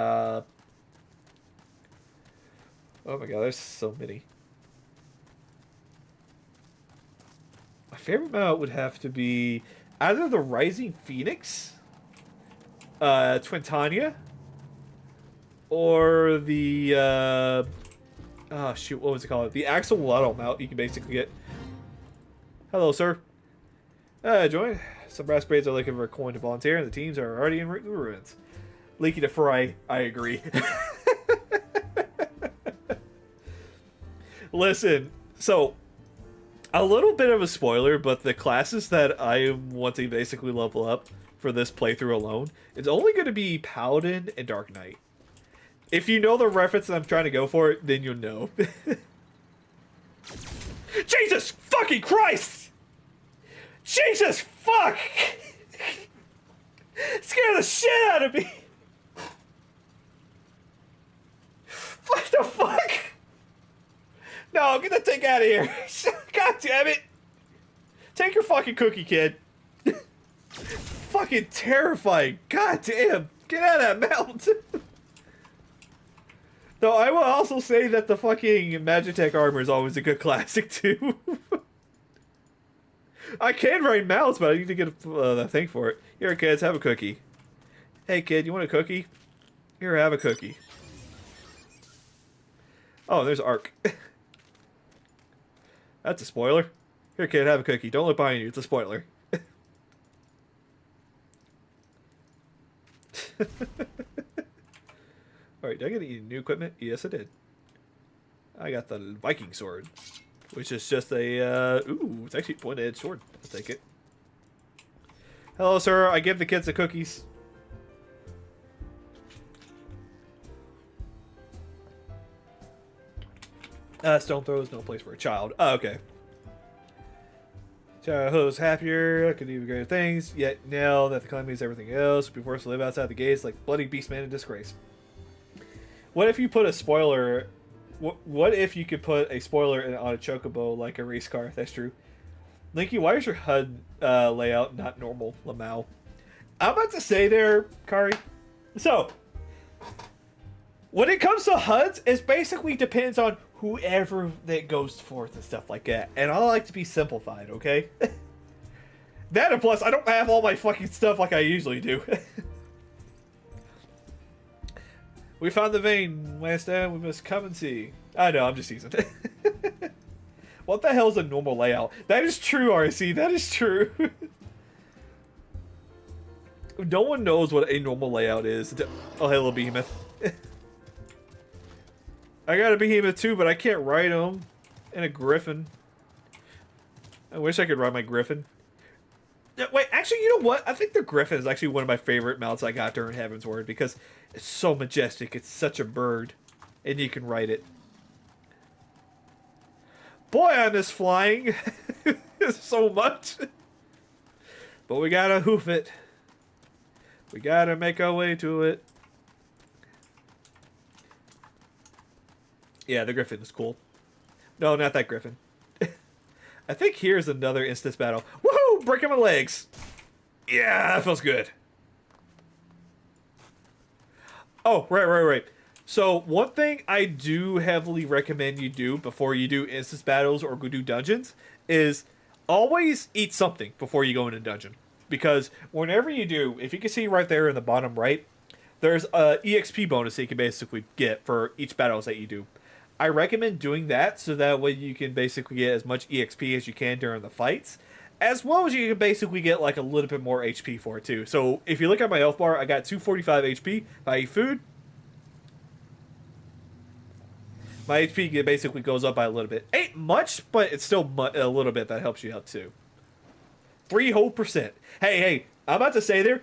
oh my god, there's so many. My favorite mount would have to be either the Rising Phoenix, Twintania, or the oh shoot, what was it called? The Axolotl mount you can basically get. Hello, sir. Join. Some brass braids are looking for a coin to volunteer, and the teams are already in the ruins. Leaky to fry, I agree. Listen, so a little bit of a spoiler, but the classes that I want to basically level up for this playthrough alone, it's only going to be Paladin and Dark Knight. If you know the reference that I'm trying to go for, then you'll know. Jesus fucking Christ! Jesus fuck! Scare the shit out of me! What the fuck? No, get that thing out of here. God damn it. Take your fucking cookie, kid. Fucking terrifying. God damn. Get out of that mount. Though I will also say that the fucking Magitech armor is always a good classic too. I can ride mounts, but I need to get a thing for it. Here, kids, have a cookie. Hey, kid, you want a cookie? Here, have a cookie. Oh, there's Ark. That's a spoiler. Here, kid, have a cookie. Don't look behind you. It's a spoiler. Alright, did I get any new equipment? Yes, I did. I got the Viking sword, which is just a, ooh, it's actually a pointed-edged sword. I'll take it. Hello, sir. I give the kids the cookies. Stone throw is no place for a child. Oh, okay. Childhood's happier, I could do greater things, yet now that the calamity is everything else, be forced to live outside the gates like bloody beastman in disgrace. What if you put a spoiler... What if you could put a spoiler on a chocobo like a race car? That's true. Linky, why is your HUD layout not normal, Lamau? I'm about to say there, Kari. So, when it comes to HUDs, it basically depends on whoever that goes forth and stuff like that. And I like to be simplified, okay? That and plus, I don't have all my fucking stuff like I usually do. We found the vein, last time we must come and see. I know, I'm just teasing. What the hell is a normal layout? That is true, RC, that is true. No one knows what a normal layout is. Oh, hello, Behemoth. I got a Behemoth too, but I can't ride him. And a Griffin. I wish I could ride my Griffin. Wait, actually, you know what? I think the Griffin is actually one of my favorite mounts I got during Heaven's Word because it's so majestic. It's such a bird. And you can ride it. Boy, I miss flying. So much. But we gotta hoof it. We gotta make our way to it. Yeah, the Griffin is cool. No, not that Griffin. I think here's another instance battle. Woohoo! Breaking my legs. Yeah, that feels good. Oh, right. So, one thing I do heavily recommend you do before you do instance battles or go do dungeons is always eat something before you go in a dungeon. Because whenever you do, if you can see right there in the bottom right, there's a EXP bonus that you can basically get for each battles that you do. I recommend doing that so that way you can basically get as much EXP as you can during the fights. As well as you can basically get like a little bit more HP for it too. So if you look at my health bar, I got 245 HP. If I eat food, my HP basically goes up by a little bit. Ain't much, but it's still a little bit that helps you out too. 3 whole percent. Hey, I'm about to say there,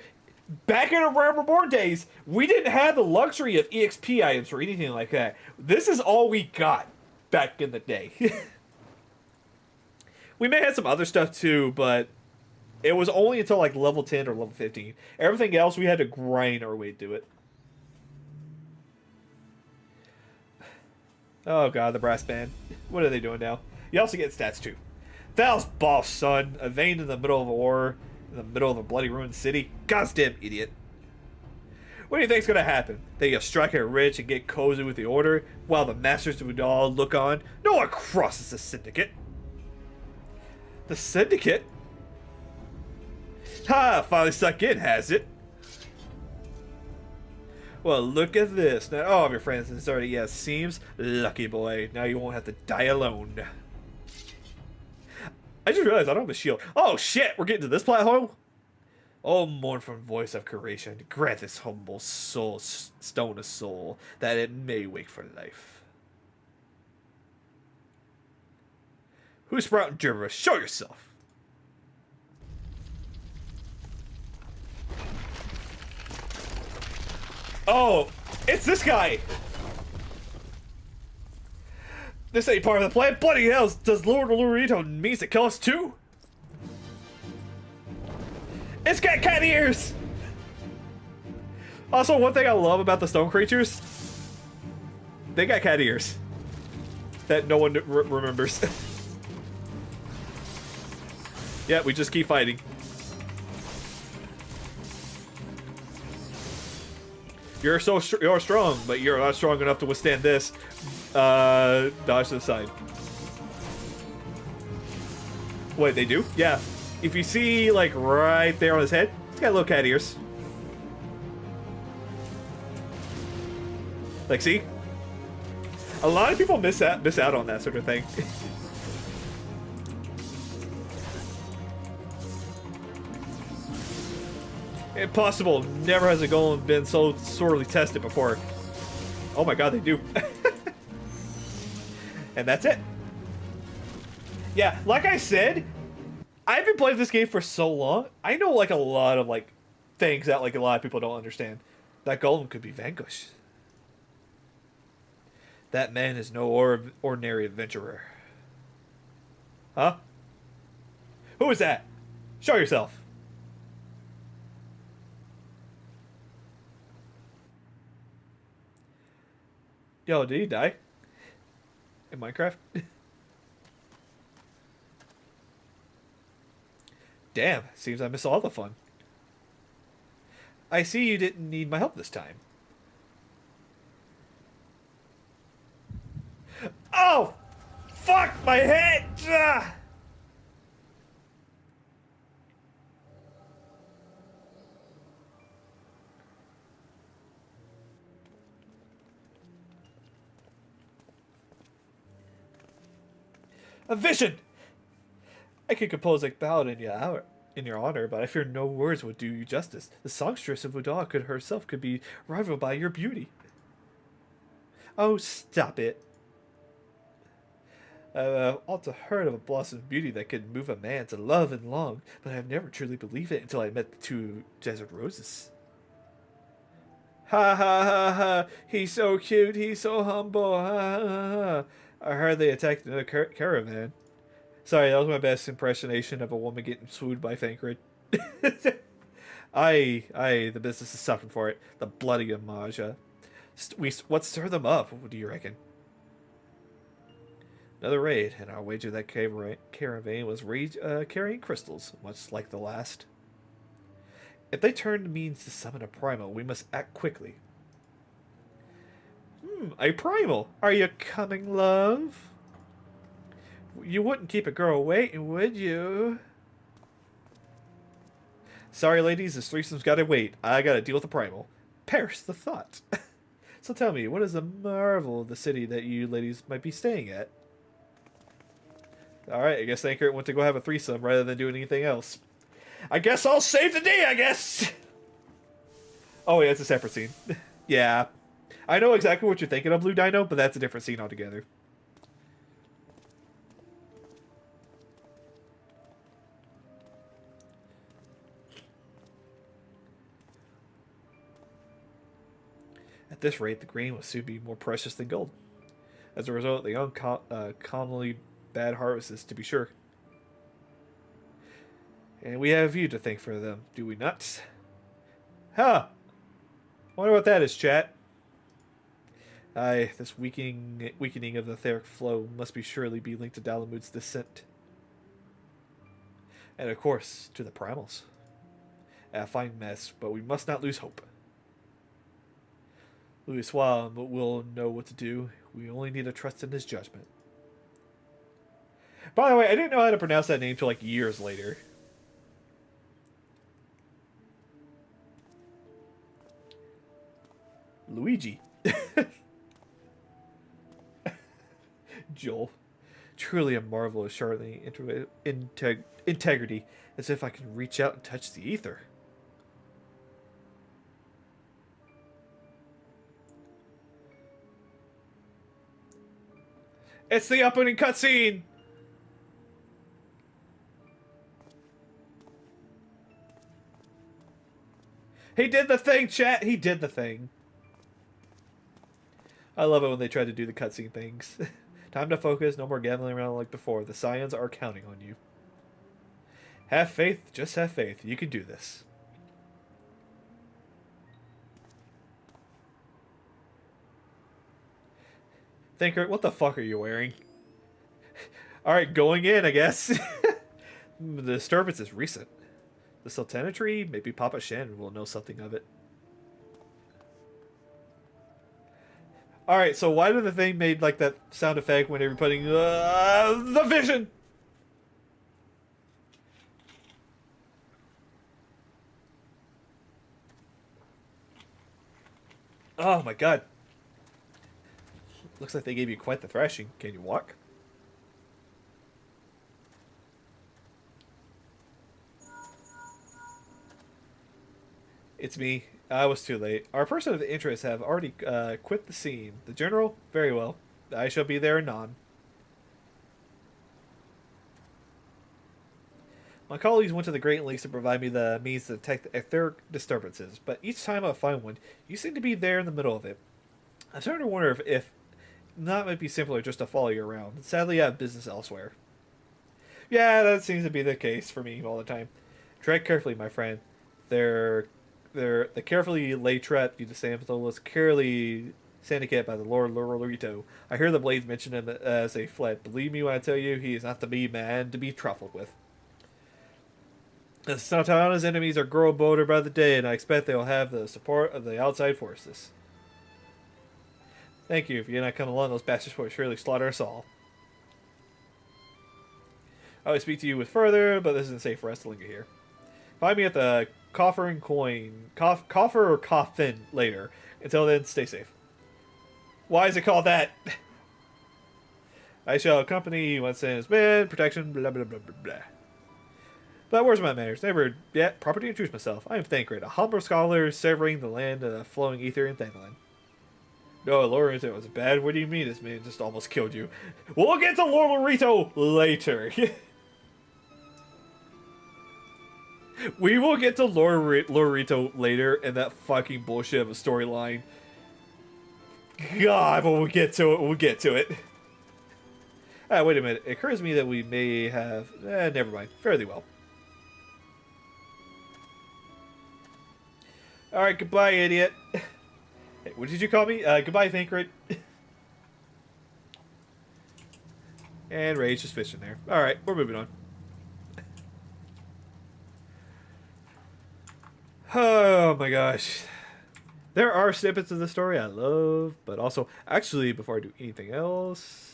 back in our Reborn days, we didn't have the luxury of EXP items or anything like that. This is all we got back in the day. We may have some other stuff too, but it was only until like level 10 or level 15. Everything else, we had to grind our way to it. Oh god, the brass band. What are they doing now? You also get stats too. Thal's boss, son. A vein in the middle of a war, in the middle of a bloody ruined city. Goddamn idiot. What do you think's gonna happen? That you strike it rich and get cozy with the order, while the masters of Udal look on? No one crosses the syndicate. The syndicate? Ha! Finally stuck in, has it? Well, look at this. Not all of your friends is already as seems. Lucky boy. Now you won't have to die alone. I just realized I don't have a shield. Oh shit! We're getting to this plot hole? Oh, mournful voice of creation, grant this humble soul stone a soul, that it may wake for life. Who's sprouting gibberish? Show yourself! Oh, it's this guy! This ain't part of the plan. Bloody hell, does Lord Lurito means to kill us too? It's got cat ears! Also, one thing I love about the stone creatures, they got cat ears that no one remembers. Yeah, we just keep fighting. You're strong, but you're not strong enough to withstand this. Dodge to the side. Wait, they do? Yeah. If you see, like, right there on his head, he's got little cat ears. Like, see? A lot of people miss out on that sort of thing. Impossible. Never has a golem been so sorely tested before. Oh my god, they do. And that's it. Yeah, like I said, I've been playing this game for so long. I know like a lot of like things that like a lot of people don't understand. That golem could be vanquished. That man is no ordinary adventurer. Huh? Who is that? Show yourself. Yo, did he die? In Minecraft? Damn, seems I missed all the fun. I see you didn't need my help this time. Oh! Fuck my head! Ah! A vision! I could compose a ballad in your honor, but I fear no words would do you justice. The songstress of Udal could be rivaled by your beauty. Oh, stop it. I've often heard of a blossom of beauty that could move a man to love and long, but I have never truly believed it until I met the 2 desert roses. Ha ha ha ha! He's so cute, he's so humble, ha ha ha ha! I heard they attacked the caravan. Sorry, that was my best impersonation of a woman getting swooned by Thancred. The business is suffering for it. The bloody Amaja. What stirred them up? What do you reckon? Another raid, and our wager that caravan was carrying crystals, much like the last. If they turned means to summon a primal, we must act quickly. A primal? Are you coming, love? You wouldn't keep a girl waiting, would you? Sorry, ladies, this threesome's gotta wait. I gotta deal with the primal. Perish the thought. So tell me, what is the marvel of the city that you ladies might be staying at? Alright, I guess Anchor went to go have a threesome rather than doing anything else. I guess I'll save the day, I guess! Oh, yeah, it's a separate scene. Yeah. I know exactly what you're thinking of, Blue Dino, but that's a different scene altogether. At this rate, the grain will soon be more precious than gold. As a result, the uncommonly bad harvests, to be sure. And we have you to thank for them, do we not? Huh! Wonder what that is, chat. Aye, this weakening of the etheric flow must be surely be linked to Dalamud's descent. And of course, to the primals. A fine mess, but we must not lose hope. Louis Swam will know what to do. We only need to trust in his judgment. By the way, I didn't know how to pronounce that name till like years later. Luigi. Joel. Truly a marvel of Charlie integrity, as if I can reach out and touch the ether. It's the opening cutscene! He did the thing, chat! He did the thing. I love it when they try to do the cutscene things. Time to focus, no more gambling around like before. The Scions are counting on you. Have faith, just have faith. You can do this. Thinker, what the fuck are you wearing? Alright, going in, I guess. The disturbance is recent. The Sultana tree? Maybe Papa Shannon will know something of it. Alright, so why did the thing made like that sound effect when they were putting the vision? Oh my god. Looks like they gave you quite the thrashing. Can you walk? It's me. I was too late. Our person of interest have already quit the scene. The general? Very well. I shall be there anon. My colleagues went to the great lengths to provide me the means to detect etheric disturbances, but each time I find one, you seem to be there in the middle of it. I'm starting to wonder if not might be simpler just to follow you around. Sadly, I have business elsewhere. Yeah, that seems to be the case for me all the time. Tread carefully, my friend. The carefully laid trap you to Sample was carefully sandicated by the Lord Lorito. I hear the blades mention him as they fled. Believe me when I tell you, he is not the man to be trifled with. The Sultana's enemies are growing bolder by the day, and I expect they will have the support of the outside forces. Thank you. If you're not coming along, those bastards will surely slaughter us all. I will speak to you with further, but this isn't safe for us to linger here. Find me at the coffer and coin, coffer or coffin later. Until then, stay safe. Why is it called that? I shall accompany you once in his bed, protection, blah blah blah blah blah. But where's my manners? Never yet properly introduced myself. I am Thancred, a humble scholar severing the land of the flowing ether in Thangland. No, Lawrence, it was bad. What do you mean this man just almost killed you? We'll get to Lord Lorito later. We will get to Lorito later in that fucking bullshit of a storyline. God, but we'll get to it. We'll get to it. Ah, wait a minute. It occurs to me that we may have... never mind. Fairly well. Alright, goodbye, idiot. Hey, what did you call me? Goodbye, Thancred. And Ray's just fishing there. Alright, we're moving on. Oh my gosh. There are snippets of the story I love, but also, actually, before I do anything else...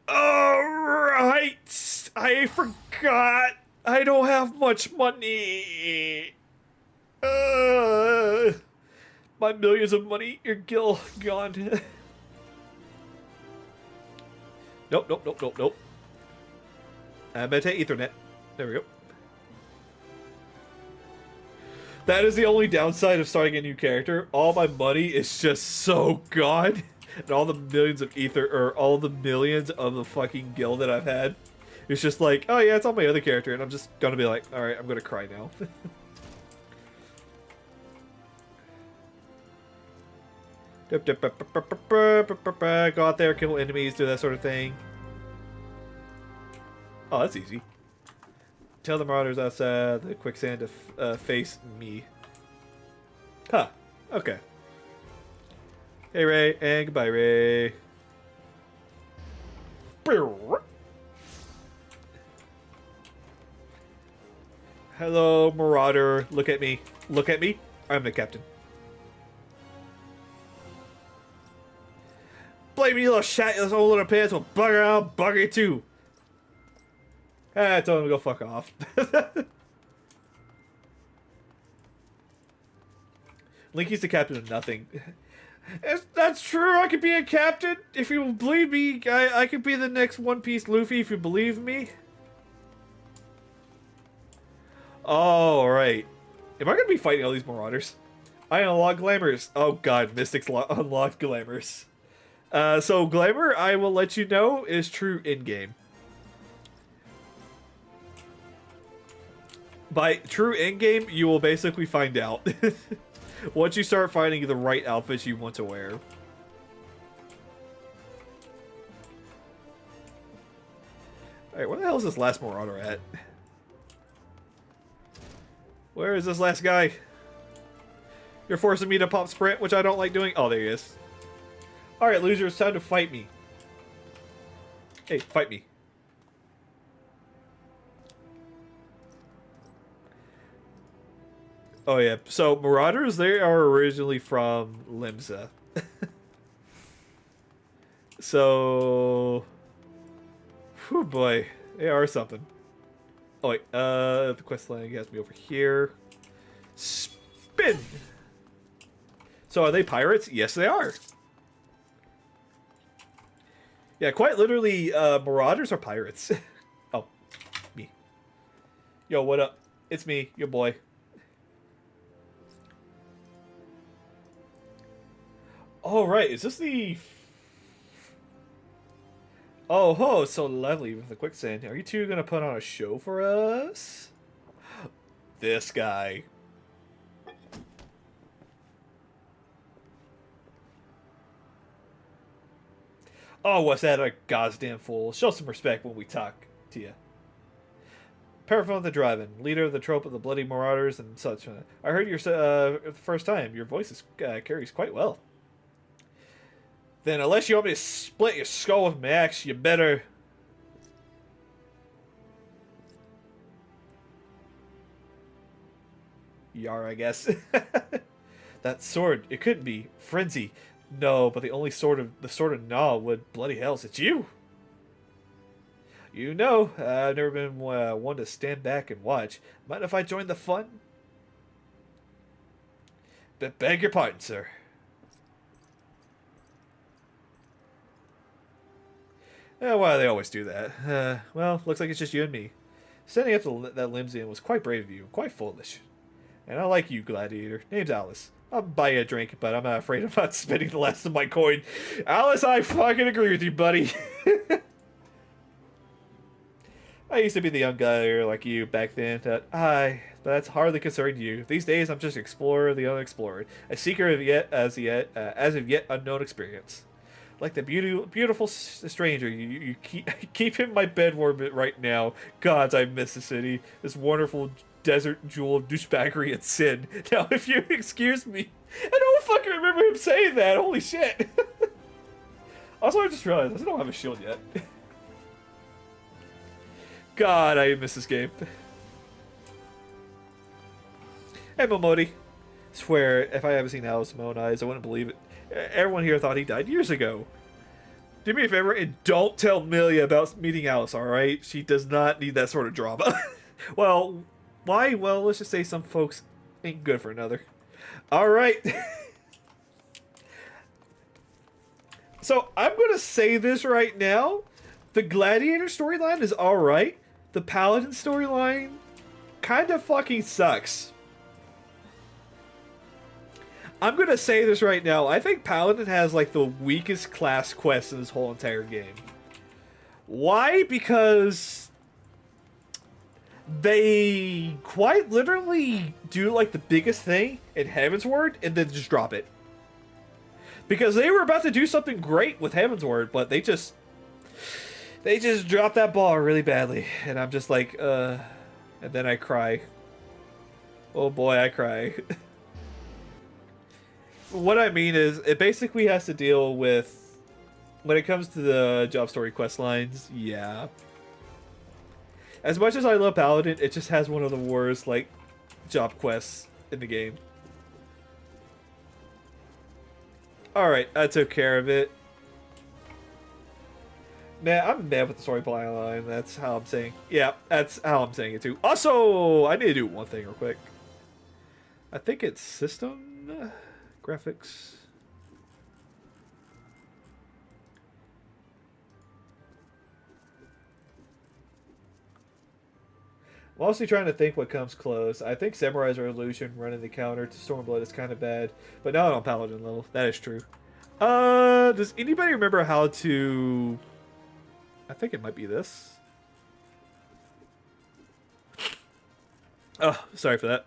Alright! I forgot! I don't have much money! My millions of money are gone. Nope, nope, nope, nope, nope. Meta Ethernet. There we go. That is the only downside of starting a new character. All my money is just so gone. And all the millions of ether, or all the millions of the fucking guild that I've had. It's just like, oh yeah, it's on my other character. And I'm just gonna be like, alright, I'm gonna cry now. Go out there, kill enemies, do that sort of thing. Oh, that's easy. Tell the marauders outside the quicksand to face me. Huh. Okay. Hey, Ray, and goodbye, Ray. Hello, marauder. Look at me. Look at me. I'm the captain. Blame me, you little shat. Those old little pants will bugger out, bugger too. Ah, tell him to go fuck off. Linky's the captain of nothing. That's true. I could be a captain. If you believe me, I could be the next One Piece Luffy if you believe me. Oh, right. Am I going to be fighting all these marauders? I unlock glamours. Oh god, Mystics unlocked glamours. So glamour, I will let you know, is true in-game. By true in-game, you will basically find out. Once you start finding the right outfits you want to wear. Alright, where the hell is this last marauder at? Where is this last guy? You're forcing me to pop sprint, which I don't like doing. Oh, there he is. Alright, loser, it's time to fight me. Hey, fight me. Oh yeah, so Marauders, they are originally from Limsa. So... Whew, boy, they are something. Oh wait, the quest line has me over here. Spin! So are they pirates? Yes, they are. Yeah, quite literally, Marauders are pirates. Oh, me. Yo, what up? It's me, your boy. Oh, right, is this the... Oh, ho, so lovely with the quicksand. Are you two gonna put on a show for us? This guy. Oh, what's that, a goddamn fool? Show some respect when we talk to you. Paraphone the Driving, leader of the trope of the bloody marauders and such. I heard your the first time. Your voice is, carries quite well. Then, unless you want me to split your skull with my axe, you better... Yar, I guess. That sword, it couldn't be. Frenzy. No, but the only sword of Gnaw would. Bloody hells, it's you! You know, I've never been one to stand back and watch. Mind if I join the fun? But beg your pardon, sir. Why do they always do that? Well, looks like it's just you and me. Standing up to that limousine was quite brave of you, quite foolish. And I like you, Gladiator. Name's Alice. I'll buy you a drink, but I'm afraid I'm not spending the last of my coin. Alice, I fucking agree with you, buddy. I used to be the young guy like you back then. But that's hardly concerning you. These days, I'm just an explorer of the unexplored, a seeker of yet unknown experience. Like the beautiful stranger, you keep in my bed warm right now. Gods, I miss the city. This wonderful desert jewel of douchebaggery and sin. Now, if you excuse me, I don't fucking remember him saying that. Holy shit. Also, I just realized I don't have a shield yet. God, I miss this game. Hey, Momodi. Swear, if I haven't seen Alice with my own eyes, I wouldn't believe it. Everyone here thought he died years ago. Do me a favor and don't tell Milia about meeting Alice, alright? She does not need that sort of drama. Well, why? Well, let's just say some folks ain't good for another. Alright. So, I'm gonna say this right now. The Gladiator storyline is alright. The Paladin storyline kind of fucking sucks. I'm gonna say this right now. I think Paladin has like the weakest class quest in this whole entire game. Why? Because they quite literally do like the biggest thing in Heavensward and then just drop it. Because they were about to do something great with Heavensward, but they just dropped that ball really badly. And I'm just like, and then I cry. Oh boy, I cry. What I mean is, it basically has to deal with, when it comes to the job story quest lines, yeah. As much as I love Paladin, it just has one of the worst, like, job quests in the game. Alright, I took care of it. Man, I'm mad with the storyline line, that's how I'm saying. Yeah, that's how I'm saying it too. Also, I need to do one thing real quick. I think it's system... graphics. I'm honestly trying to think what comes close. I think Samurai's Revolution running the counter to Stormblood is kind of bad, but not on Paladin level. That is true. Does anybody remember how to... I think it might be this. Oh, sorry for that.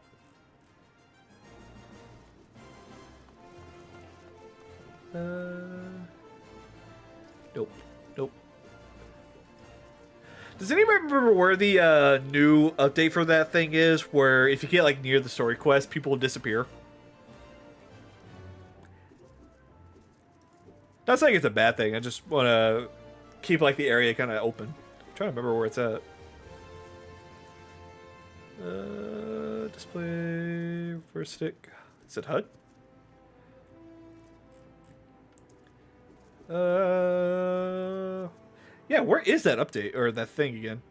Nope. Nope. Does anybody remember where the new update for that thing is? Where if you get like near the story quest, people will disappear. Not saying it's a bad thing. I just want to keep like the area kind of open. I'm trying to remember where it's at. Display first stick. Is it HUD? Yeah, where is that update or that thing again?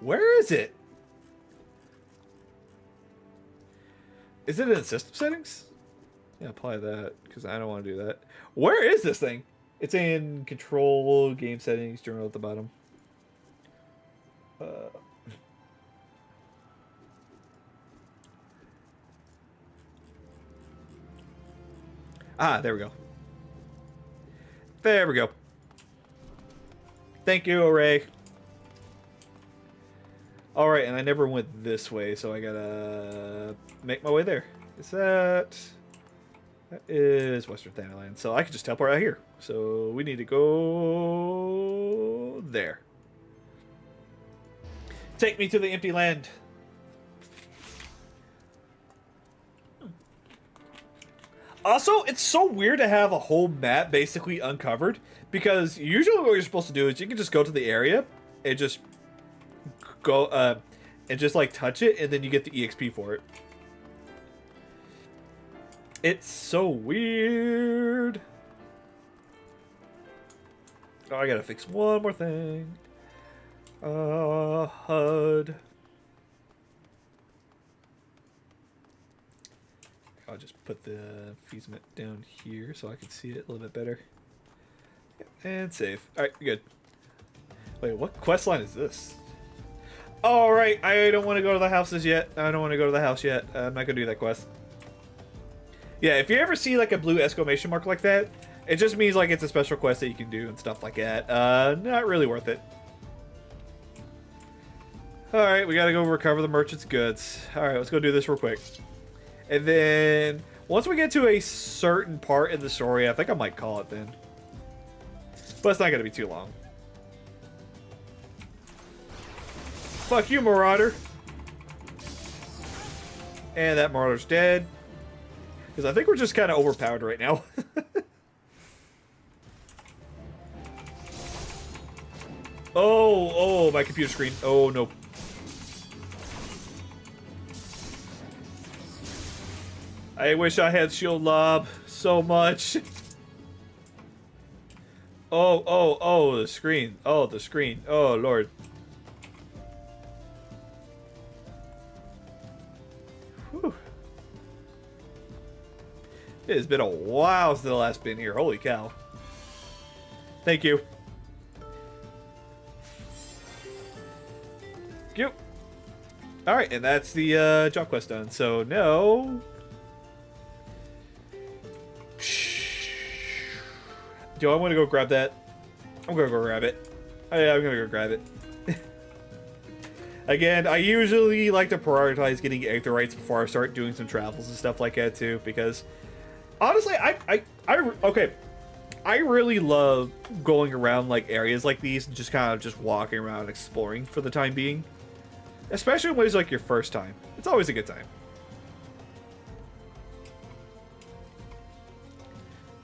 Where is it? Is it in system settings? Yeah, apply that because I don't want to do that. Where is this thing? It's in control, game settings, journal at the bottom. Ah, there we go. There we go. Thank you, Ray. Alright, and I never went this way, so I gotta make my way there. Is that... That is Western Thanaland, so I can just teleport out here. So we need to go... there. Take me to the empty land. Also, it's so weird to have a whole map basically uncovered, because usually what you're supposed to do is you can just go to the area and just go and just like touch it, and then you get the EXP for it. It's so weird. Oh, I gotta fix one more thing. HUD. I'll just put the Feasment down here so I can see it a little bit better. And save. Alright, good. Wait, what quest line is this? Alright, I don't want to go to the houses yet. I don't want to go to the house yet. I'm not going to do that quest. Yeah, if you ever see like a blue exclamation mark like that, it just means like it's a special quest that you can do and stuff like that. Not really worth it. Alright, we gotta go recover the merchant's goods. Alright, let's go do this real quick. And then once we get to a certain part in the story, I think I might call it then. But it's not going to be too long. Fuck you, Marauder. And that Marauder's dead. Because I think we're just kind of overpowered right now. Oh, my computer screen. Oh, no. I wish I had shield lob so much. Oh, the screen. Oh, the screen. Oh, Lord. Whew. It has been a while since the last been here. Holy cow. Thank you. Cute. Alright, and that's the job quest done. So, no. Do I want to go grab that? I'm going to go grab it. Oh, yeah, I'm going to go grab it. Again, I usually like to prioritize getting aetherytes before I start doing some travels and stuff like that too, because honestly, okay, I really love going around like areas like these and just kind of just walking around exploring for the time being, especially when it's like your first time. It's always a good time.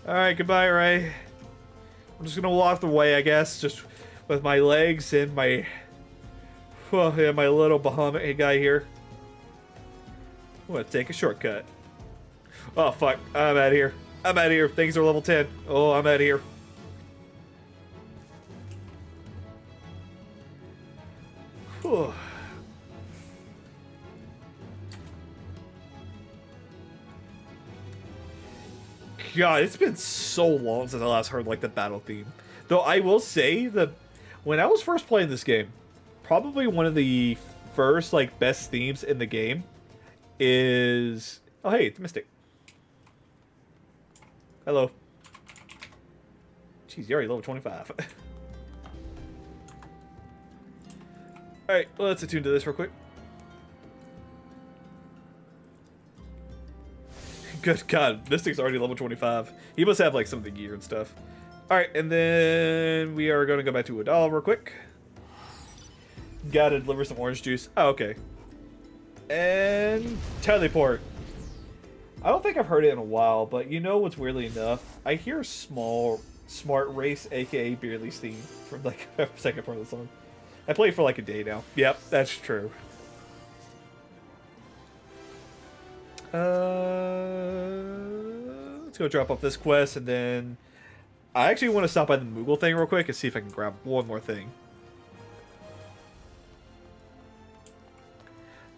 All right, goodbye, Ray. I'm just gonna walk the way, I guess, just with my legs and my, well, yeah, my little Bahamut guy here. I'm gonna take a shortcut. Oh fuck! I'm out of here. I'm out of here. Things are level 10. Oh, I'm out of here. Whew. God, it's been so long since I last heard like the battle theme. Though I will say that when I was first playing this game, probably one of the first like best themes in the game is, oh hey, it's Mystic. Hello. Jeez, you're already level 25. Alright, let's attune to this real quick. Good God, Mystic's already level 25. He must have like some of the gear and stuff. Alright, and then we are going to go back to Adal real quick. Gotta deliver some orange juice. Oh, okay. And teleport. I don't think I've heard it in a while, but you know what's weirdly enough? I hear Smart Race, aka Beerly's theme from like the second part of the song. I played for like a day now. Yep, that's true. Let's go drop off this quest, and then I actually want to stop by the Moogle thing real quick and see if I can grab one more thing.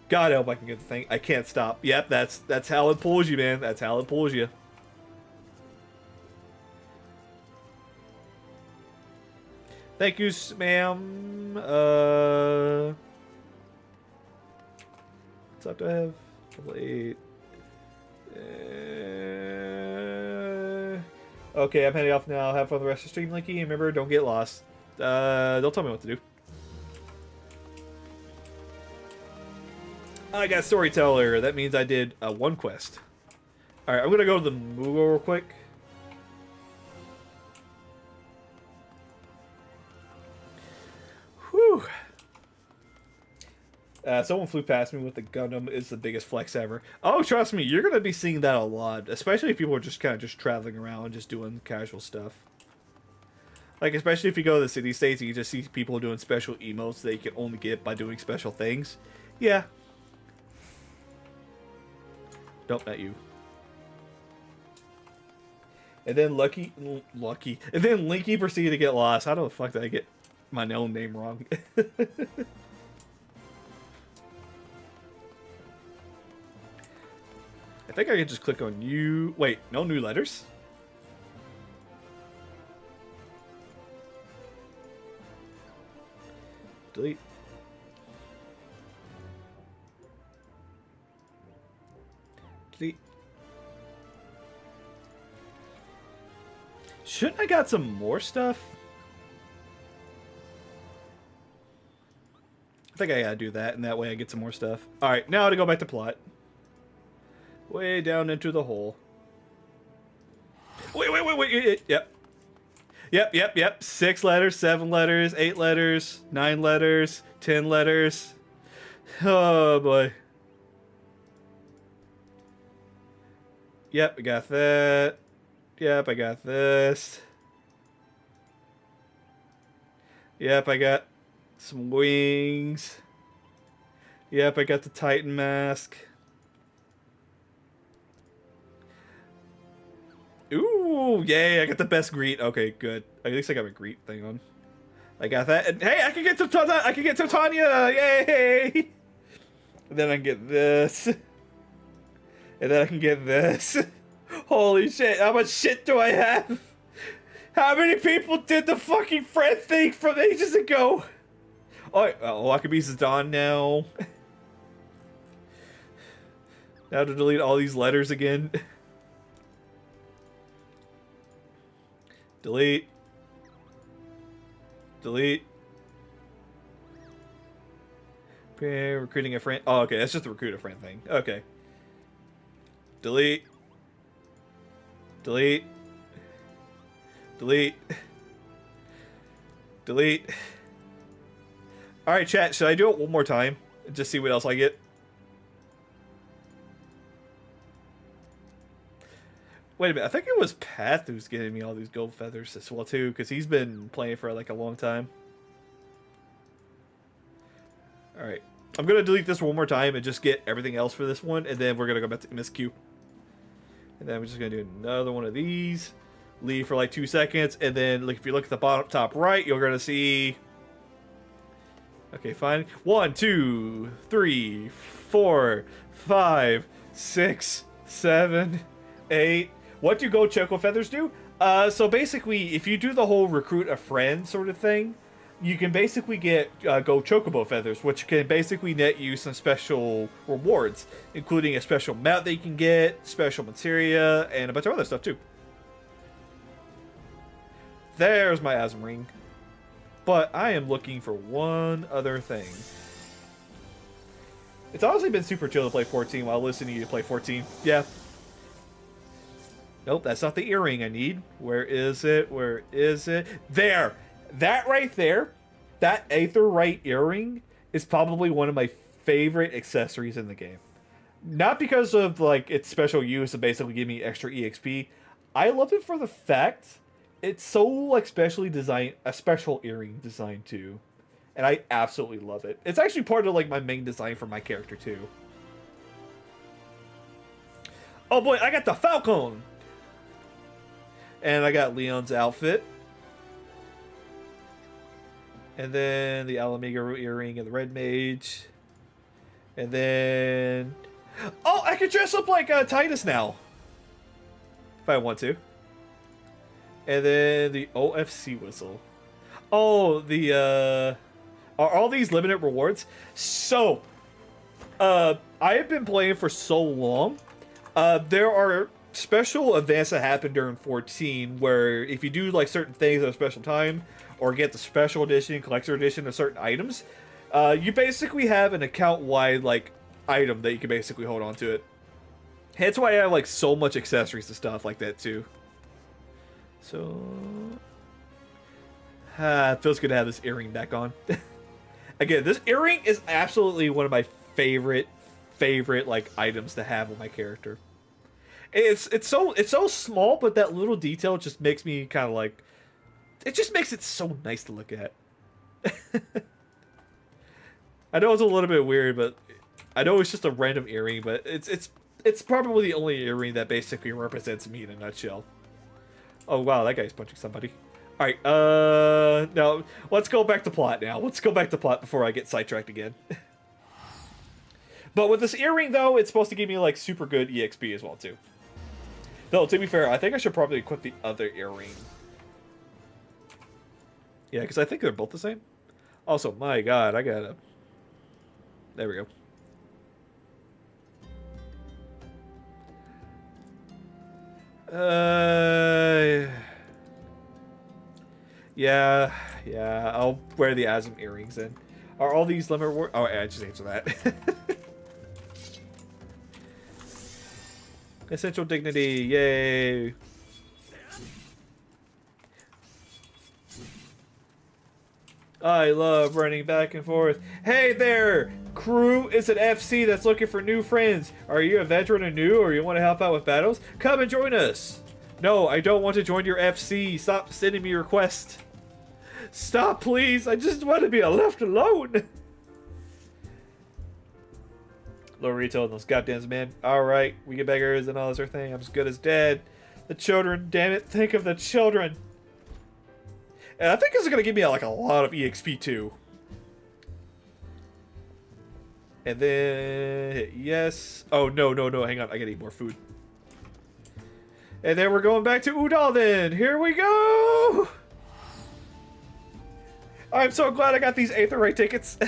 God, I hope I can get the thing. I can't stop. Yep, that's how it pulls you, man. That's how it pulls you. Thank you, ma'am. What's up to have? Level 8. Okay, I'm heading off now. Have fun with the rest of the stream, Linky. Remember, don't get lost. Don't tell me what to do. I got Storyteller. That means I did one quest. Alright, I'm going to go to the Moogle real quick. Whew. Someone flew past me with the Gundam. It's the biggest flex ever. Oh, trust me, you're going to be seeing that a lot. Especially if people are just kind of just traveling around, just doing casual stuff. Like, especially if you go to the city-states and you just see people doing special emotes that you can only get by doing special things. Yeah. Nope, not you. And then Lucky. And then Linky proceeded to get lost. How the fuck did I get my own name wrong? I think I can just click on you. Wait, no new letters? Delete. Delete. Shouldn't I got some more stuff? I think I gotta do that, and that way I get some more stuff. Alright, now to go back to plot. Way down into the hole. Wait. Yep. 6 letters, 7 letters, 8 letters, 9 letters, 10 letters. Oh, boy. Yep, I got that. Yep, I got this. Yep, I got some wings. Yep, I got the Titan mask. Ooh, yay, I got the best greet. Okay, good. At least I got my greet thing on. I got that. And hey, I can get Titania! Yay! And then I can get this. And then I can get this. Holy shit, how much shit do I have? How many people did the fucking friend thing from ages ago? Oh, Wakabee's is done now. Now to delete all these letters again. Delete. Delete. Recruiting a friend. Oh, okay, that's just the recruit a friend thing. Okay. Delete. Delete. Delete. Delete. Alright, chat, should I do it one more time? And just see what else I get? Wait a minute, I think it was Path who's getting me all these gold feathers as well too, because he's been playing for like a long time. Alright. I'm gonna delete this one more time and just get everything else for this one, and then we're gonna go back to Miss Q. And then we're just gonna do another one of these. Leave for like 2 seconds, and then like if you look at the bottom top right, you're gonna see. Okay, fine. 1, 2, 3, 4, 5, 6, 7, 8. What do Go Choco Feathers do? So basically, if you do the whole recruit a friend sort of thing, you can basically get Go Chocobo Feathers, which can basically net you some special rewards, including a special mount that you can get, special materia, and a bunch of other stuff too. There's my Asm Ring. But I am looking for one other thing. It's honestly been super chill to play 14 while listening to you play 14. Yeah. Nope, that's not the earring I need. Where is it? Where is it? There! That right there, that Aetherite earring, is probably one of my favorite accessories in the game. Not because of like its special use to basically give me extra EXP. I love it for the fact it's so like specially designed, a special earring design too. And I absolutely love it. It's actually part of like my main design for my character too. Oh boy, I got the Falcon! And I got Leon's outfit. And then the Alamega earring and the Red Mage. And then... Oh, I can dress up like Titus now. If I want to. And then the OFC whistle. Oh, the, Are all these limited rewards? So, I have been playing for so long. There are special events that happen during 14 where if you do, like, certain things at a special time, or get the special edition, collector edition of certain items, you basically have an account-wide, like, item that you can basically hold on to it. That's why I have, like, so much accessories and stuff like that, too. So... it feels good to have this earring back on. Again, this earring is absolutely one of my favorite, like, items to have on my character. It's so small, but that little detail just makes me kind of like... It just makes it so nice to look at. I know it's a little bit weird, but... I know it's just a random earring, but it's probably the only earring that basically represents me in a nutshell. Oh, wow, that guy's punching somebody. Alright, now, let's go back to plot now. Let's go back to plot before I get sidetracked again. But with this earring, though, it's supposed to give me, like, super good EXP as well, too. Though, to be fair, I think I should probably equip the other earring. Yeah, because I think they're both the same. Also, my god, I gotta... There we go. Yeah, I'll wear the Asm earrings then. Are all these limit rewards? Oh, I just answered that. Essential dignity, yay! I love running back and forth. Hey there! Crew, it's an FC that's looking for new friends. Are you a veteran or new, or you want to help out with battles? Come and join us! No, I don't want to join your FC. Stop sending me requests. Stop, please. I just want to be left alone. Lorito and those goddamn men. Alright, we get beggars and all this other thing. I'm as good as dead. The children, damn it. Think of the children. And I think this is going to give me like a lot of EXP too. And then, yes. Oh, no, hang on. I gotta eat more food. And then we're going back to Udall then. Here we go. I'm so glad I got these Aetherite tickets.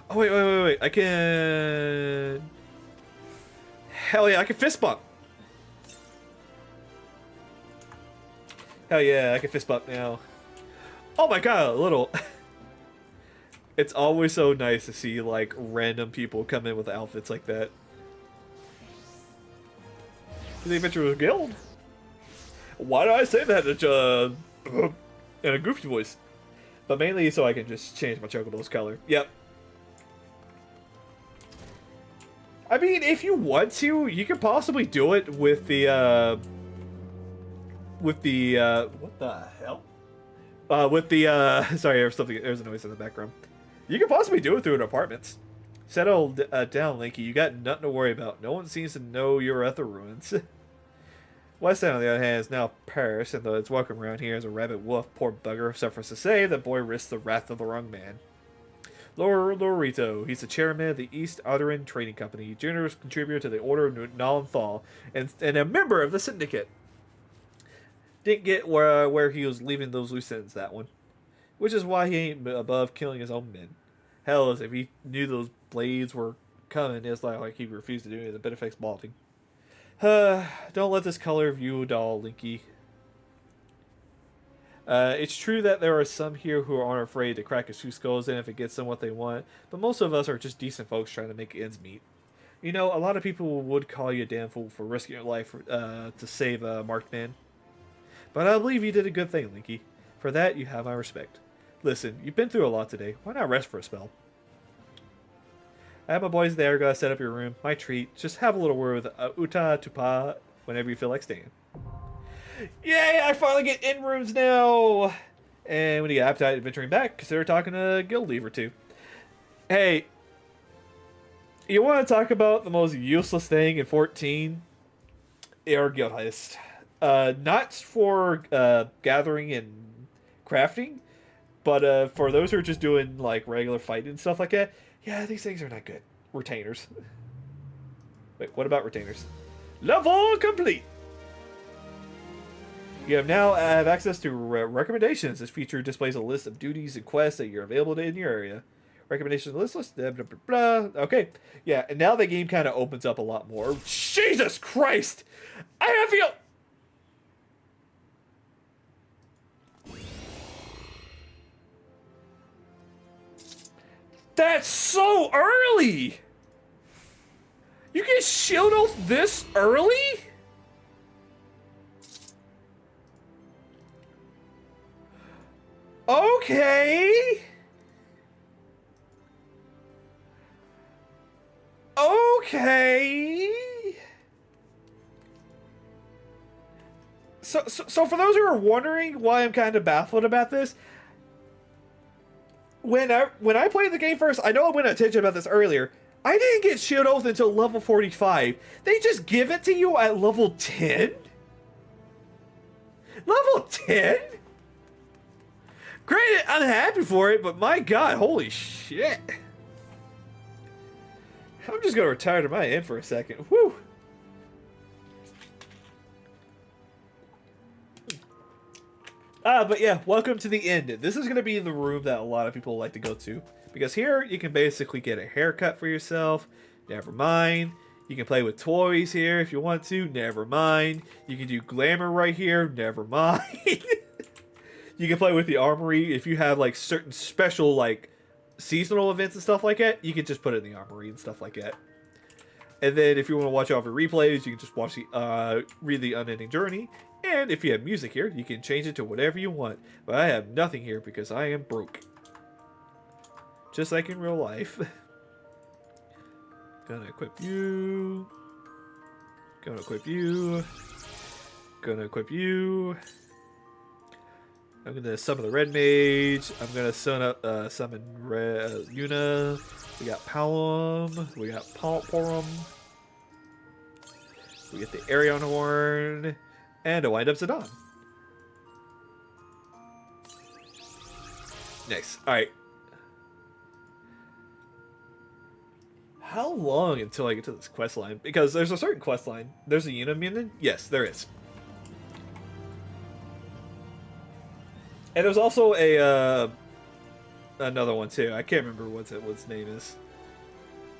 Oh, wait. I can... Hell yeah, I can fist bump. Hell yeah, I can fist bump now. Oh my god, a little... It's always so nice to see, like, random people come in with outfits like that. The Adventurers Guild? Why do I say that in a goofy voice? But mainly so I can just change my Chocobo's color. Yep. I mean, if you want to, you could possibly do it with the, what the hell? Sorry, there's a noise in the background. You could possibly do it through an apartments. Settle down, Linky. You got nothing to worry about. No one seems to know you're at the ruins. West End, on the other hand, is now Paris, and though it's welcome around here as a rabbit wolf, poor bugger, suffers to say the boy risks the wrath of the wrong man. Lord Lorito, he's the chairman of the East Otteran Trading Company, generous contributor to the Order of Nalenthal, and a member of the Syndicate. Didn't get where he was leaving those loose ends, that one. Which is why he ain't above killing his own men. Hell, if he knew those blades were coming, it's like he refused to do it. The benefits balding. Don't let this color view you dull, Linky. It's true that there are some here who aren't afraid to crack a few skulls in if it gets them what they want, but most of us are just decent folks trying to make ends meet. You know, a lot of people would call you a damn fool for risking your life to save a marked man. But I believe you did a good thing, Linky. For that, you have my respect. Listen, you've been through a lot today. Why not rest for a spell? I have my boys there. Gotta set up your room. My treat. Just have a little word with Uta Tupa whenever you feel like staying. Yay! I finally get in rooms now! And when you get appetite adventuring back, consider talking to Guild Leaver too. Hey, you want to talk about the most useless thing in 14? Air Guild Heist. Not for gathering and crafting, but for those who are just doing like regular fighting and stuff like that. Yeah, these things are not good. Retainers. Wait, what about retainers? Level complete! You now have access to recommendations. This feature displays a list of duties and quests that you're available to in your area. Recommendations list, blah, blah, blah, blah. Okay, yeah, and now the game kind of opens up a lot more. Jesus Christ! I feel... That's so early! You get shield oath this early? Okay. Okay. So for those who are wondering why I'm kind of baffled about this, when I played the game first, I know I went attention about this earlier. I didn't get shield oath until level 45. They just give it to you at level 10? Level 10? Granted, I'm happy for it, but my god, holy shit. I'm just gonna retire to my end for a second. Whew. But yeah, welcome to the end. This is gonna be the room that a lot of people like to go to. Because here, you can basically get a haircut for yourself. Never mind. You can play with toys here if you want to. Never mind. You can do glamour right here. Never mind. You can play with the armory if you have like certain special like seasonal events and stuff like that, you can just put it in the armory and stuff like that. And then if you want to watch all the replays, you can just watch the read the Unending Journey. And if you have music here, you can change it to whatever you want. But I have nothing here because I am broke. Just like in real life. Gonna equip you. Gonna equip you. Gonna equip you. I'm gonna summon the Red Mage. I'm gonna summon Yuna. We got Palom. We got Porum. We get the Arion Horn. And a wind up Zidane. Nice. Alright. How long until I get to this quest line? Because there's a certain quest line. There's a Unending? Yes, there is. And there's also a another one too. I can't remember what its name is.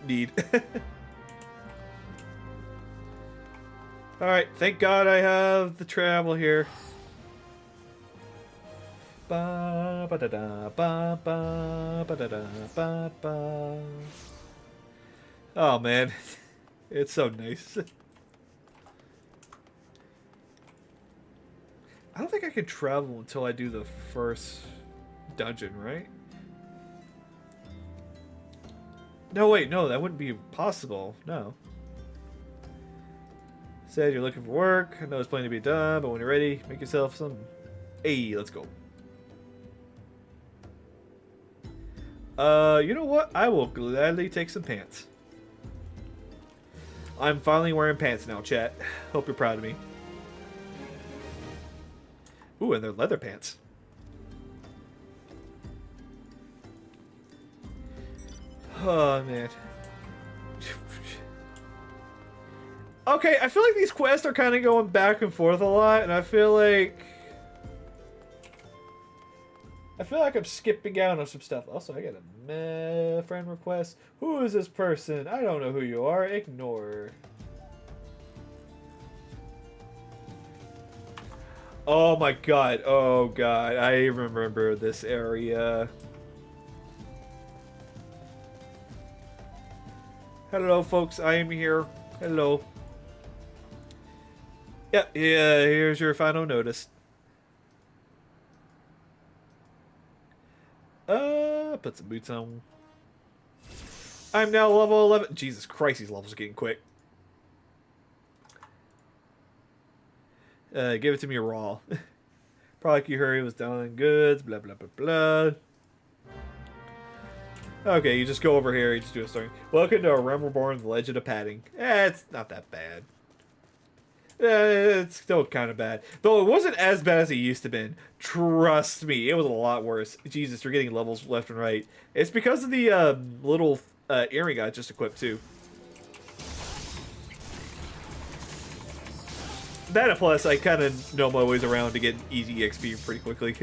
Need. Alright, thank God I have the travel here. Ba ba da da ba ba ba da da ba ba. Oh man, it's so nice. I don't think I can travel until I do the first dungeon, right? No, wait, no, that wouldn't be possible. No. Said you're looking for work. I know it's plenty to be done, but when you're ready, make yourself some. Hey, let's go. You know what? I will gladly take some pants. I'm finally wearing pants now, chat. Hope you're proud of me. Ooh, and they're leather pants. Oh, man. Okay, I feel like these quests are kind of going back and forth a lot, and I feel like I'm skipping out on some stuff. Also, I got a friend request. Who is this person? I don't know who you are. Ignore. Oh my god. Oh god. I remember this area. Hello, folks. I am here. Hello. Yep. Yeah, here's your final notice. Put some boots on. I'm now level 11. Jesus Christ, these levels are getting quick. Give it to me raw. Product you heard was down in goods, blah, blah, blah, blah. Okay, you just go over here, you just do a story. Welcome to A Realm Reborn, The Legend of Padding. It's not that bad. It's still kind of bad. Though it wasn't as bad as it used to be. Trust me, it was a lot worse. Jesus, you're getting levels left and right. It's because of the little earring I just equipped too. That and plus, I kind of know my ways around to get easy XP pretty quickly.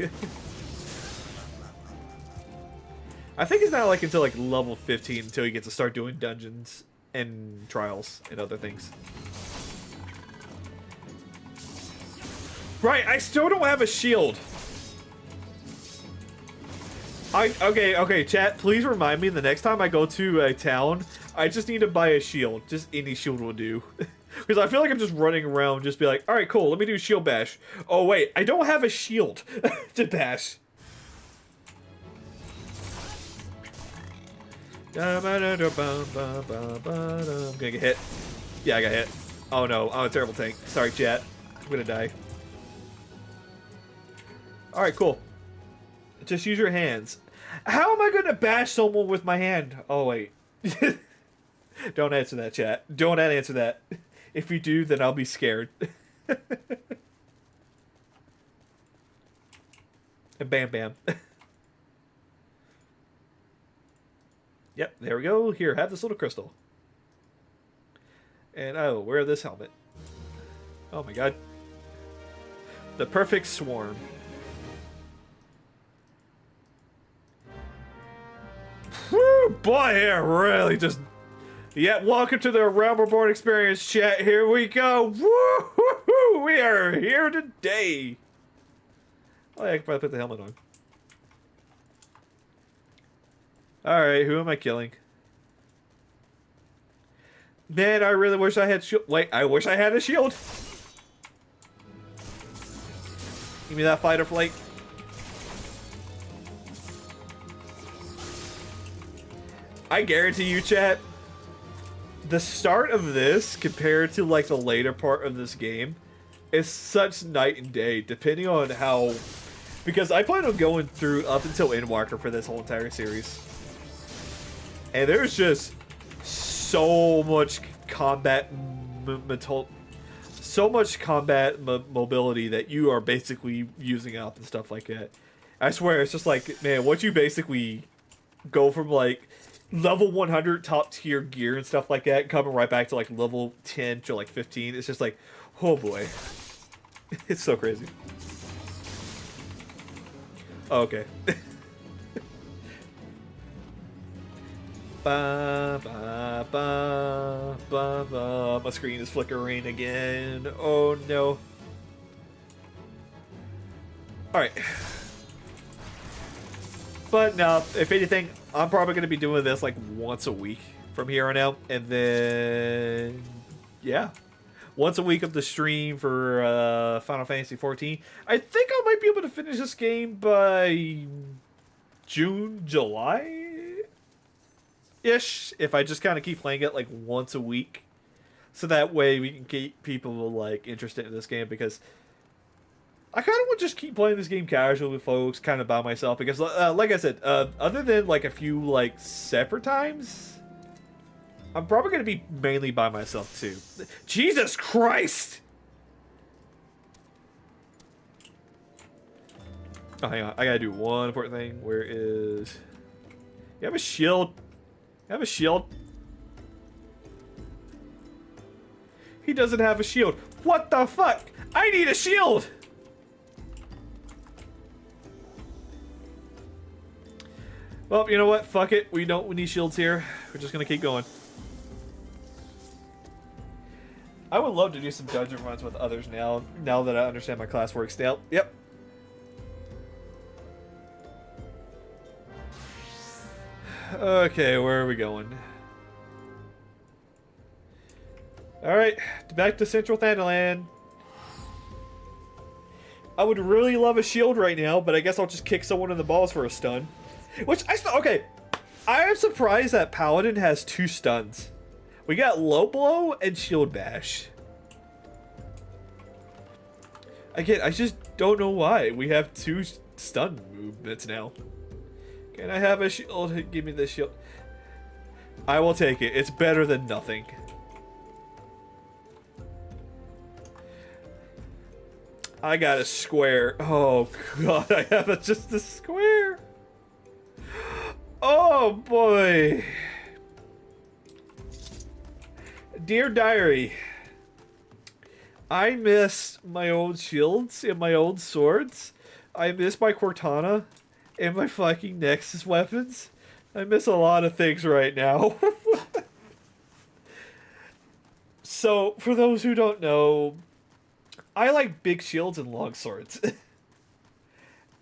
I think it's not like until like level 15 until you get to start doing dungeons and trials and other things. Right, I still don't have a shield. Okay, chat, please remind me the next time I go to a town, I just need to buy a shield. Just any shield will do. Because I feel like I'm just running around, just be like, alright, cool, let me do shield bash. Oh, wait, I don't have a shield to bash. I'm gonna get hit. Yeah, I got hit. Oh no, I'm a terrible tank. Sorry, chat. I'm gonna die. Alright, cool. Just use your hands. How am I gonna bash someone with my hand? Oh, wait. Don't answer that, chat. Don't answer that. If you do, then I'll be scared. And bam, bam. Yep, there we go. Here, have this little crystal. And I will wear this helmet. Oh my god. The perfect swarm. Woo! Boy, yeah, really just... Yeah, welcome to the Realm Reborn experience, chat. Here we go. Woo! We are here today. Oh, yeah, I can probably put the helmet on. Alright, who am I killing? Man, I really wish I had shield. Wait, I wish I had a shield. Give me that fighter flake. I guarantee you, chat, the start of this compared to like the later part of this game is such night and day, depending on how. Because I plan on going through up until Endwalker for this whole entire series, and there's just so much combat mobility that you are basically using up and stuff like that. I swear, it's just like, man, once you basically go from like level 100 top tier gear and stuff like that, coming right back to like level 10 to like 15, it's just like, oh boy. It's so crazy. Oh, okay. Ba, ba, ba, ba, ba. My screen is flickering again. Oh no. Alright. But no, if anything, I'm probably going to be doing this like once a week from here on out. And then, yeah. Once a week of the stream for Final Fantasy XIV. I think I might be able to finish this game by June, July-ish. If I just kind of keep playing it like once a week. So that way we can keep people like interested in this game, because I kind of want to just keep playing this game casually with folks, kind of by myself. Because like I said, other than like a few like separate times, I'm probably going to be mainly by myself, too. Jesus Christ! Oh, hang on. I gotta do one important thing. Where is... You have a shield. You have a shield. He doesn't have a shield. What the fuck? I need a shield! Well, you know what? Fuck it. We don't need shields here. We're just gonna keep going. I would love to do some dungeon runs with others now that I understand my class works now. Yep. Okay, where are we going? Alright, back to Central Thanalan. I would really love a shield right now, but I guess I'll just kick someone in the balls for a stun. Which, okay, I am surprised that Paladin has 2 stuns. We got Low Blow and Shield Bash. Again, I just don't know why. We have 2 stun movements now. Can I have a shield? Give me the shield. I will take it. It's better than nothing. I got a square. Oh god, I have just a square. Oh boy. Dear Diary, I miss my old shields and my old swords. I miss my Cortana and my fucking Nexus weapons. I miss a lot of things right now. So, for those who don't know, I like big shields and long swords.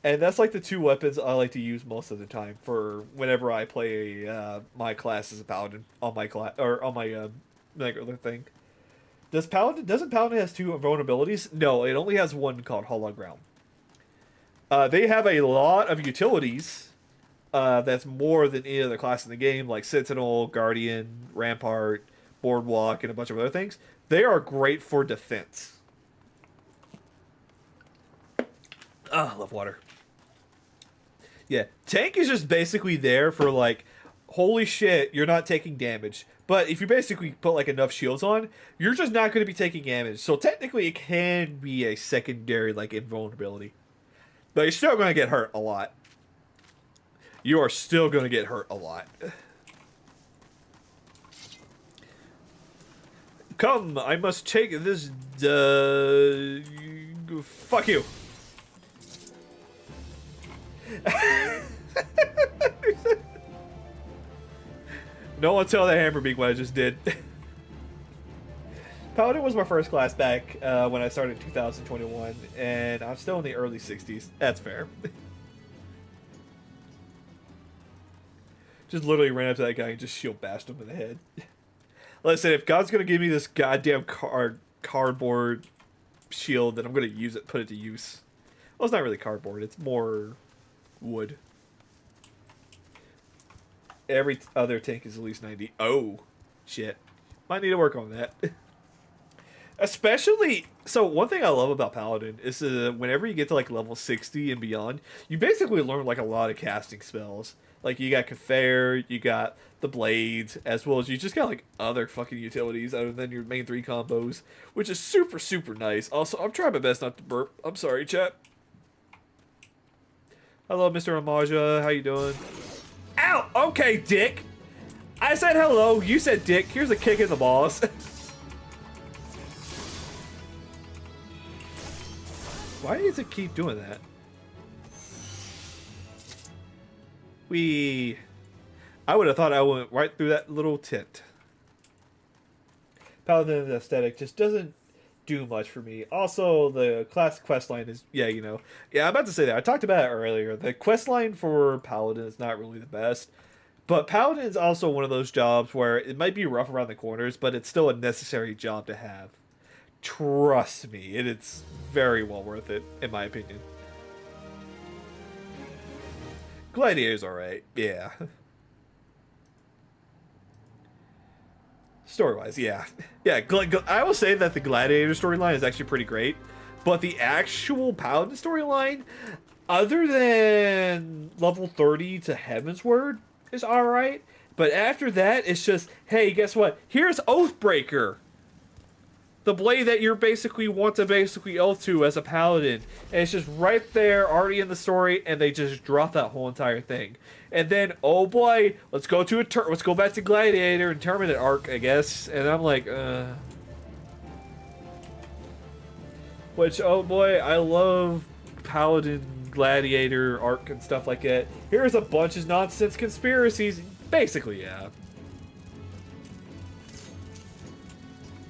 And that's like the 2 weapons I like to use most of the time for whenever I play my class as a paladin on my class or on my regular thing. Doesn't Paladin has 2 vulnerabilities? No, it only has 1 called Hollow Ground. They have a lot of utilities that's more than any other class in the game, like Sentinel, Guardian, Rampart, Boardwalk, and a bunch of other things. They are great for defense. I love water. Yeah, tank is just basically there for like, holy shit, you're not taking damage. But if you basically put like enough shields on, you're just not going to be taking damage. So technically it can be a secondary like invulnerability. But you're still going to get hurt a lot. You are still going to get hurt a lot. Come, I must take this, fuck you. No one tell the hammer beak what I just did. Paladin was my first class back when I started in 2021, and I'm still in the early 60s. That's fair. Just literally ran up to that guy and just shield bashed him in the head. Listen, if God's gonna give me this goddamn cardboard shield, then I'm gonna use it, put it to use. Well, it's not really cardboard, it's more wood. Every other tank is at least 90. Oh, shit. Might need to work on that. Especially, so one thing I love about Paladin is whenever you get to like level 60 and beyond, you basically learn like a lot of casting spells. Like you got Kefir, you got the blades, as well as you just got like other fucking utilities other than your main 3 combos, which is super, super nice. Also, I'm trying my best not to burp. I'm sorry, chat. Hello, Mr. Amaja. How you doing? Ow! Okay, dick. I said hello. You said dick. Here's a kick in the balls. Why does it keep doing that? I would have thought I went right through that little tent. Paladin aesthetic just doesn't do much for me. Also, the classic quest line is, yeah, you know. Yeah, I'm about to say that. I talked about it earlier. The quest line for Paladin is not really the best. But Paladin is also one of those jobs where it might be rough around the corners, but it's still a necessary job to have. Trust me, it's very well worth it, in my opinion. Gladiator's alright, yeah. Story-wise, yeah. Yeah, I will say that the Gladiator storyline is actually pretty great, but the actual Paladin storyline, other than level 30 to Heaven's Word, is alright. But after that, it's just, hey, guess what? Here's Oathbreaker! The blade that you're basically want to basically oath to as a paladin. And it's just right there, already in the story, and they just drop that whole entire thing. And then, oh boy, let's go back to Gladiator and Terminate arc, I guess. And I'm like, Which, oh boy, I love Paladin, Gladiator arc and stuff like that. Here's a bunch of nonsense conspiracies. Basically, yeah.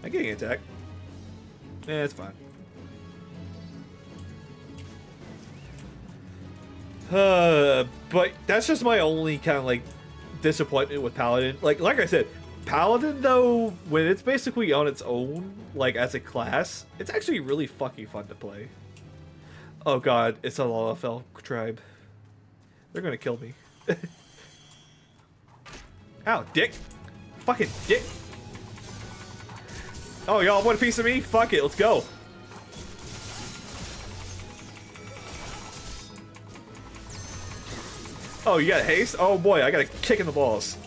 I'm getting attacked. Yeah, it's fine. But that's just my only kind of like disappointment with Paladin. Like I said, Paladin though, when it's basically on its own, like as a class, it's actually really fucking fun to play. Oh god, it's a Lalafell tribe. They're gonna kill me. Ow, dick! Fucking dick! Oh, y'all want a piece of me? Fuck it, let's go. Oh, you got haste? Oh boy, I got a kick in the balls.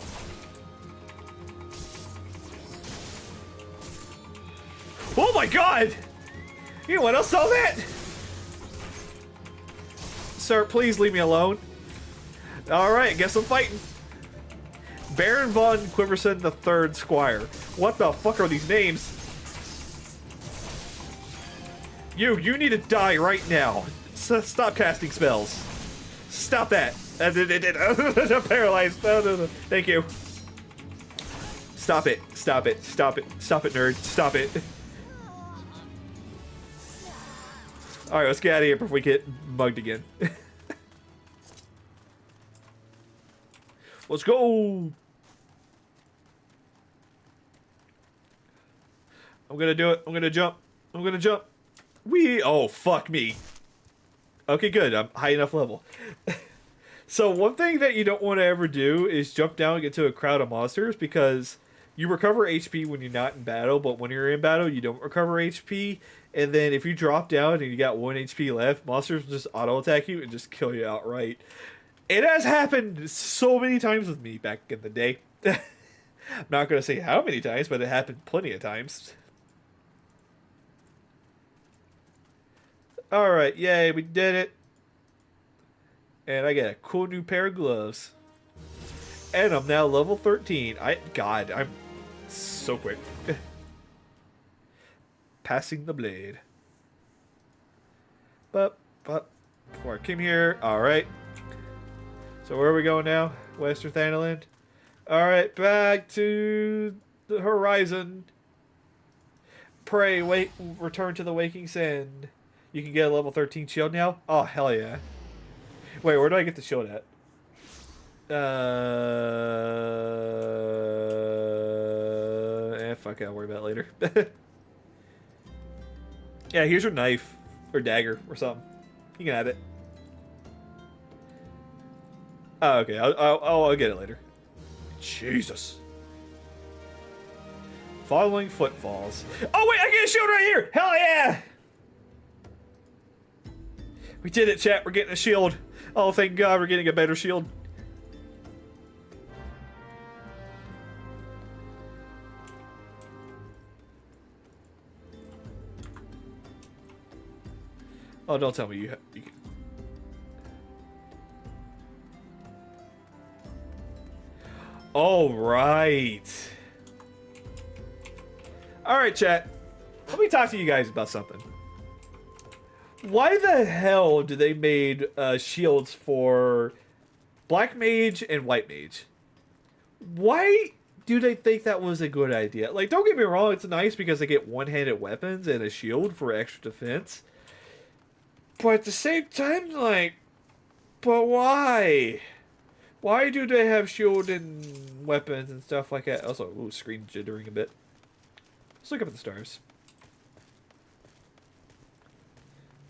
Oh my god! Anyone else saw that? Sir, please leave me alone. Alright, guess I'm fighting. Baron von Quiverson III Squire. What the fuck are these names? You need to die right now. Stop casting spells. Stop that. Paralyzed. No. Thank you. Stop it. Stop it. Stop it. Stop it, nerd. Stop it. Alright, let's get out of here before we get mugged again. Let's go. I'm gonna do it. I'm gonna jump. I'm gonna jump. Oh, fuck me. Okay, good. I'm high enough level. So one thing that you don't want to ever do is jump down and get to a crowd of monsters, because you recover HP when you're not in battle, but when you're in battle, you don't recover HP. And then if you drop down and you got 1 HP left, monsters will just auto-attack you and just kill you outright. It has happened so many times with me back in the day. I'm not going to say how many times, but it happened plenty of times. Alright, yay, we did it. And I got a cool new pair of gloves. And I'm now level 13. God, I'm so quick. Passing the blade. But, before I came here, alright. So where are we going now? Western Thanaland? Alright, back to the horizon. Pray, wait, return to the waking sand. You can get a level 13 shield now? Oh, hell yeah. Wait, where do I get the shield at? Fuck it, I'll worry about it later. Yeah, here's your knife. Or dagger, or something. You can have it. Oh, okay, I'll get it later. Jesus. Following footfalls. Oh, wait, I get a shield right here! Hell yeah! We did it, chat. We're getting a shield. Oh, thank God we're getting a better shield. Oh, don't tell me you can... All right. All right, chat. Let me talk to you guys about something. Why the hell did they made shields for Black Mage and White Mage? Why do they think that was a good idea? Like, don't get me wrong, it's nice because they get one-handed weapons and a shield for extra defense. But at the same time, like, but why? Why do they have shield and weapons and stuff like that? Also, ooh, screen jittering a bit. Let's look up at the stars.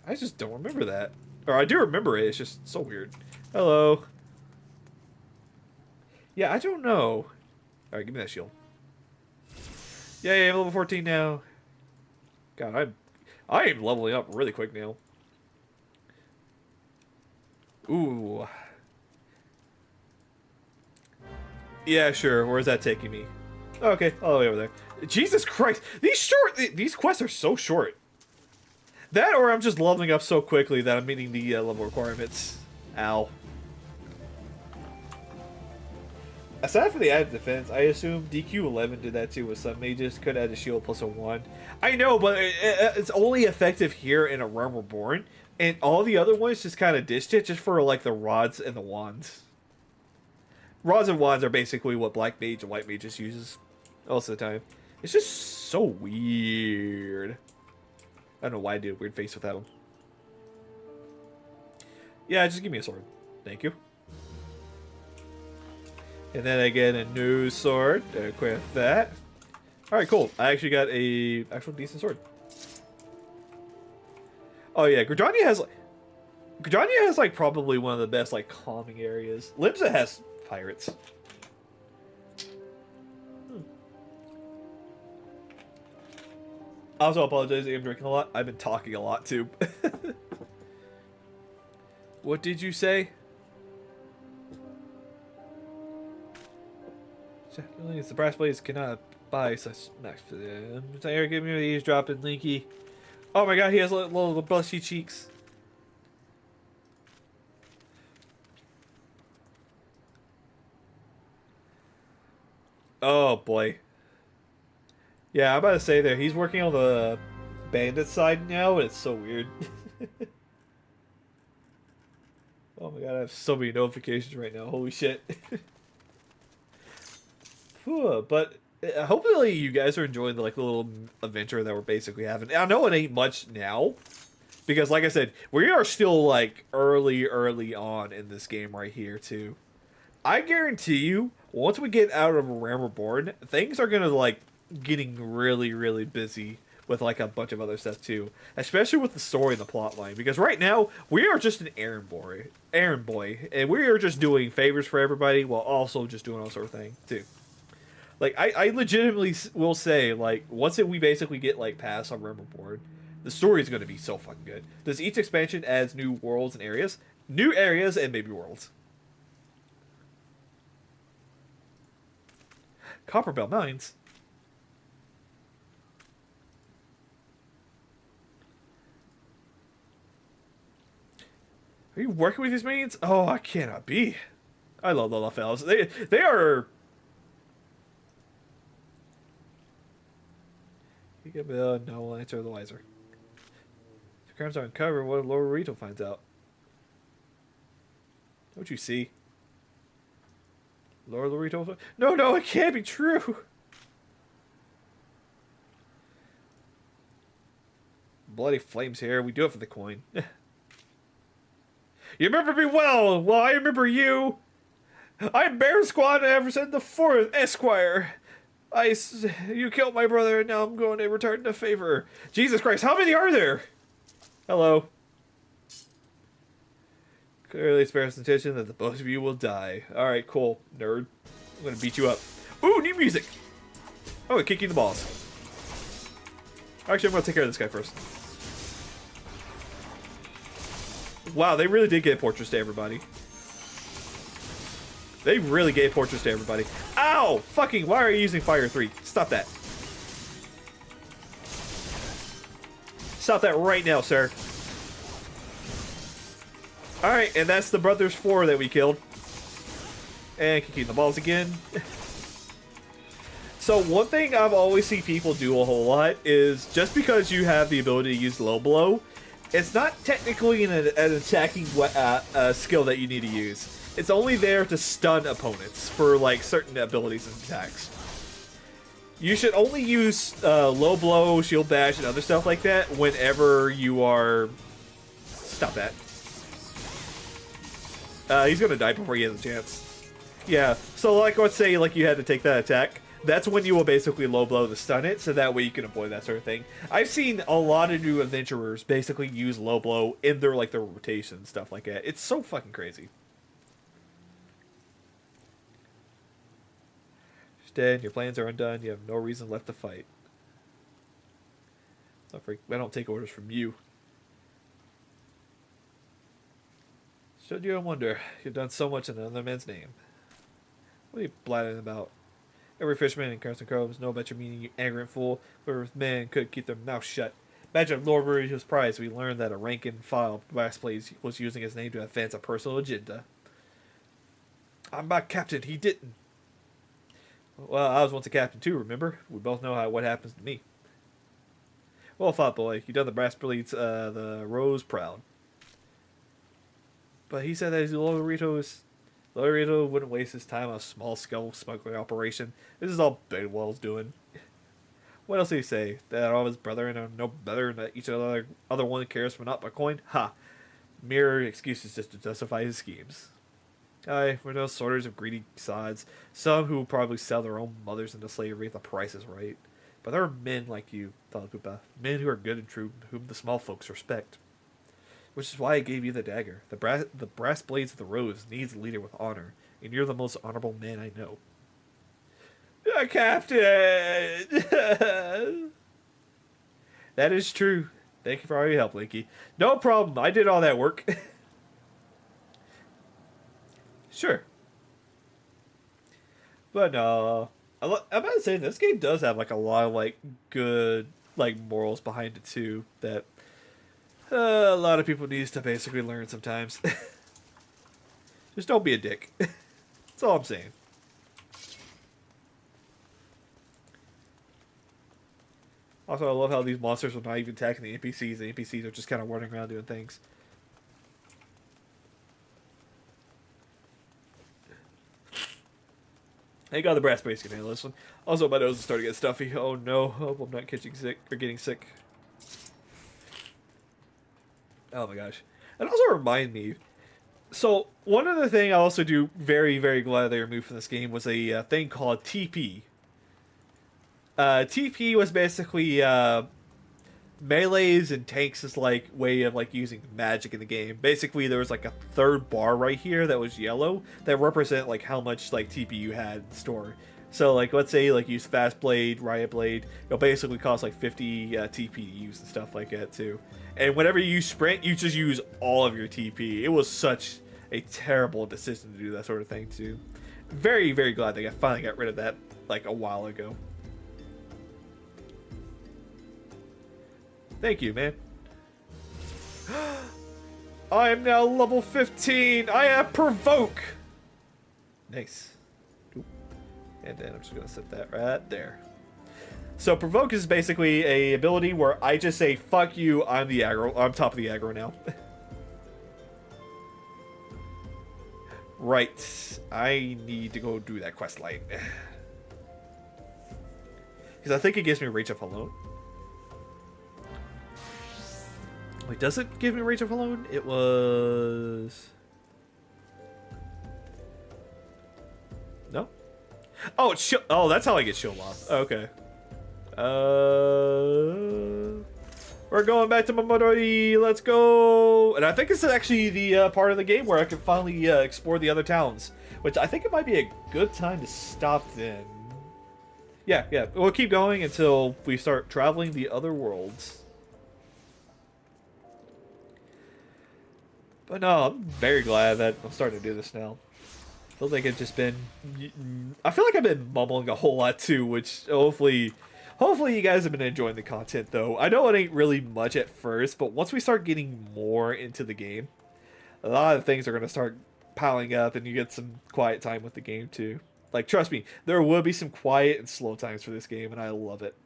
I just don't remember that. Or I do remember it, it's just so weird. Hello. Yeah, I don't know. Alright, give me that shield. Yay, I'm level 14 now. God, I am leveling up really quick now. Ooh. Yeah, sure. Where's that taking me? Okay, all the way over there. Jesus Christ. These quests are so short. That or I'm just leveling up so quickly that I'm meeting the level requirements. Ow. Aside from the added defense, I assume DQ11 did that too with some mages. Could add a shield plus a 1. I know, but it's only effective here in A Realm Reborn. And all the other ones just kind of dished it just for like the rods and the wands. Rods and wands are basically what Black Mage and White Mage just uses most of the time. It's just so weird. I don't know why I did a weird face with that one. Yeah, just give me a sword. Thank you. And then I get a new sword to equip that. Alright, cool. I actually got a actual decent sword. Oh yeah, Gridania has like probably one of the best like calming areas. Limsa has pirates. I also apologize, I'm drinking a lot. I've been talking a lot too. What did you say? The brass blades cannot buy such max for them. Give me the eavesdropping, Linky. Oh my god, he has little blushy cheeks. Oh boy. Yeah, I'm about to say there, he's working on the bandit side now, and it's so weird. Oh my god, I have so many notifications right now. Holy shit. But hopefully you guys are enjoying the little adventure that we're basically having. I know it ain't much now, because like I said, we are still like early on in this game right here too. I guarantee you, once we get out of Realm Reborn, things are gonna like getting really busy with like a bunch of other stuff too, especially with the story and the plot line. Because right now we are just an errand boy, and we are just doing favors for everybody while also just doing all sort of thing too. Like, I legitimately will say, like, once we basically get, like, past on Realm Reborn, the story is going to be so fucking good. Because each expansion adds new worlds and areas. New areas and maybe worlds. Copperbell Mines? Are you working with these minions? Oh, I cannot be. I love the fellas. They are... No one answer the wiser. The crimes are uncovered. What if Lord Rito finds out? Don't you see? Lord Lorito? No, it can't be true. Bloody flames here. We do it for the coin. You remember me well. Well, I remember you. I'm Bear Squad Everson the Fourth, Esquire. You killed my brother, and now I'm going to return the favor. Jesus Christ, how many are there? Hello. Clearly expressed intention that the both of you will die. Alright, cool, nerd. I'm gonna beat you up. Ooh, new music! Oh, kick you in the balls. Actually, I'm gonna take care of this guy first. Wow, they really did get portraits to everybody. They really gave portraits to everybody. Ow! Fucking, why are you using Fire 3? Stop that. Stop that right now, sir. Alright, and that's the Brothers 4 that we killed. And kicking the balls again. So one thing I've always seen people do a whole lot is just because you have the ability to use low blow, it's not technically an attacking skill that you need to use. It's only there to stun opponents for like certain abilities and attacks. You should only use low blow, shield bash, and other stuff like that whenever you are... Stop that. He's gonna die before he has a chance. Yeah, so like let's say like you had to take that attack. That's when you will basically low blow to stun it, so that way you can avoid that sort of thing. I've seen a lot of new adventurers basically use low blow in their like their rotation and stuff like that. It's so fucking crazy. Dead, your plans are undone, you have no reason left to fight. I don't take orders from you. Should you wonder, you've done so much in another man's name. What are you blathering about? Every fisherman in Carson Coves know about your meaning, you arrogant fool. Where men could keep their mouth shut. Imagine if Lord Rudy was surprised we learned that a rank-and-file brass blade was using his name to advance a personal agenda. I'm my captain, he didn't. Well, I was once a captain too, remember? We both know what happens to me. Well fought, boy. You done the brass blades, the rose proud. But he said that his Lorito wouldn't waste his time on a small-scale smuggling operation. This is all Bedwell's doing. What else did he say? That all of his brethren are no better and that each other one cares for not but coin? Ha! Mere excuses just to justify his schemes. Aye, we're no sorters of greedy sods. Some who will probably sell their own mothers into slavery if the price is right. But there are men like you, Thalapupa. Men who are good and true, whom the small folks respect. Which is why I gave you the dagger. The brass blades of the rose needs a leader with honor, and you're the most honorable man I know. Captain! That is true. Thank you for all your help, Linky. No problem. I did all that work. Sure. But no, I'm about to say this game does have like a lot of like good like morals behind it too that a lot of people needs to basically learn sometimes. Just don't be a dick. That's all I'm saying. Also, I love how these monsters are not even attacking the NPCs. The NPCs are just kind of wandering around doing things. I got the brass base can handle this one. Also, my nose is starting to get stuffy. Oh no, hope I'm not catching sick or getting sick. Oh my gosh. And also remind me. So, one other thing I also do very, very glad they removed from this game was a thing called TP. TP was basically melees and tanks' like way of like using magic in the game. Basically, there was like a third bar right here that was yellow that represent like how much like TP you had in store. So like let's say like use Fast Blade, Riot Blade, it'll basically cost like 50 TP to use and stuff like that too. And whenever you sprint, you just use all of your TP. It was such a terrible decision to do that sort of thing too. Very, very glad they finally got rid of that like a while ago. Thank you, man. I am now level 15. I have Provoke. Nice. Oop. And then I'm just going to set that right there. So Provoke is basically a ability where I just say, fuck you, I'm the aggro. I'm top of the aggro now. Right. I need to go do that quest line. Because I think it gives me Rage of Alone. Wait, does it give me Rage of Alone? It was... Oh, it's oh, that's how I get shield lock. Okay. We're going back to Momodori. Let's go. And I think this is actually the part of the game where I can finally explore the other towns, which I think it might be a good time to stop then. Yeah. We'll keep going until we start traveling the other worlds. But no, I'm very glad that I'm starting to do this now. Feels like it's just been... I feel like I've been mumbling a whole lot too, which hopefully you guys have been enjoying the content though. I know it ain't really much at first, but once we start getting more into the game, a lot of things are going to start piling up and you get some quiet time with the game too. Like, trust me, there will be some quiet and slow times for this game, and I love it.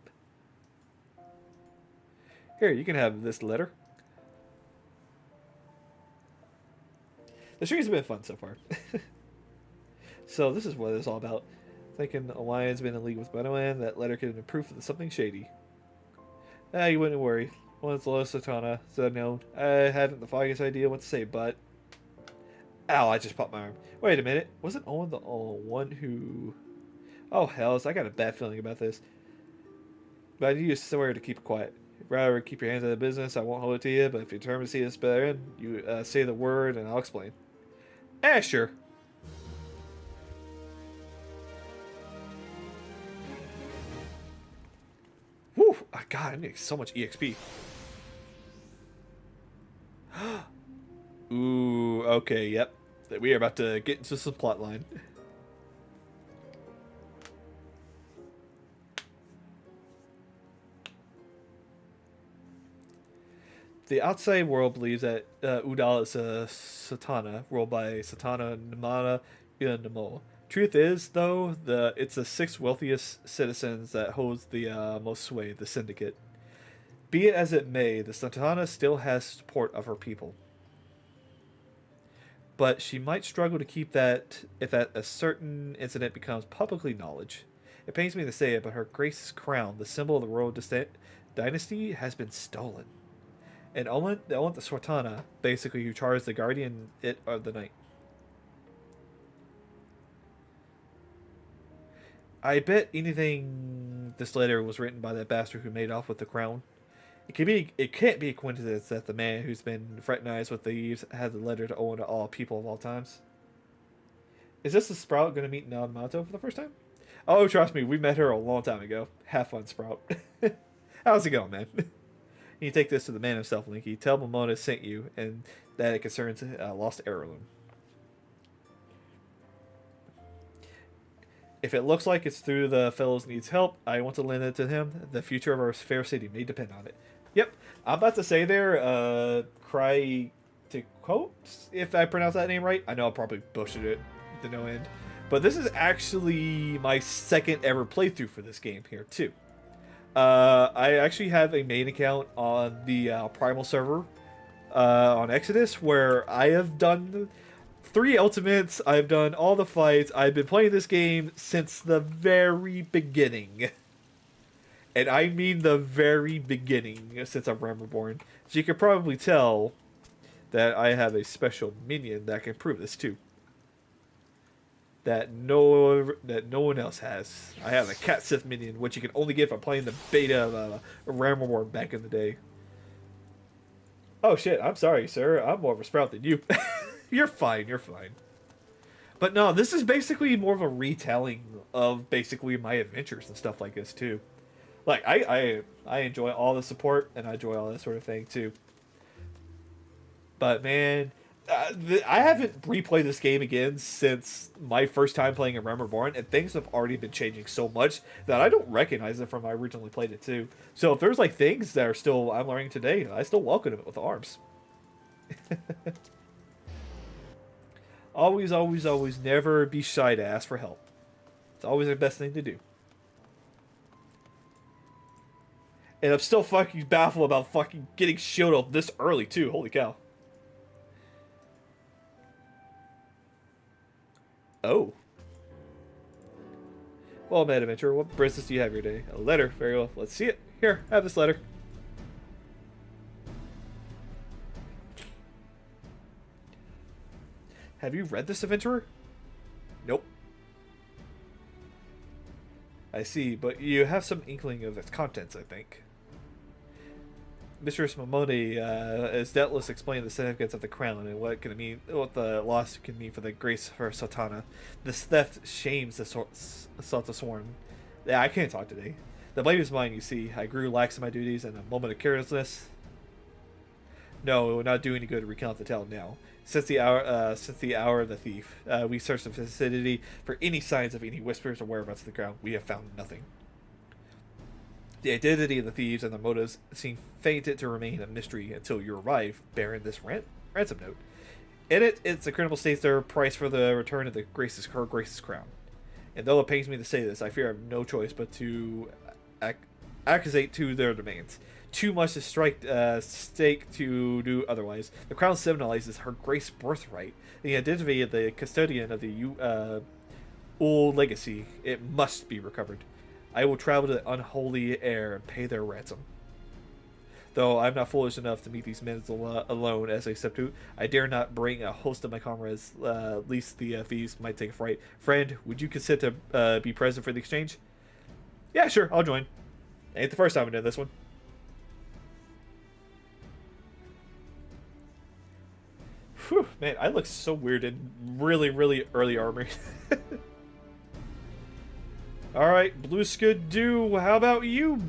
Here, you can have this letter. The streams have been fun so far. So this is what it's all about. Thinking Alliance been in league with Benawan, that letter could have been proof of something shady. You wouldn't worry. Once Lois Satana said no, I haven't the foggiest idea what to say, but... Ow, I just popped my arm. Wait a minute. Wasn't Owen the one who... Oh, hells, I got a bad feeling about this. But I need you to swear to keep quiet. Rather keep your hands out of the business, I won't hold it to you, but if you're determined to see this better, you say the word and I'll explain. Sure. Whew! Oh, God, I need so much EXP. Ooh, okay, yep. We are about to get into some plotline. The outside world believes that Udal is a Satana, ruled by Satana Namana Namo. Truth is, though, it's the 6th wealthiest citizens that holds the most sway, the Syndicate. Be it as it may, the Satana still has support of her people. But she might struggle to keep that if a certain incident becomes publicly knowledge. It pains me to say it, but her Grace's crown, the symbol of the royal dynasty, has been stolen. And Owen the Sortana, basically, who charged the guardian of the night. I bet anything this letter was written by that bastard who made off with the crown. It can't be a coincidence that the man who's been fraternized with thieves had the letter to Owen to all people of all times. Is this the Sprout going to meet Namato for the first time? Oh, trust me, we met her a long time ago. Have fun, Sprout. How's it going, man? You take this to the man himself, Linky. Tell Momona sent you, and that it concerns a lost heirloom. If it looks like it's through the fellows needs help, I want to lend it to him. The future of our fair city may depend on it. Yep, I'm about to say there, cry to quote, if I pronounce that name right. I know I'll probably bullshit it to no end. But this is actually my second ever playthrough for this game here, too. I actually have a main account on the Primal server on Exodus where I have done 3 ultimates. I've done all the fights. I've been playing this game since the very beginning. And I mean the very beginning, since I'm Reborn. So you can probably tell that I have a special minion that can prove this too. That no one else has. I have a Cat Sith minion, which you can only get from playing the beta of Reborn back in the day. Oh shit, I'm sorry, sir. I'm more of a Sprout than you. You're fine, you're fine. But no, this is basically more of a retelling of basically my adventures and stuff like this too. Like, I enjoy all the support, and I enjoy all that sort of thing too. But man, I haven't replayed this game again since my first time playing in Realm Reborn, and things have already been changing so much that I don't recognize it from when I originally played it too. So if there's like things that are still I'm learning today, I still welcome it with arms. Always, always, always never be shy to ask for help. It's always the best thing to do. And I'm still fucking baffled about fucking getting shielded this early too. Holy cow. Oh. Well, Mad Adventurer, what business do you have your day? A letter. Very well. Let's see it. Here, have this letter. Have you read this, Adventurer? Nope. I see, but you have some inkling of its contents, I think. Mistress Momodi has doubtless explained the significance of the crown and what can mean, what the loss can mean for the grace of her Sultana. This theft shames the Sultan Sworn. Yeah, I can't talk today. The blame is mine, you see. I grew lax in my duties in a moment of carelessness. No, it would not do any good to recount the tale now. Since the hour of the thief, we searched the vicinity for any signs of any whispers or whereabouts of the crown. We have found nothing. The identity of the thieves and their motives seem fated to remain a mystery until you arrive, bearing this ransom note. In it, it's the criminal states their price for the return of her Grace's crown. And though it pains me to say this, I fear I have no choice but to accusate to their demands. Too much to stake to do otherwise. The crown symbolizes her Grace's birthright, the identity of the custodian of the old legacy. It must be recovered. I will travel to the unholy heir and pay their ransom. Though I'm not foolish enough to meet these men alone as a substitute, I dare not bring a host of my comrades, lest the thieves might take fright. Friend, would you consent to be present for the exchange? Yeah, sure, I'll join. Ain't the first time I've done this one. Whew, man, I look so weird in really, really early armor. Alright, Blue Skidoo, how about you?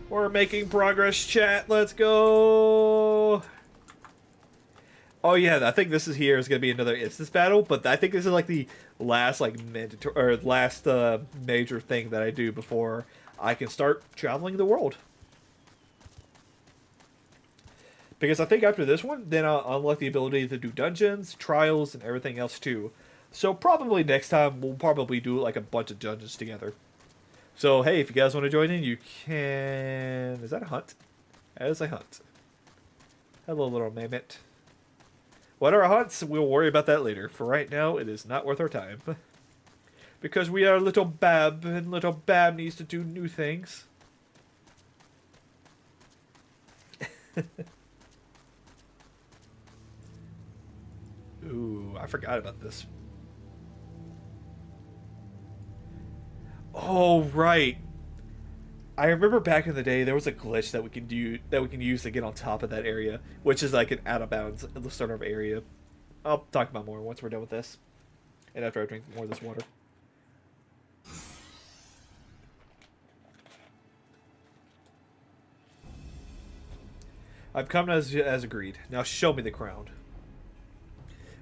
We're making progress, chat. Let's go. Oh yeah, I think this is going to be another instance battle, but I think this is like the last mandatory or last major thing that I do before I can start traveling the world. Because I think after this one, then I'll unlock the ability to do dungeons, trials, and everything else too. So probably next time we'll probably do like a bunch of dungeons together. So hey, if you guys want to join in, you can. Is that a hunt? That is a hunt. Hello, little mammoth. What are hunts? We'll worry about that later. For right now, it is not worth our time. Because we are little Bab, and little Bab needs to do new things. Ooh, I forgot about this. Oh, right. I remember back in the day there was a glitch that we can use to get on top of that area, which is like an out of bounds sort of area. I'll talk about more once we're done with this, and after I drink more of this water. I've come as agreed. Now show me the crown.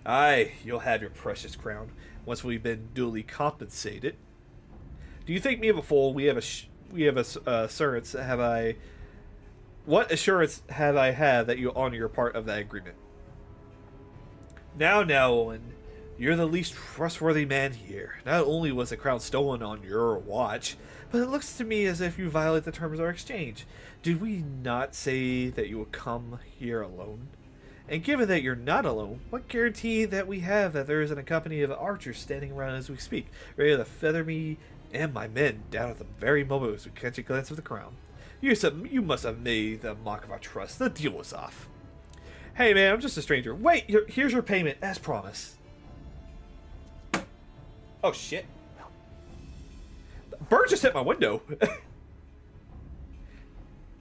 Aye, you'll have your precious crown once we've been duly compensated. Do you think me of a fool? We have assurance. What assurance have I had that you honor your part of that agreement? Now, Owen, you're the least trustworthy man here. Not only was the crown stolen on your watch, but it looks to me as if you violate the terms of our exchange. Did we not say that you would come here alone? And given that you're not alone, what guarantee that we have that there isn't a company of archers standing around as we speak, ready to feather me and my men down at the very moment as we catch a glance of the crown? You must have made the mock of our trust. The deal was off. Hey man, I'm just a stranger. Wait, here's your payment, as promised. Oh shit. The bird just hit my window.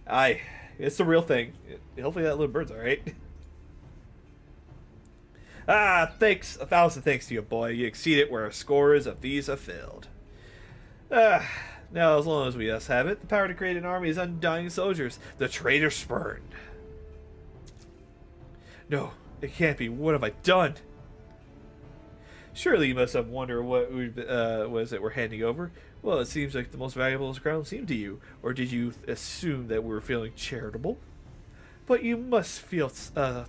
Aye, it's the real thing. Hopefully that little bird's alright. Ah, thanks. 1,000 thanks to you, boy. You exceeded where scores of these have failed. Now, as long as we thus have it, the power to create an army is undying soldiers. The traitor spurned. No, it can't be. What have I done? Surely you must have wondered what was it we're handing over. Well, it seems like the most valuable crown seemed to you. Or did you assume that we were feeling charitable? But you must feel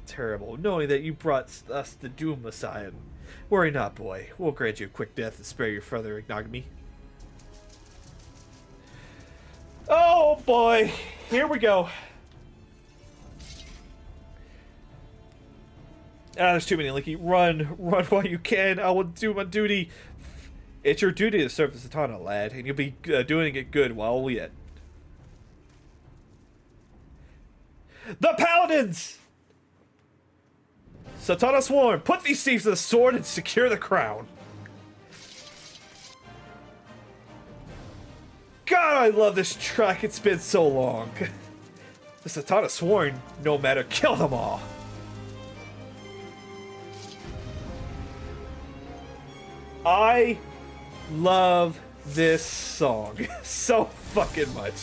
terrible, knowing that you brought us the Doom Messiah. Worry not, boy. We'll grant you a quick death and spare your further ignominy. Oh, boy. Here we go. Ah, there's too many, Linky. Run while you can. I will do my duty. It's your duty to serve the Satana, lad, and you'll be doing it good while yet. The Paladins! Satana Sworn, put these thieves to the sword and secure the crown. God, I love this track. It's been so long. The Satana Sworn, no matter, kill them all. I love this song so fucking much.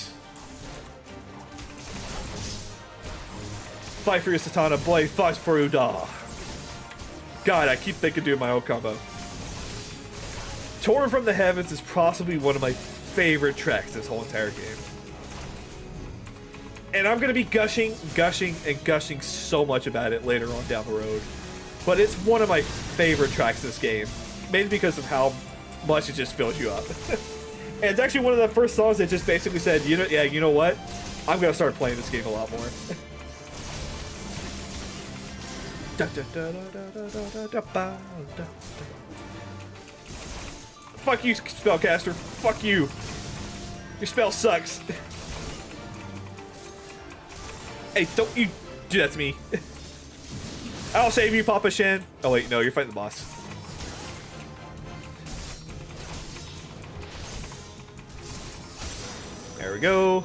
Fight for your Satana, boy, fight for Uda. God, I keep thinking doing my own combo. Torn from the Heavens is possibly one of my favorite tracks this whole entire game. And I'm gonna be gushing so much about it later on down the road. But it's one of my favorite tracks in this game. Mainly because of how much it just fills you up. And it's actually one of the first songs that just basically said, you know what? I'm gonna start playing this game a lot more. Fuck you, spellcaster. Fuck you. Your spell sucks. Hey, don't you do that to me. I'll save you, Papa Shen. Oh wait, no, you're fighting the boss. There we go.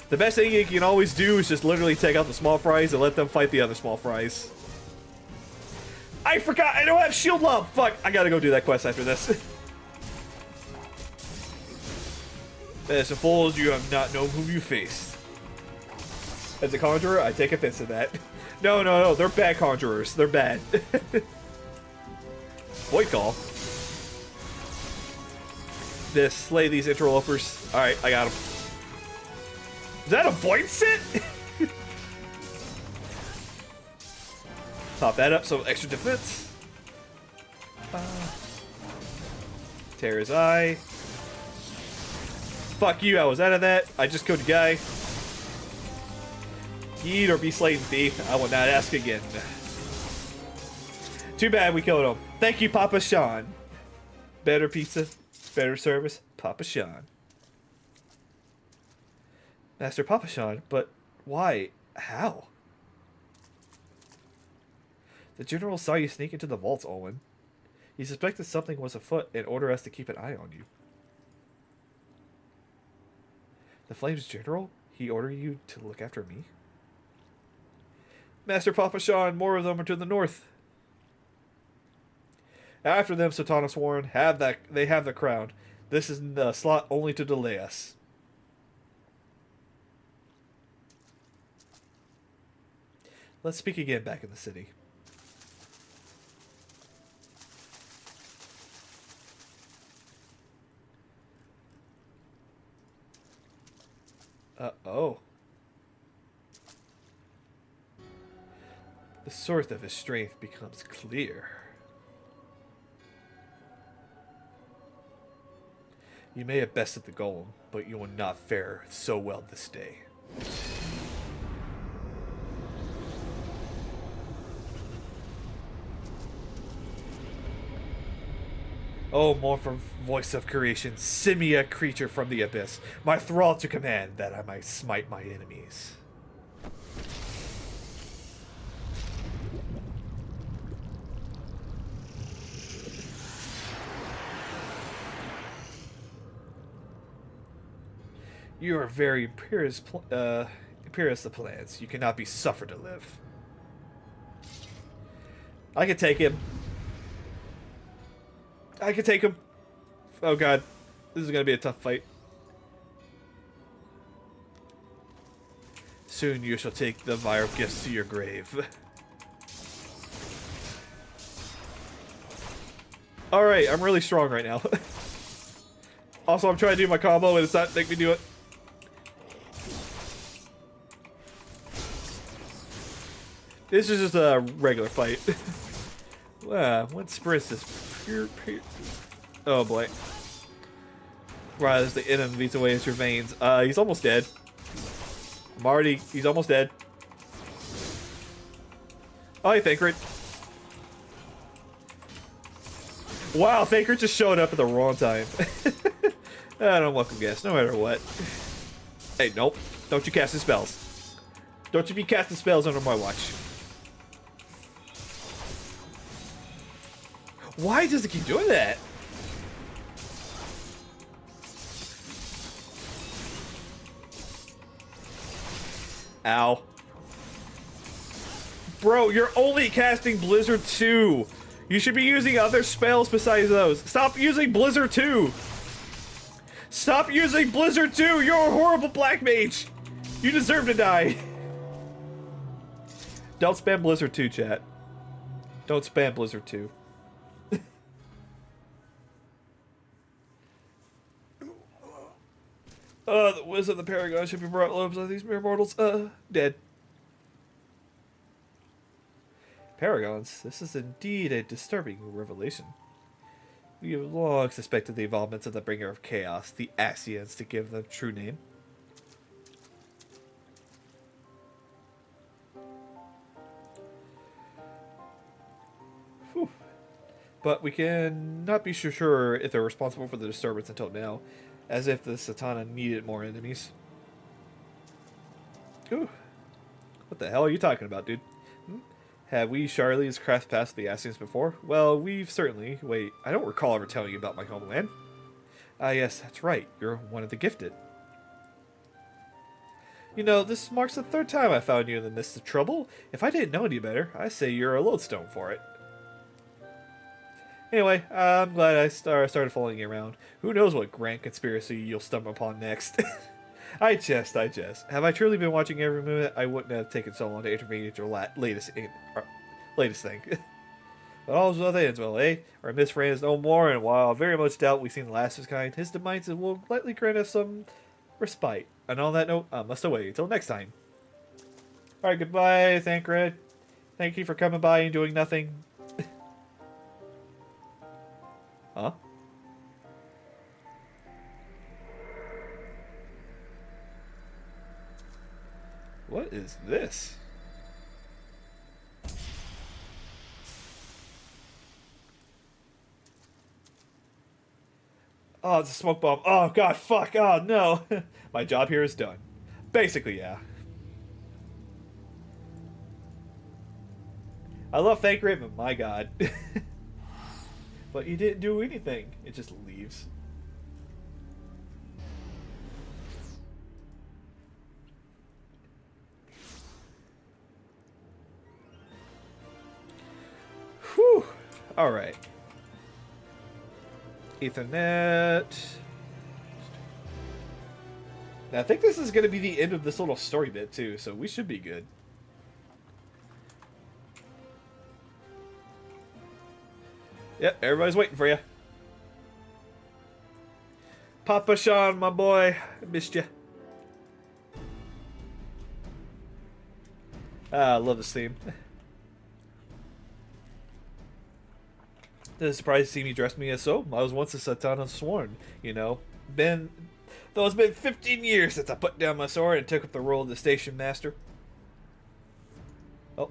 The best thing you can always do is just literally take out the small fries and let them fight the other small fries. I forgot, I don't have shield love! Fuck, I gotta go do that quest after this. As a fools, you have not known whom you faced. As a conjurer, I take offense to that. No, they're bad conjurers. They're bad. Void Call. This, slay these interlopers. Alright, I got him. Is that a void sit? Pop that up, so extra defense. Tear his eye. Fuck you, I was out of that. I just killed a guy. Eat or be slain, thief. I will not ask again. Too bad we killed him. Thank you, Papa Sean. Better pizza, better service, Papa Sean. Master Papa Sean, but why? How? The general saw you sneak into the vaults, Owen. He suspected something was afoot and ordered us to keep an eye on you. The Flames General? He ordered you to look after me? Master Papa Sean, more of them are to the north. After them, Satana Sworn, they have the crown. This is the slot only to delay us. Let's speak again back in the city. Uh-oh. The source of his strength becomes clear. You may have bested the golem, but you will not fare so well this day. Oh, mournful voice of creation, send me a creature from the abyss, my thrall to command, that I might smite my enemies. You are very imperious the plans. You cannot be suffered to live. I can take him. I can take him. Oh god. This is going to be a tough fight. Soon you shall take the vial of gifts to your grave. Alright, I'm really strong right now. Also, I'm trying to do my combo and it's not letting me do it. This is just a regular fight. Wow, what spritz is pure. Oh boy. Rise the enemy beats away into your veins. He's almost dead. He's almost dead. Oh, hey, Thancred. Wow, Thancred just showed up at the wrong time. I don't welcome guess, no matter what. Hey, nope. Don't you cast the spells. Don't you be casting spells under my watch. Why does it keep doing that? Ow. Bro, you're only casting Blizzard 2. You should be using other spells besides those. Stop using Blizzard 2. Stop using Blizzard 2. You're a horrible black mage. You deserve to die. Don't spam Blizzard 2, chat. Don't spam Blizzard 2. The Wizard of the Paragon should be brought lobes of these mere mortals. Dead. Paragons, this is indeed a disturbing revelation. We have long suspected the involvement of the Bringer of Chaos, the Asians, to give them true name. Whew. But we can not be sure if they're responsible for the disturbance until now, as if the Satana needed more enemies. Ooh. What the hell are you talking about, dude? Have we Charlie's craft past the Asians before? Well, we've certainly... Wait, I don't recall ever telling you about my homeland. Ah, yes, that's right. You're one of the gifted. You know, this marks the third time I found you in the midst of trouble. If I didn't know any better, I'd say you're a lodestone for it. Anyway, I'm glad I started following you around. Who knows what grand conspiracy you'll stumble upon next. I jest. Have I truly been watching every minute? I wouldn't have taken so long to intervene at your latest thing. But all's well that ends well, eh? Our misfriend is no more, and while I very much doubt we've seen the last of his kind, his demise will likely grant us some respite. And on that note, I must away. Until next time. Alright, goodbye, Thancred. Thank you for coming by and doing nothing. Huh? What is this? Oh, it's a smoke bomb. Oh, God, fuck. Oh, no. My job here is done. Basically, yeah. I love Thancred, but my God. But he didn't do anything. It just leaves. Whew. Alright. Ethernet. Now, I think this is going to be the end of this little story bit, too, so we should be good. Yep, everybody's waiting for you. Papa Sean, my boy. I missed you. I love this theme. It's surprised to see me dress me as so. I was once a Satana sworn, you know. Though it's been 15 years since I put down my sword and took up the role of the station master. Oh.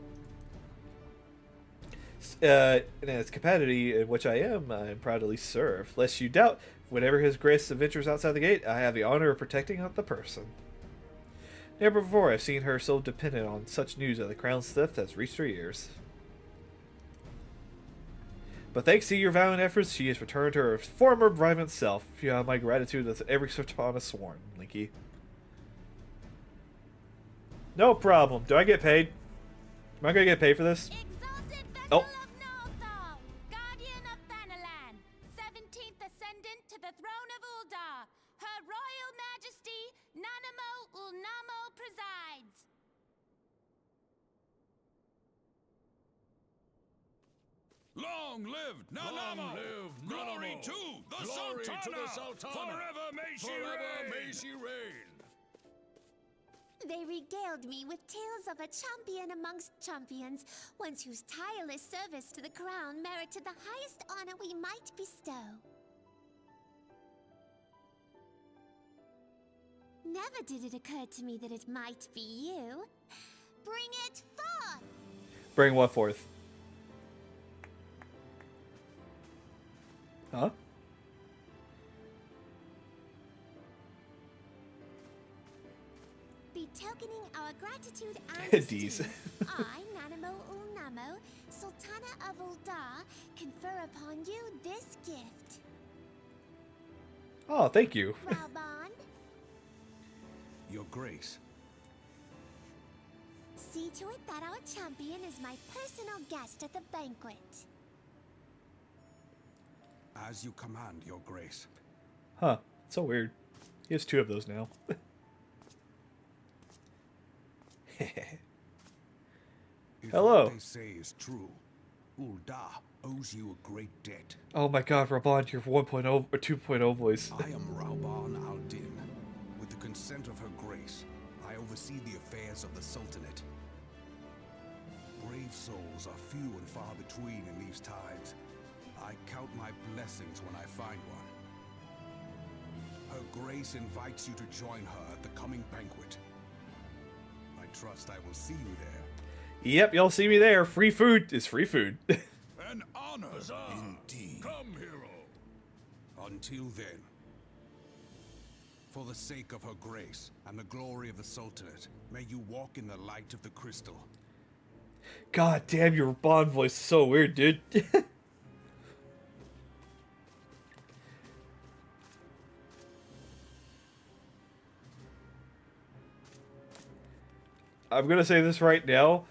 In its capacity in which I am proudly serve. Lest you doubt, whenever His Grace ventures outside the gate, I have the honor of protecting the person. Never before I've seen her so dependent on such news of the crown's theft has reached her ears. But thanks to your valiant efforts, she has returned to her former vibrant self. You have my gratitude with every Satana sworn, Linky. No problem. Do I get paid? Am I gonna get paid for this? Oh. Of Northal, Guardian of Thanalan, 17th Ascendant to the throne of Uldar, Her Royal Majesty, Nanamo Ulnamo presides. Long live Nanamo! Glory to the Sultana! Forever may she reign! They regaled me with tales of a champion amongst champions, one whose tireless service to the crown merited the highest honor we might bestow. Never did it occur to me that it might be you. Bring it forth! Bring what forth? Huh? Betokening our gratitude and D's. esteem, I, Nanamo Namo, Sultana of Uldar, confer upon you this gift. Oh, thank you. Raubon, Your Grace. see to it that our champion is my personal guest at the banquet. As you command, Your Grace. Huh. So weird. He has 2 of those now. If Hello. what they say is true, Uldar owes you a great debt. Oh my god, Raban, your 1.0 or 2.0 voice. I am Rauban al-Din. With the consent of Her Grace, I oversee the affairs of the Sultanate. Brave souls are few and far between in these times. I count my blessings when I find one. Her Grace invites you to join her at the coming banquet. I trust I will see you there. Yep, y'all see me there. Free food is free food. An honor, indeed. Come, hero. Until then, for the sake of Her Grace and the glory of the Sultanate, may you walk in the light of the crystal. God damn, your Bond voice is so weird, dude. I'm gonna say this right now.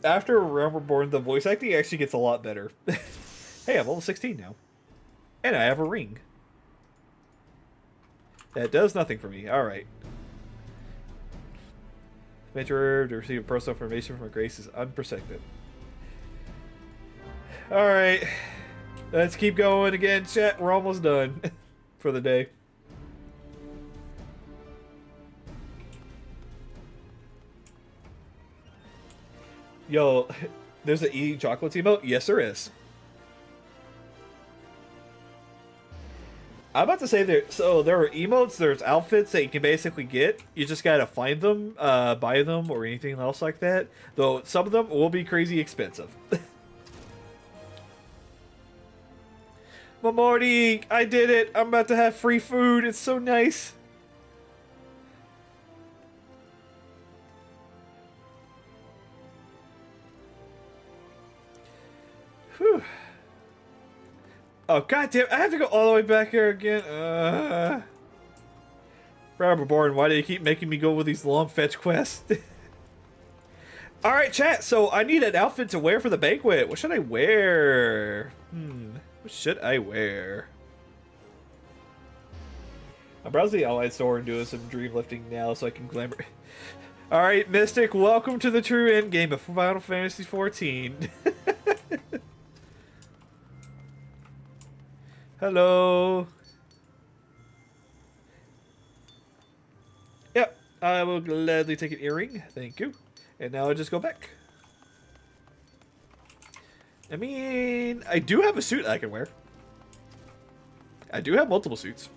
After Realm Reborn, the voice acting actually gets a lot better. Hey, I'm level 16 now. And I have a ring. That does nothing for me. Alright. Adventurer to receive personal information from Her Grace is unprotected. Alright. Let's keep going again, chat. We're almost done for the day. Yo, there's an eating chocolates emote? Yes, there is. I'm about to say there are emotes, there's outfits that you can basically get. You just gotta find them, buy them, or anything else like that. Though some of them will be crazy expensive. Morty, I did it! I'm about to have free food. It's so nice. Whew. Oh, goddamn, I have to go all the way back here again. Robert Bourne, why do you keep making me go with these long fetch quests? Alright, chat, so I need an outfit to wear for the banquet. What should I wear? What should I wear? I'm browsing the online store and doing some dream lifting now so I can glamour. Alright, Mystic, welcome to the true end game of Final Fantasy XIV. Hello. Yep, I will gladly take an earring. Thank you. And now I'll just go back. I mean, I do have a suit I can wear. I do have multiple suits.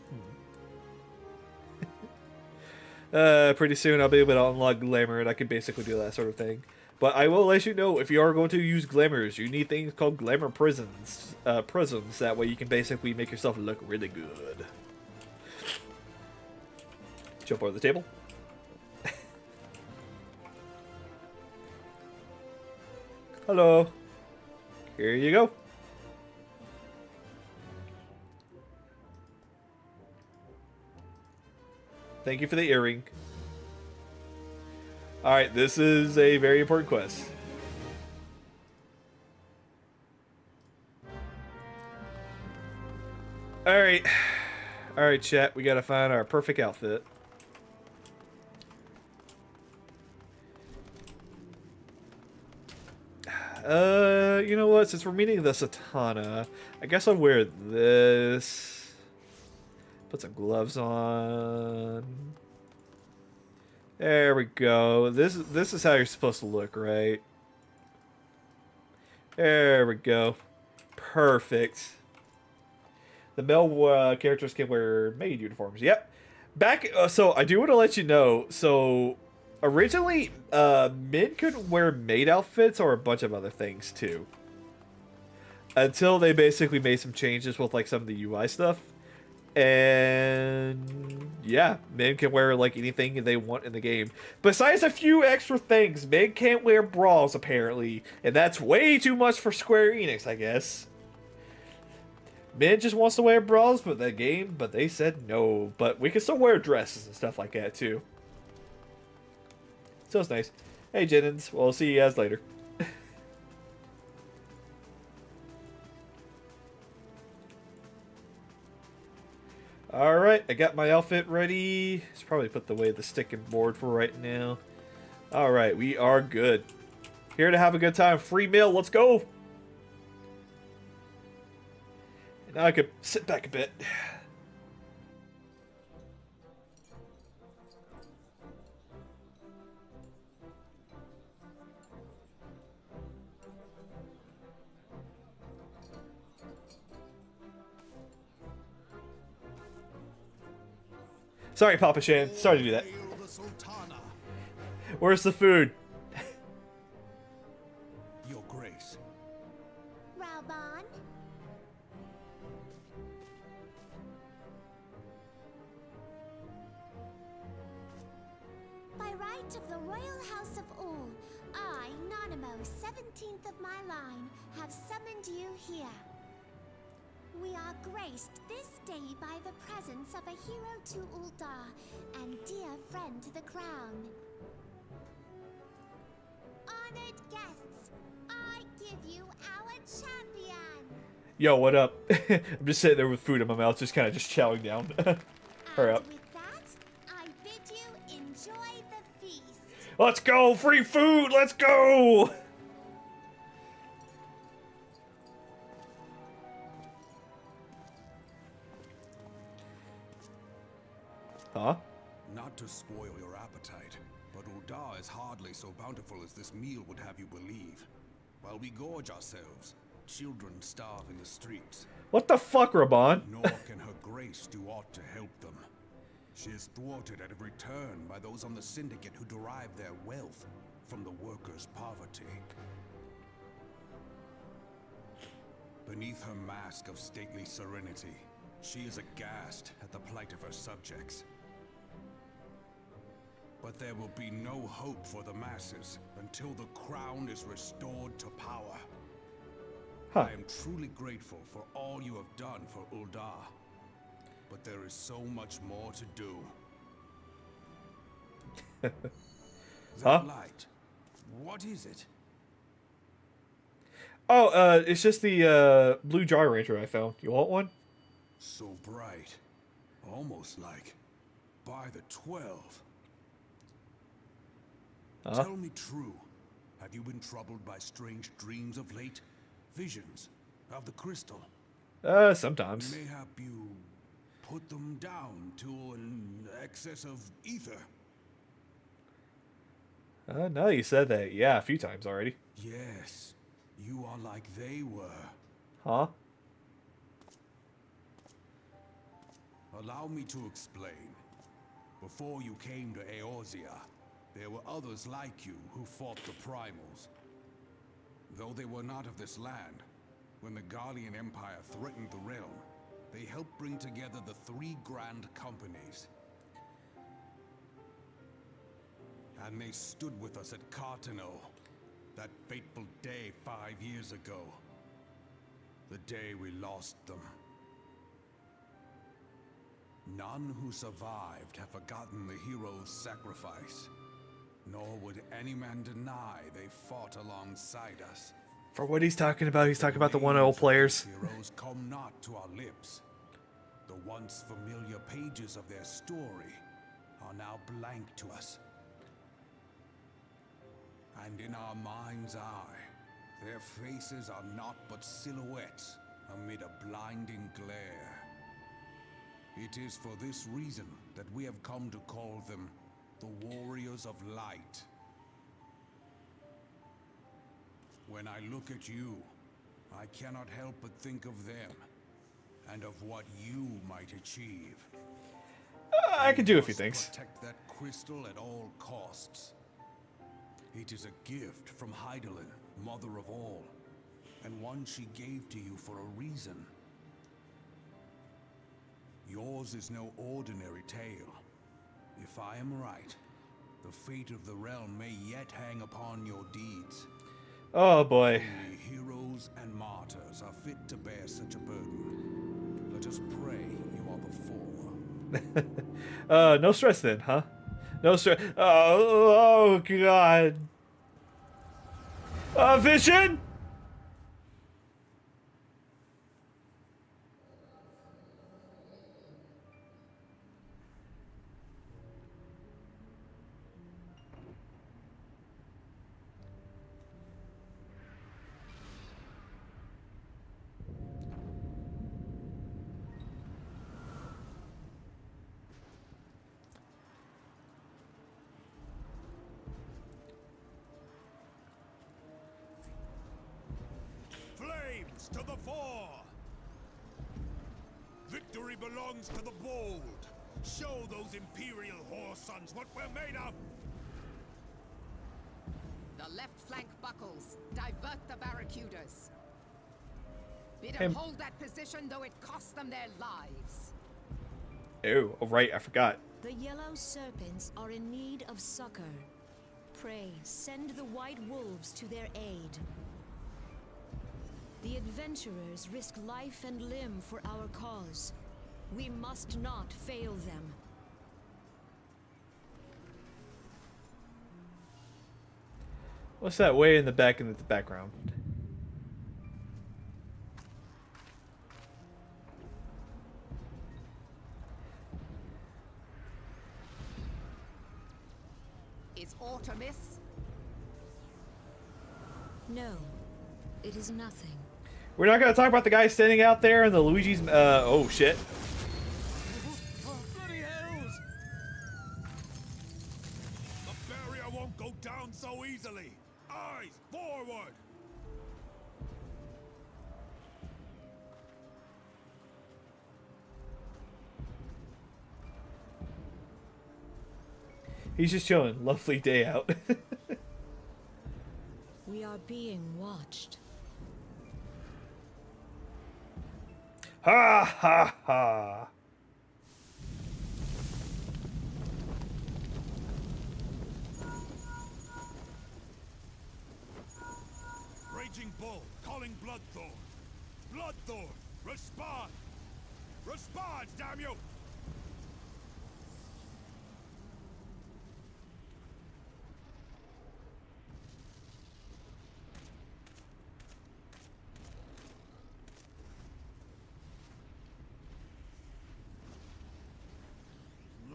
Pretty soon I'll be able to unlock glamour and I can basically do that sort of thing. But I will let you know, if you are going to use glamours, you need things called glamour prisms. Prisms. That way you can basically make yourself look really good. Jump over the table. Hello. Here you go. Thank you for the earring. Alright, this is a very important quest. Alright. Alright, chat. We gotta find our perfect outfit. You know what? Since we're meeting the Satana, I guess I'll wear this. Put some gloves on. There we go. This is how you're supposed to look, right? There we go. Perfect. The male characters can wear maid uniforms. Yep. Back. So I do want to let you know. So originally, men could wear maid outfits or a bunch of other things too. Until they basically made some changes with like some of the UI stuff. And yeah, men can wear like anything they want in the game. Besides a few extra things, men can't wear bras apparently, and that's way too much for Square Enix, I guess. Men just wants to wear bras for the game, but they said no. But we can still wear dresses and stuff like that too. So it's nice. Hey Jennings, we'll see you guys later. Alright, I got my outfit ready. Let's probably put away the stick and board for right now. Alright, we are good. Here to have a good time. Free meal, let's go! And now I could sit back a bit. Sorry, Papa Shan. Sorry to do that. Where's the food? Your Grace. Raubon? By right of the Royal House of All, I, Nanamo, 17th of my line, have summoned you here. We are graced this day by the presence of a hero to Uldar and dear friend to the crown. Honored guests, I give you our champion. Yo, what up? I'm just sitting there with food in my mouth, just kind of just chowing down. Hurry up. And with that, I bid you enjoy the feast. Let's go! Free food! Let's go! Huh? Not to spoil your appetite, but Uldar is hardly so bountiful as this meal would have you believe. While we gorge ourselves, children starve in the streets. What the fuck, Raban? Nor can her grace do aught to help them. She is thwarted at every turn by those on the syndicate who derive their wealth from the workers' poverty. Beneath her mask of stately serenity, she is aghast at the plight of her subjects. But there will be no hope for the masses until the crown is restored to power. Huh. I am truly grateful for all you have done for Uldar. But there is so much more to do. That Huh? light, what is it? Oh, it's just the blue jar ranger I found. You want one? So bright. Almost like by the 12. Huh? Tell me true. Have you been troubled by strange dreams of late? Visions of the crystal? Sometimes. Mayhap you put them down to an excess of ether? No, you said that. Yeah, a few times already. Yes, you are like they were. Huh? Allow me to explain. Before you came to Eorzea, there were others like you who fought the primals. Though they were not of this land, when the Guardian Empire threatened the realm, they helped bring together the three grand companies. And they stood with us at Cartano, that fateful day 5 years ago. The day we lost them. None who survived have forgotten the hero's sacrifice. Nor would any man deny they fought alongside us. For what he's talking about the 1-0 players. Heroes come not to our lips. The once familiar pages of their story are now blank to us. And in our mind's eye, their faces are naught but silhouettes amid a blinding glare. It is for this reason that we have come to call them the Warriors of Light. When I look at you, I cannot help but think of them, and of what you might achieve. I could do a few Must things. Protect that crystal at all costs. It is a gift from Hydaelyn, mother of all, and one she gave to you for a reason. Your Yours is no ordinary tale. If I am right, the fate of the realm may yet hang upon your deeds. Oh boy. Only heroes and martyrs are fit to bear such a burden. Let us pray you are the former. No stress then, huh? No stress. Oh god. Vision? Flames to the fore! Victory belongs to the bold. Show those imperial whore sons what we're made of! The left flank buckles. Divert the barracudas. Bid Hey. them hold that position, though it cost them their lives. Oh, right, I forgot. The yellow serpents are in need of succor. Pray, send the white wolves to their aid. The adventurers risk life and limb for our cause. We must not fail them. What's that way in the back in the background? Is aught amiss? No, it is nothing. We're not gonna talk about the guy standing out there in the Luigi's. Oh shit. Bloody hells! The barrier won't go down so easily! Eyes forward! He's just chilling. Lovely day out. We are being watched. Ha ha ha. Raging Bull, calling Bloodthorn. Bloodthorn, respond! Respond, damn you!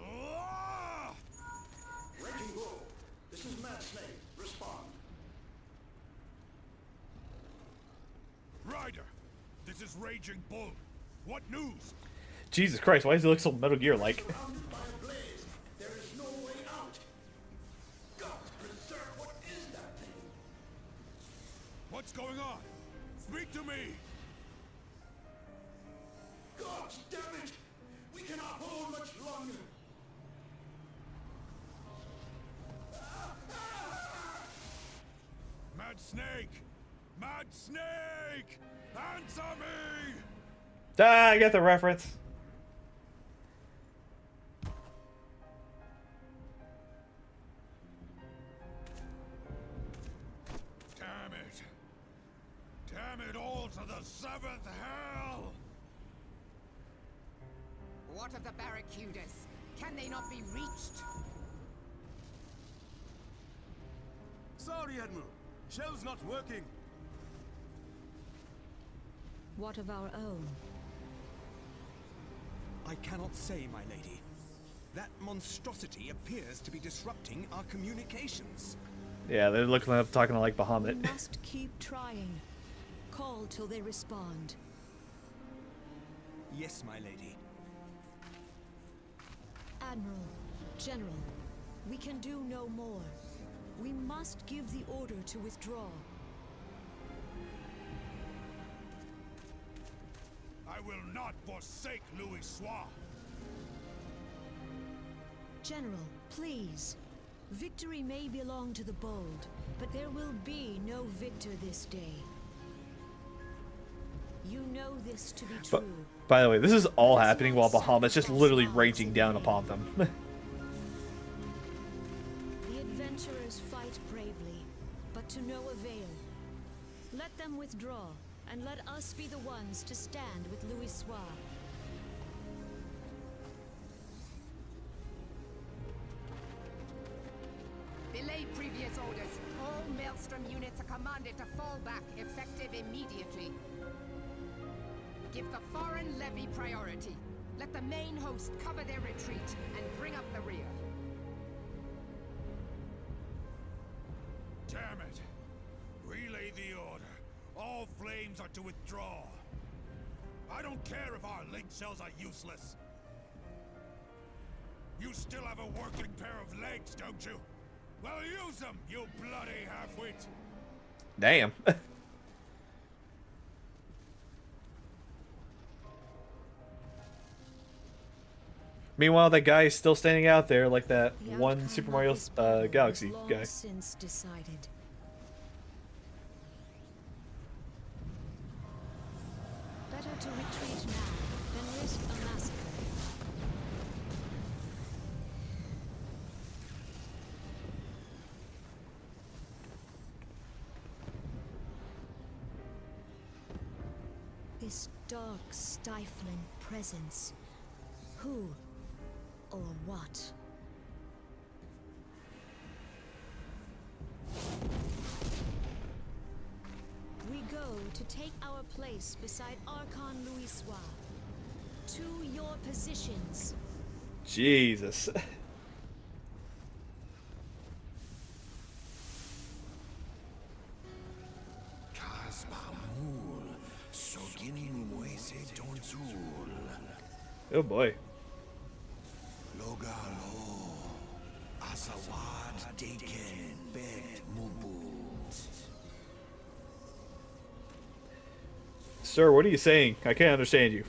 Ah! Raging Bull, this is Mad Snake. Respond. Ryder, this is Raging Bull. What news? Jesus Christ, why does he look so Metal Gear like? Surrounded by a blaze. There is no way out. God preserve, what is that thing? What's going on? Speak to me! God damn it! We cannot hold much longer. Mad Snake! Mad Snake! Answer me! Ah, I get the reference. Damn it! Damn it all to the seventh hell! What of the barracudas? Can they not be reached? Sorry, Admiral. Shell's not working. What of our own? I cannot say, my lady. That monstrosity appears to be disrupting our communications. Yeah, they're looking up, talking like We Bahamut. must keep trying. Call till they respond. Yes, my lady. Admiral, General, we can do no more. We must give the order to withdraw. I will not forsake Louis Soir. General, please. Victory may belong to the bold, but there will be no victor this day. You know this to be But, true. by the way, this is all happening while Bahamut's just literally raging down upon them. The adventurers fight bravely, but to no avail. Let them withdraw, and let us be the ones to stand with Louis Soir. Belay previous orders. All Maelstrom units are commanded to fall back, effective immediately. Give the foreign levy priority. Let the main host cover their retreat and bring up the rear. Damn it! Relay the order. All flames are to withdraw. I don't care if our link cells are useless. You still have a working pair of legs, don't you? Well, use them, you bloody half-wit! Damn. Meanwhile, that guy is still standing out there like that The one outcome Super of Mario this battle Galaxy is long guy. since decided. Better to retreat now than risk a massacre. This dark, stifling presence. Who or what? We go to take our place beside Archon Louis Soir. To your positions. Jesus. Oh boy. Sir, what are you saying? I can't understand you.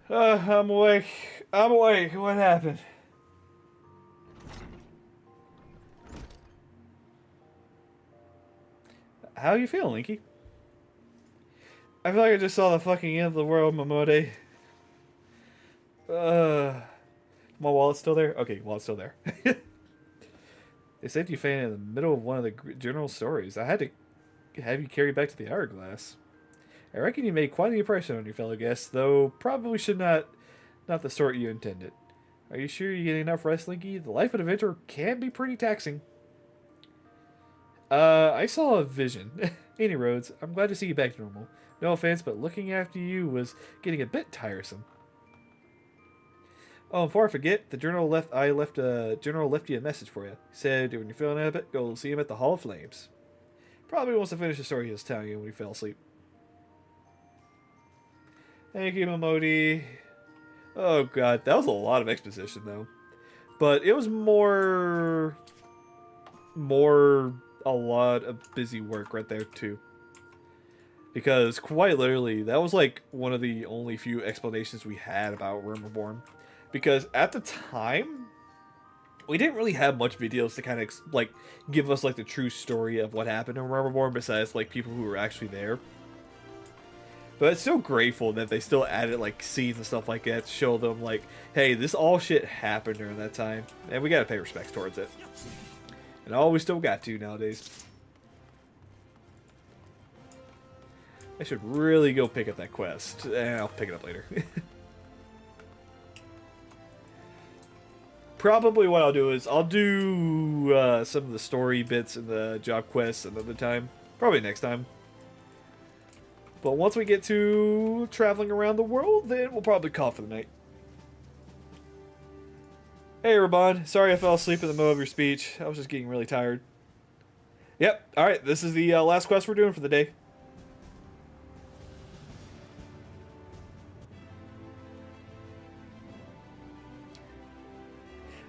I'm awake. I'm awake. What happened? How you feeling, Linky? I feel like I just saw the fucking end of the world, Mamode. My wallet's still there? Okay, wallet's still there. They saved you fan in the middle of one of the general stories. I had to have you carried back to the hourglass. I reckon you made quite an impression on your fellow guests, though probably should not the sort you intended. Are you sure you're getting enough rest, Linky? The life of an adventurer can be pretty taxing. I saw a vision. Any roads, I'm glad to see you back to normal. No offense, but looking after you was getting a bit tiresome. Oh, and before I forget, the general left you a message for you. He said when you're feeling a bit, go see him at the Hall of Flames. Probably wants to finish the story he was telling you when he fell asleep. Thank you, Momodi. Oh god, that was a lot of exposition though. But it was more a lot of busy work right there too. Because quite literally, that was like one of the only few explanations we had about Realm Reborn. Because at the time, we didn't really have much videos to kind of like give us like the true story of what happened in Realm Reborn besides like people who were actually there. But it's so grateful that they still added like scenes and stuff like that to show them like, hey, this all shit happened during that time, and we gotta pay respects towards it. And all we still got to nowadays. I should really go pick up that quest. I'll pick it up later. Probably what I'll do is I'll do some of the story bits and the job quests another time. Probably next time. But once we get to traveling around the world, then we'll probably call for the night. Hey, Rabon. Sorry I fell asleep in the middle of your speech. I was just getting really tired. Yep. Alright, this is the last quest we're doing for the day.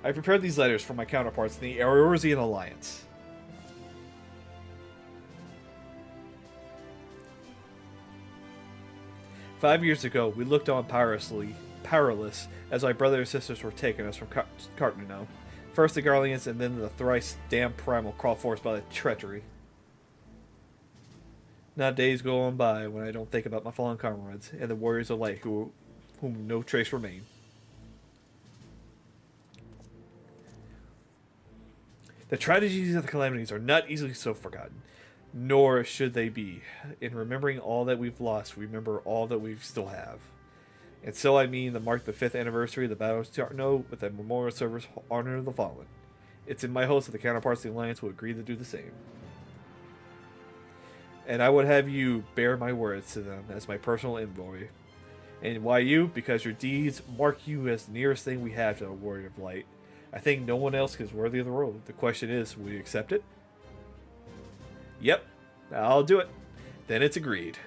I prepared these letters for my counterparts in the Eorzean Alliance. "5 years ago, we looked on powerless as my brothers and sisters were taking us from Cartnano. First the Garleans, and then the thrice damned Primal crawled forth by the treachery. Not days go on by when I don't think about my fallen comrades and the warriors of light whom no trace remain. The tragedies of the calamities are not easily so forgotten, nor should they be. In remembering all that we've lost, remember all that we still have. And so I mean to mark the 5th anniversary of the Battle of Tartano with a memorial service honor the fallen. It's in my hopes that the counterparts of the Alliance will agree to do the same. And I would have you bear my words to them as my personal envoy. And why you? Because your deeds mark you as the nearest thing we have to a warrior of light. I think no one else is worthy of the role. The question is, will you accept it?" "Yep, I'll do it." "Then it's agreed.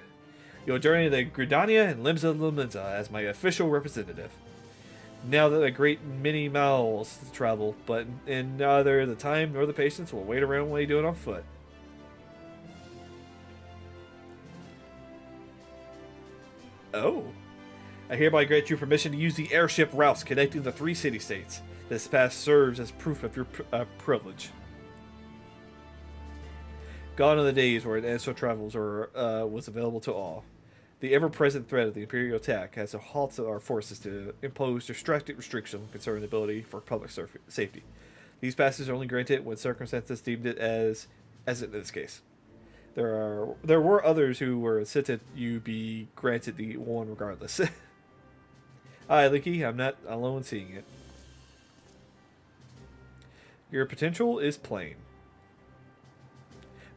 You'll journey to Gridania and Limsa as my official representative. Now that a great many miles to travel, but in neither the time nor the patience will wait around while you do it on foot." "Oh. I hereby grant you permission to use the airship routes connecting the 3 city-states. This pass serves as proof of your privilege." Gone are the days where ancestral travels was available to all. The ever-present threat of the Imperial attack has halted our forces to impose drastic restrictions concerning the ability for public safety. These passes are only granted when circumstances deemed it as in this case. There were others who were insisted you be granted the one regardless. Aye, Linky, I'm not alone seeing it. Your potential is plain.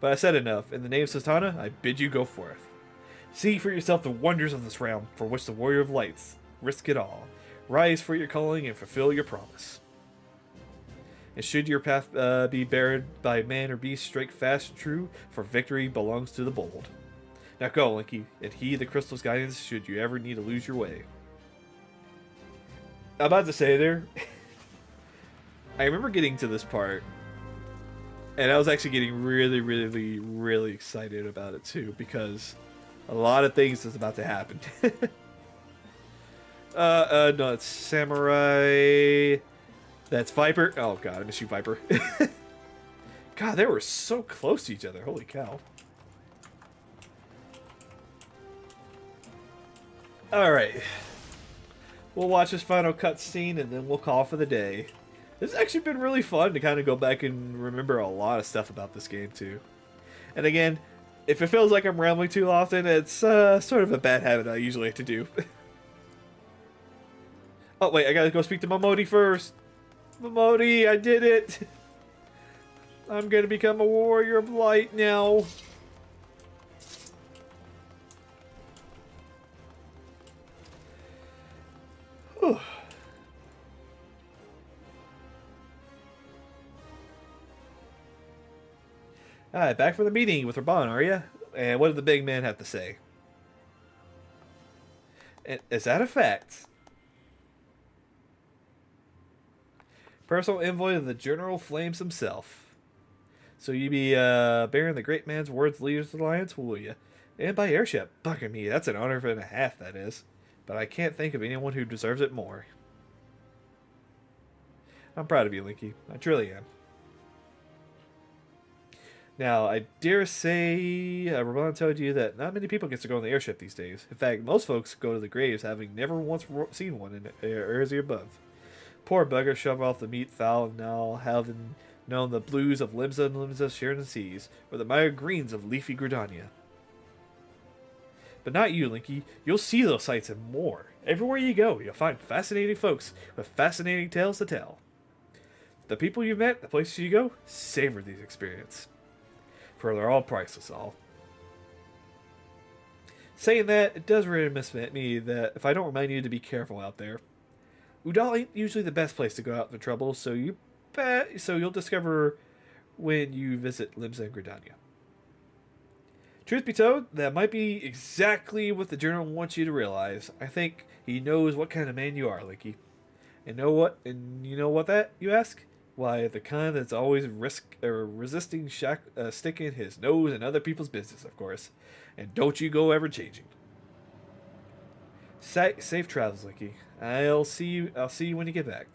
But I said enough. In the name of Satana, I bid you go forth. See for yourself the wonders of this realm, for which the warrior of lights risk it all. Rise for your calling and fulfill your promise. And should your path be barred by man or beast, strike fast and true, for victory belongs to the bold. Now go, Linky, and heed the crystal's guidance should you ever need to lose your way. I'm about to say there, I remember getting to this part, and I was actually getting really, really, really excited about it too, because a lot of things is about to happen. No, it's Samurai. That's Viper. Oh god, I miss you, Viper. God, they were so close to each other. Holy cow. Alright. We'll watch this final cutscene and then we'll call for the day. This has actually been really fun to kind of go back and remember a lot of stuff about this game too. And again, if it feels like I'm rambling too often, it's sort of a bad habit I usually like to do. Oh wait, I gotta go speak to Momodi first. Momodi, I did it! I'm gonna become a warrior of light now. Whew. Alright, back from the meeting with Raban, are you? And what did the big man have to say? And is that a fact? Personal envoy of the General Flames himself. So you be bearing the great man's words, leaders of the Alliance, will you? And by airship. Bugger me, that's an honor and a half, that is. But I can't think of anyone who deserves it more. I'm proud of you, Linky. I truly am. Now, I dare say, Raban told you that not many people get to go on the airship these days. In fact, most folks go to the graves having never once seen one in airs above. Poor bugger shoved off the meat fowl, now having known the blues of Limsa and Limsa sharing the seas, or the mired greens of leafy Gridania. But not you, Linky. You'll see those sights and more. Everywhere you go, you'll find fascinating folks with fascinating tales to tell. The people you've met, the places you go, savor these experiences. For they're all priceless, all. Saying that, it does really miss me that if I don't remind you to be careful out there. Udal ain't usually the best place to go out in trouble, so you'll discover when you visit Limsa and Gridania. Truth be told, that might be exactly what the General wants you to realize. I think he knows what kind of man you are, Linky. And know what? And you know what that you ask? Why, the kind that's always resisting sticking his nose in other people's business, of course. And don't you go ever changing. Safe travels, Licky. I'll see you. I'll see you when you get back.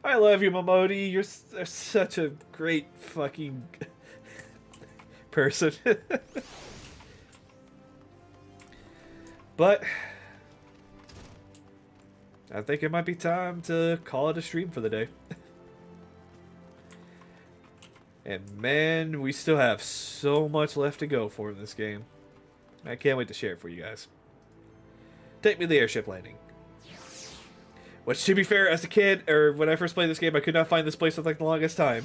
I love you, Momodi. You're such a great fucking person. But I think it might be time to call it a stream for the day. And man, we still have so much left to go for this game. I can't wait to share it for you guys. Take me to the airship landing. Which, to be fair, as a kid, or when I first played this game, I could not find this place for like the longest time.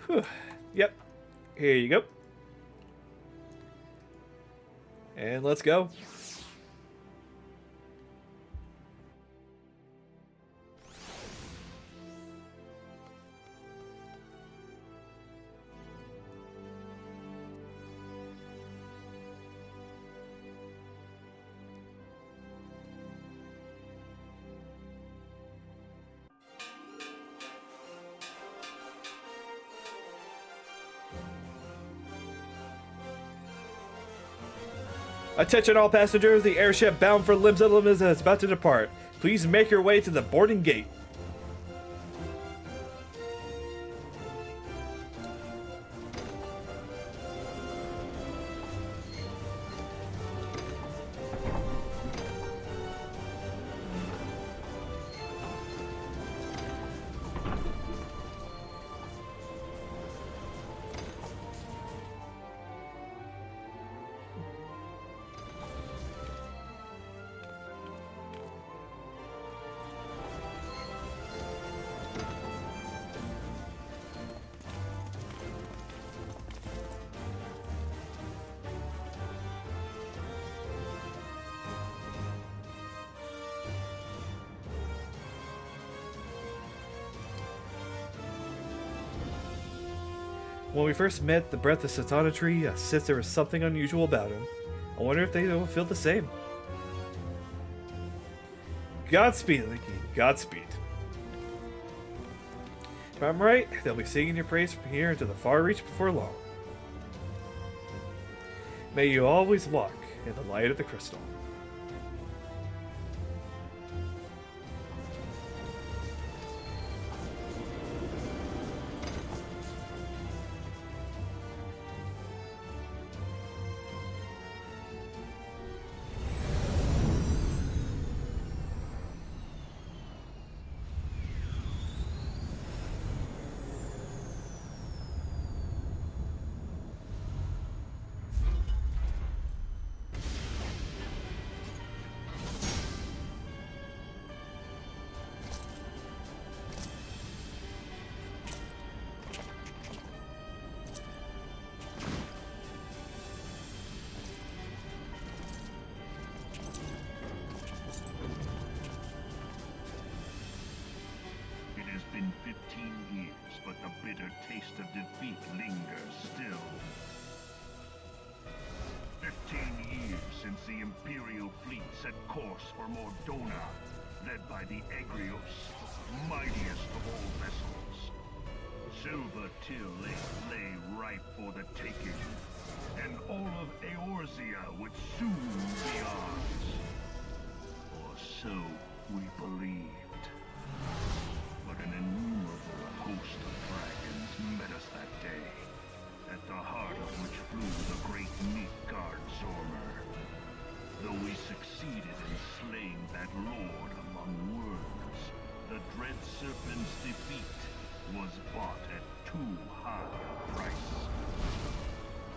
Whew. Yep. Here you go. And let's go. Attention all passengers, the airship bound for Limsa Limsa is about to depart. Please make your way to the boarding gate. When we first met the Breath of Satana tree, I sensed there was something unusual about him. I wonder if they will feel the same. Godspeed, Linky. Godspeed. If I'm right, they'll be singing your praise from here into the far reach before long. May you always walk in the light of the crystal. It has been 15 years, but the bitter taste of defeat lingers still. 15 years since the Imperial fleet set course for Mordona, led by the Egrios, mightiest of all vessels. Silver Till lay ripe for the taking, and all of Eorzea would soon be ours. Or so we believed. But an innumerable host of dragons met us that day, at the heart of which flew the great Midgard Zormer. Though we succeeded in slaying that lord among worms, the dread serpent's defeat was bought at too high a price.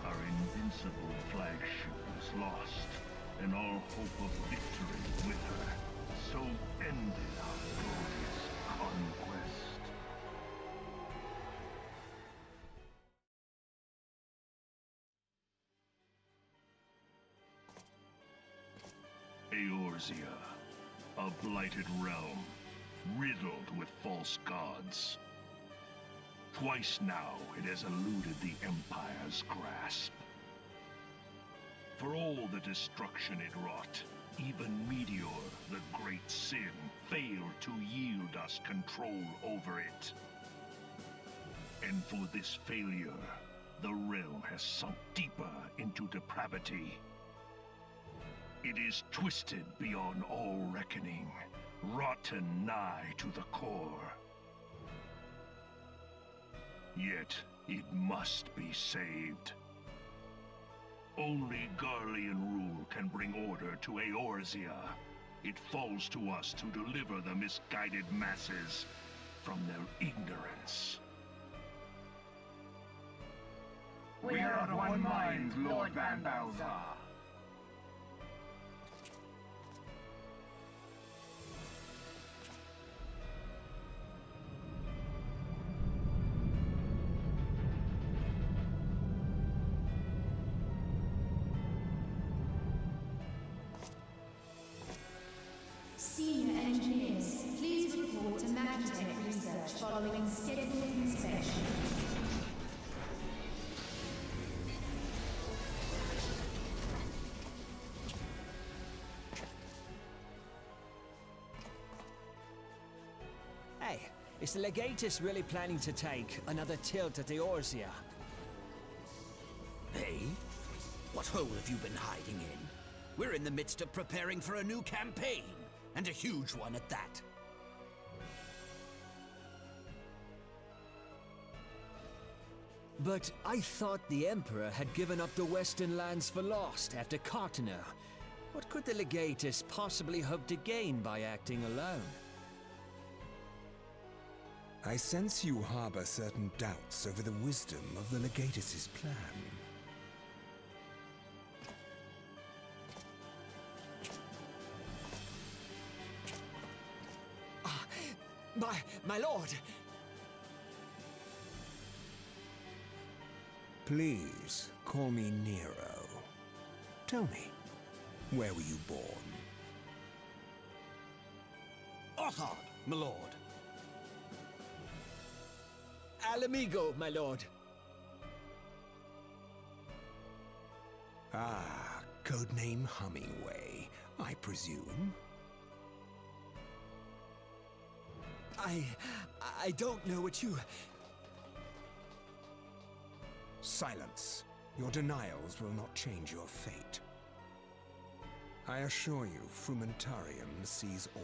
Our invincible flagship was lost, and all hope of victory with her. So ended our glorious conquest. Eorzea, a blighted realm, riddled with false gods. Twice now it has eluded the Empire's grasp. For all the destruction it wrought, even Meteor, the great sin, failed to yield us control over it. And for this failure, the realm has sunk deeper into depravity. It is twisted beyond all reckoning, rotten nigh to the core. Yet, it must be saved. Only Garlean rule can bring order to Eorzea. It falls to us to deliver the misguided masses from their ignorance. We are of one mind, Lord Van Balzar. Senior engineers, please report to Magitech research following scheduled inspection. Hey, is the Legatus really planning to take another tilt at Eorzea? Hey? What hole have you been hiding in? We're in the midst of preparing for a new campaign, and a huge one at that. But I thought the Emperor had given up the Western lands for lost after Cartener. What could the Legatus possibly hope to gain by acting alone? I sense you harbor certain doubts over the wisdom of the Legatus's plan. My lord! Please, call me Nero. Tell me, where were you born? Othard, my lord. Alamigo, my lord. Ah, codename Hummingway, I presume. I don't know what you... Silence. Your denials will not change your fate. I assure you, Frumentarium sees all.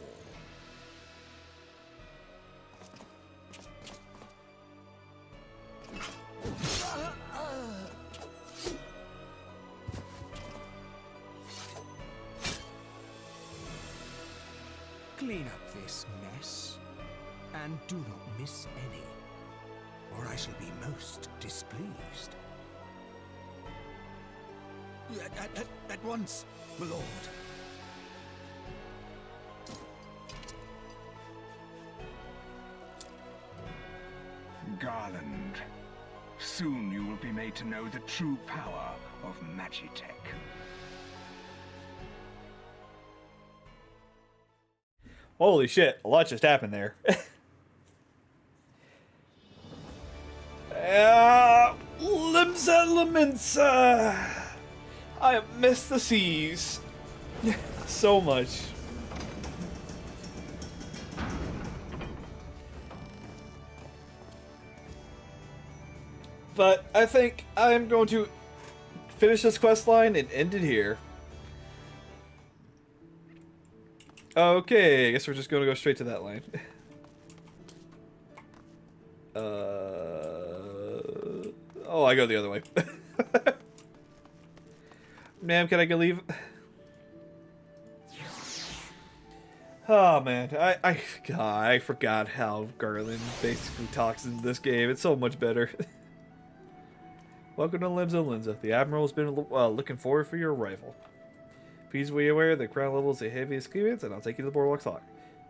Clean up this mess, and do not miss any, or I shall be most displeased. At once, my lord. Garland, soon you will be made to know the true power of Magitech. Holy shit, a lot just happened there. Limbs elements. I have missed the seas so much. But I think I'm going to finish this quest line and end it here. Okay, I guess we're just going to go straight to that line. Oh, I go the other way. Ma'am, can I go leave? Oh man, I forgot how Garland basically talks in this game. It's so much better. Welcome to Limsa Linza. The Admiral has been looking forward for your arrival. Please be aware the crown level is the heaviest clearance, and I'll take you to the Boardwalk Lock.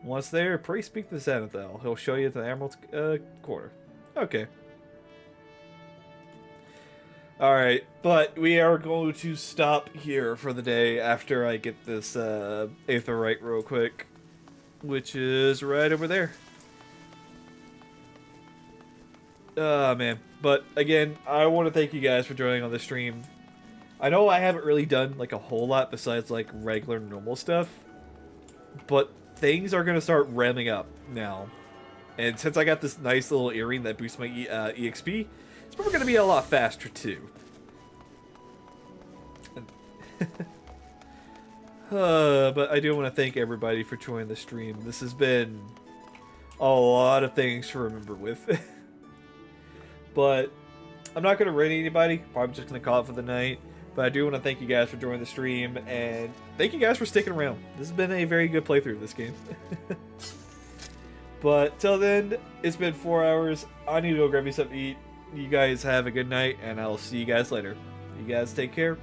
Once there, pray speak to Xanathel. He'll show you to the Admiral's quarter. Okay. Alright, but we are going to stop here for the day after I get this Aetherite real quick, which is right over there. Man. But again, I want to thank you guys for joining on the stream. I know I haven't really done like a whole lot besides like regular normal stuff, but things are gonna start ramming up now. And since I got this nice little earring that boosts my EXP, it's probably gonna be a lot faster too. But I do want to thank everybody for joining the stream. This has been a lot of things to remember with. But I'm not going to rate anybody. Probably just going to call it for the night. But I do want to thank you guys for joining the stream. And thank you guys for sticking around. This has been a very good playthrough of this game. But till then, it's been 4 hours. I need to go grab me something to eat. You guys have a good night. And I'll see you guys later. You guys take care.